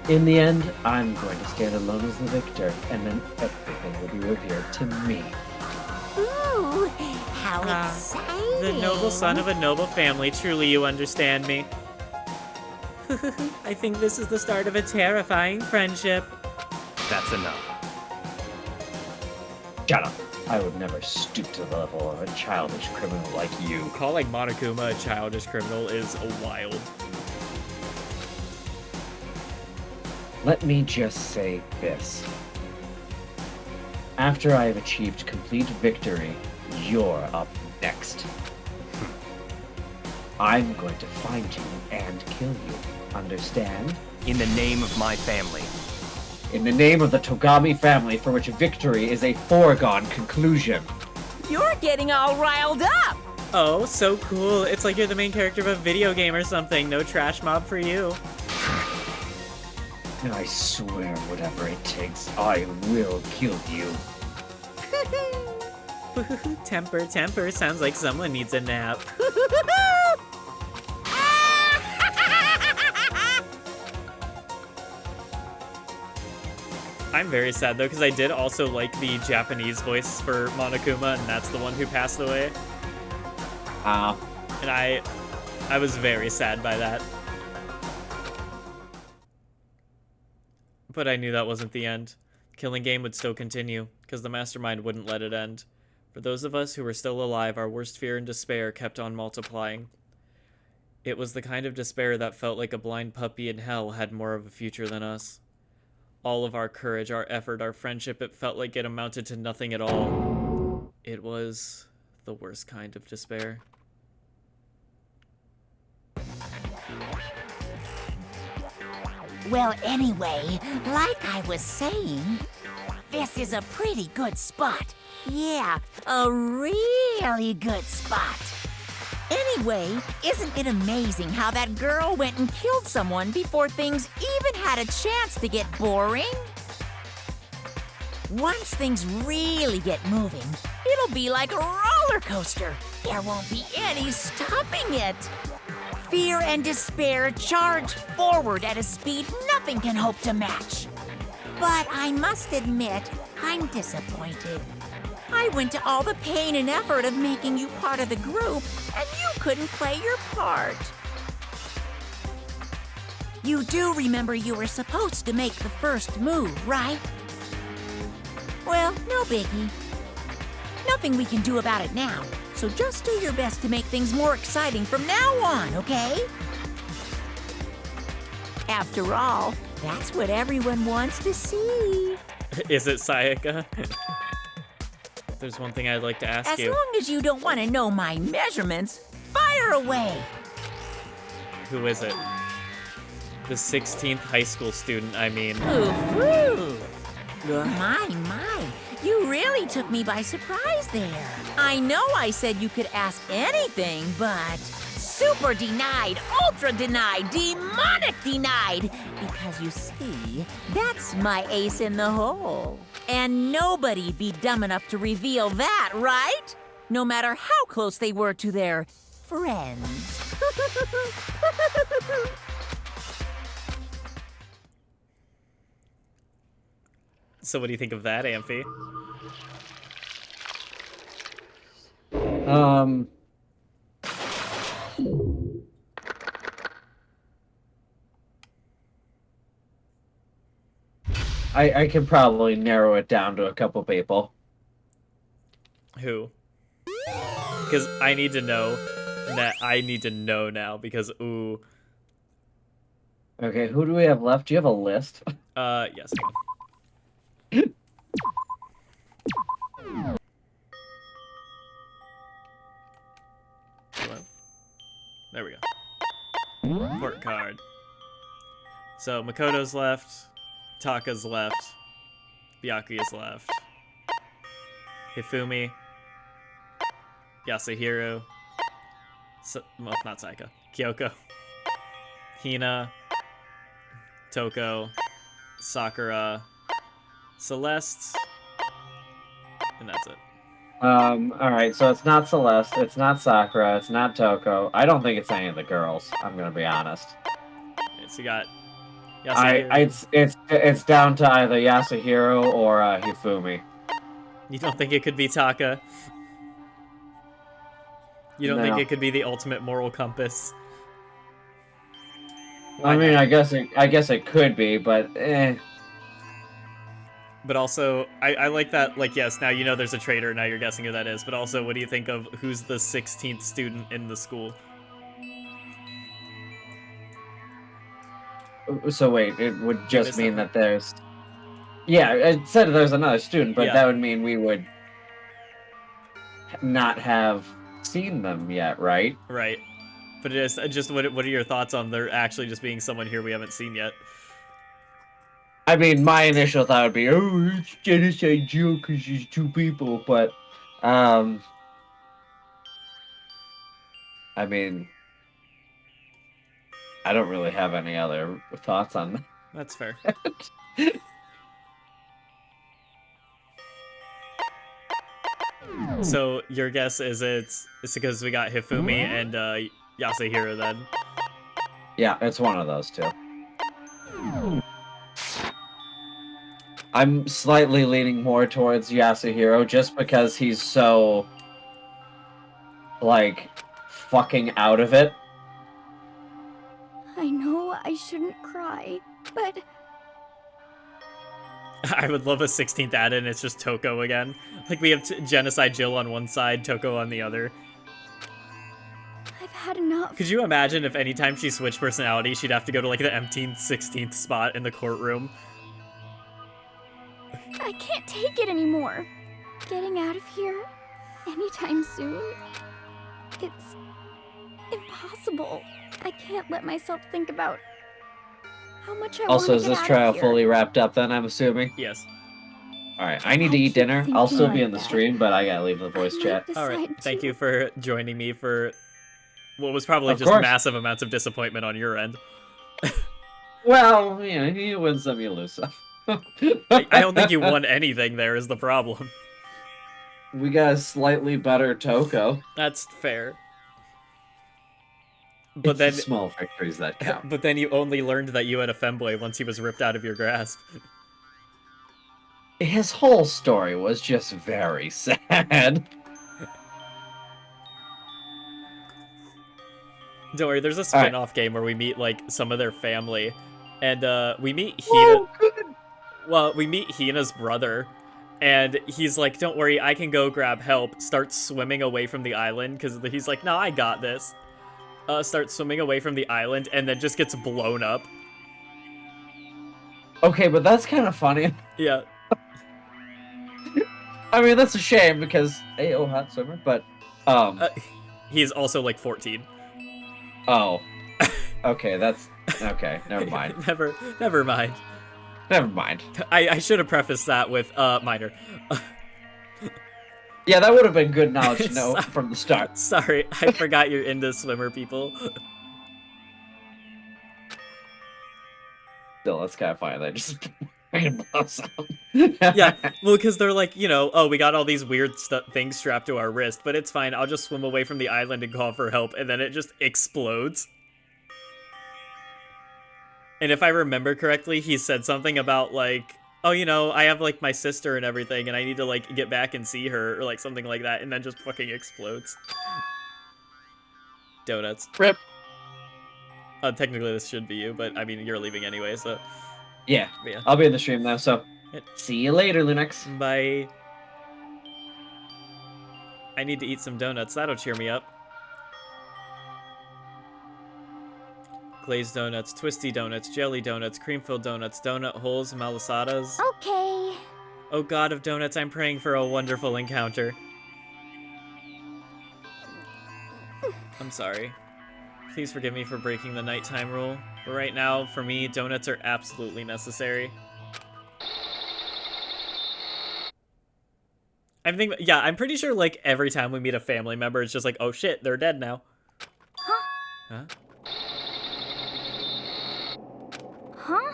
In the end, I'm going to stand alone as the victor, and then everything will be revealed to me. Ooh, how exciting! The noble son of a noble family, truly you understand me. I think this is the start of a terrifying friendship. That's enough. Shut up. I would never stoop to the level of a childish criminal like you. Calling Monokuma a childish criminal is wild. Let me just say this. After I have achieved complete victory, you're up next. I'm going to find you and kill you. Understand? In the name of my family. In the name of the Togami family, for which victory is a foregone conclusion. You're getting all riled up! Oh, so cool. It's like you're the main character of a video game or something. No trash mob for you. And I swear, whatever it takes, I will kill you. Temper. Sounds like someone needs a nap. I'm very sad though, because I did also like the Japanese voice for Monokuma, and that's the one who passed away. And I was very sad by that. But I knew that wasn't the end. Killing Game would still continue, because the mastermind wouldn't let it end. For those of us who were still alive, our worst fear and despair kept on multiplying. It was the kind of despair that felt like a blind puppy in hell had more of a future than us. All of our courage, our effort, our friendship, it felt like it amounted to nothing at all. It was the worst kind of despair. Well, anyway, like I was saying, this is a pretty good spot. Yeah, a really good spot. Anyway, isn't it amazing how that girl went and killed someone before things even had a chance to get boring? Once things really get moving, it'll be like a roller coaster. There won't be any stopping it. Fear and despair charge forward at a speed nothing can hope to match. But I must admit, I'm disappointed. I went to all the pain and effort of making you part of the group, and you couldn't play your part. You do remember you were supposed to make the first move, right? Well, no biggie. Nothing we can do about it now, so just do your best to make things more exciting from now on, okay? After all, that's what everyone wants to see. Is it Sayaka? There's one thing I'd like to ask you. As long as you don't want to know my measurements, fire away! Who is it? The 16th high school student, I mean. Ooh. My, you really took me by surprise there. I know I said you could ask anything, but super denied, ultra denied, demonic denied. Because you see, that's my ace in the hole. And nobody'd be dumb enough to reveal that, right? No matter how close they were to their friends. So what do you think of that, Amphi? I can probably narrow it down to a couple people. Who? Because I need to know that I need to know now because ooh. Okay, who do we have left? Do you have a list? Yes. Hang Hello? There we go. Port card. So Makoto's left, Taka's left, Byakuya's left, Hifumi, Yasuhiro, well, not Saika, Kyoko, Hina, Toko, Sakura, Celeste, and that's it. Alright, so it's not Celeste, it's not Sakura, it's not Toko. I don't think it's any of the girls, I'm gonna be honest. Okay, so you got Yasuhiro. It's down to either Yasuhiro or Hifumi. You don't think it could be Taka? You don't think it could be the ultimate moral compass? I mean, I guess it could be, but eh. But also, I like that, like, yes, now you know there's a traitor, now you're guessing who that is, but also, what do you think of who's the 16th student in the school? So wait, it would just mean that there's... Yeah, it said there's another student, but that would mean we would not have seen them yet, right? Right. But it is just, what are your thoughts on there actually just being someone here we haven't seen yet? I mean, my initial thought would be, oh, it's Genocide Jill because she's two people, but, I mean, I don't really have any other thoughts on that. That's fair. So, your guess is it's because we got Hifumi and Yasuhiro then? Yeah, it's one of those two. I'm slightly leaning more towards Yasuhiro just because he's so, like, fucking out of it. I know I shouldn't cry, but I would love a 16th add-in, it's just Toko again. Like, we have Genocide Jill on one side, Toko on the other. I've had enough. Could you imagine if anytime she switched personality, she'd have to go to, like, the empty 16th spot in the courtroom? I can't take it anymore. Getting out of here anytime soon, it's impossible. I can't let myself think about how much I want to Also, get is this out trial of here. fully wrapped up then, I'm assuming? Yes. Alright, I need to eat dinner. I'll still be in the stream, but I gotta leave the voice chat. Alright, thank you for joining me for what was probably Of just course. massive amounts of disappointment on your end. Well, you know, you win some, you lose some. I don't think you won anything there is the problem. We got a slightly better Toko. That's fair. But It's then the small victories that count. But then you only learned that you had a femboy once he was ripped out of your grasp. His whole story was just very sad. Don't worry, there's a spin-off game where we meet, like, some of their family. And, we meet Hina... Well, we meet Hina's brother. And he's like, don't worry, I can go grab help. Starts swimming away from the island, because he's like, no, I got this. Starts swimming away from the island, and then just gets blown up. Okay, but that's kind of funny. Yeah. I mean, that's a shame, because, hey, oh, hot swimmer, but, He's also, like, 14. Oh. Okay, that's... Okay, never mind. Never mind. Never mind. I should have prefaced that with, minor. Yeah, that would have been good knowledge to know from the start. Sorry, I forgot you're into swimmer people. Still, that's kind of funny. They just blows up. Yeah, well, because they're like, you know, oh, we got all these weird things strapped to our wrist, but it's fine. I'll just swim away from the island and call for help, and then it just explodes. And if I remember correctly, he said something about, like, oh, you know, I have, like, my sister and everything, and I need to, like, get back and see her, or, like, something like that, and then just fucking explodes. Donuts. Rip. Technically, this should be you, but, I mean, you're leaving anyway, so... Yeah, Yeah. I'll be in the stream now, so... See you later, Lunex. Bye. I need to eat some donuts. That'll cheer me up. Glazed donuts, twisty donuts, jelly donuts, cream-filled donuts, donut holes, malasadas. Okay. Oh god of donuts, I'm praying for a wonderful encounter. I'm sorry. Please forgive me for breaking the nighttime rule, but right now, for me, donuts are absolutely necessary. I'm pretty sure, like, every time we meet a family member, it's just like, oh shit, they're dead now. Huh? Huh?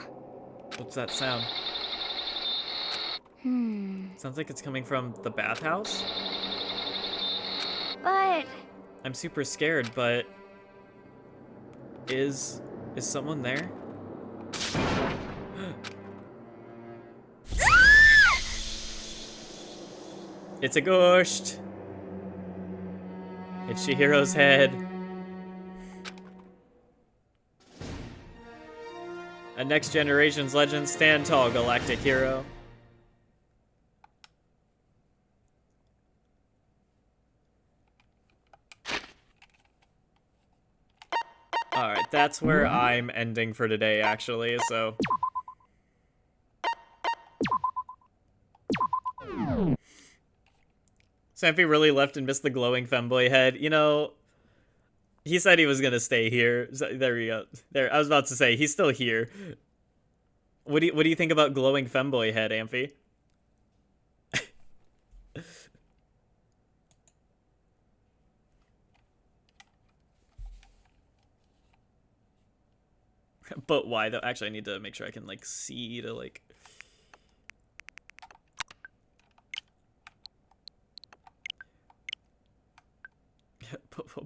What's that sound? Sounds like it's coming from the bathhouse? But... I'm super scared, but... Is someone there? It's a ghost! It's Chihiro's head. A next generation's legend, stand tall, galactic hero. Alright, that's where I'm ending for today, actually, so... Sampy really left and missed the glowing femboy head. You know, he said he was gonna stay here. So, there we go. There, I was about to say, he's still here. What do you think about glowing femboy head, Amphi? But why though? Actually, I need to make sure I can like see to like.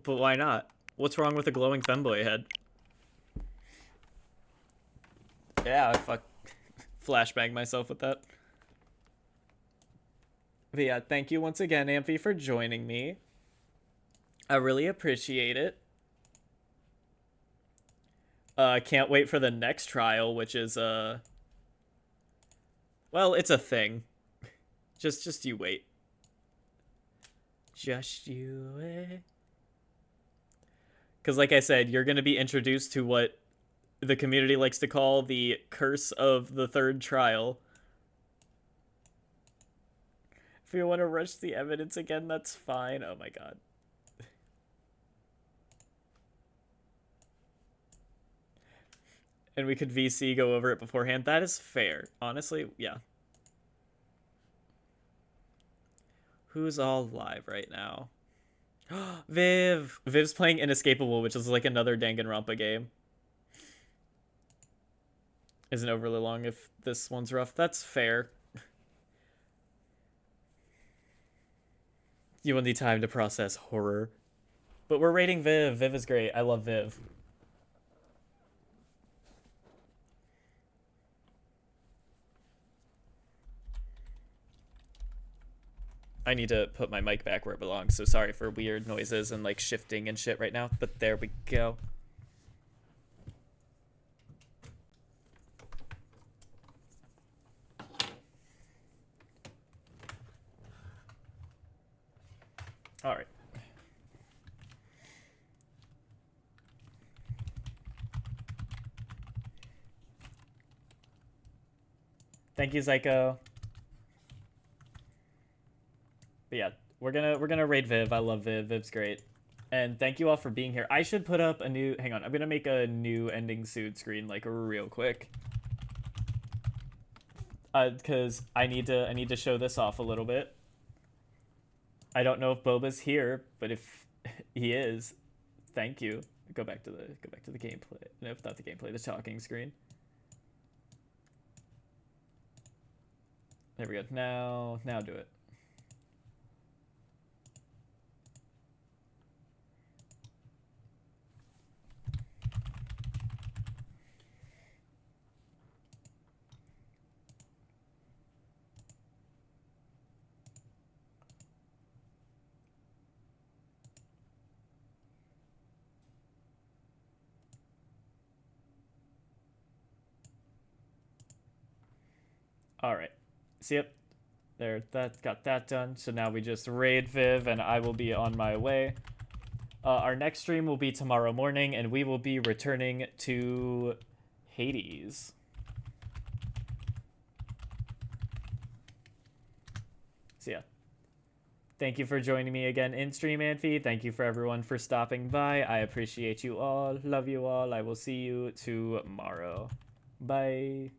But why not? What's wrong with a glowing femboy head? Yeah, I flashbang myself with that. But yeah, thank you once again, Amphi, for joining me. I really appreciate it. Can't wait for the next trial, which is, well, it's a thing. Just you wait. Just you wait. Because like I said, you're going to be introduced to what the community likes to call the curse of the third trial. If you want to rush the evidence again, that's fine. Oh my god. And we could VC go over it beforehand. That is fair. Honestly, yeah. Who's all live right now? Viv! Viv's playing Inescapable, which is like another Danganronpa game. Isn't overly long if this one's rough. That's fair. You will need time to process horror. But we're rating Viv. Viv is great. I love Viv. I need to put my mic back where it belongs, so sorry for weird noises and like shifting and shit right now, but there we go. All right. Thank you, Zyko. But yeah, we're gonna raid Viv. I love Viv. Viv's great. And thank you all for being here. I should put up a new, hang on, I'm gonna make a new ending soon screen like real quick. Cause I need to show this off a little bit. I don't know if Boba's here, but if he is, thank you. Go back to the gameplay. No, not the gameplay, the talking screen. There we go. Now do it. All right. So yep, there, that got that done. So now we just raid Viv, and I will be on my way. Our next stream will be tomorrow morning, and we will be returning to Hades. So yeah. Thank you for joining me again in stream, Anfi. Thank you for everyone for stopping by. I appreciate you all. Love you all. I will see you tomorrow. Bye.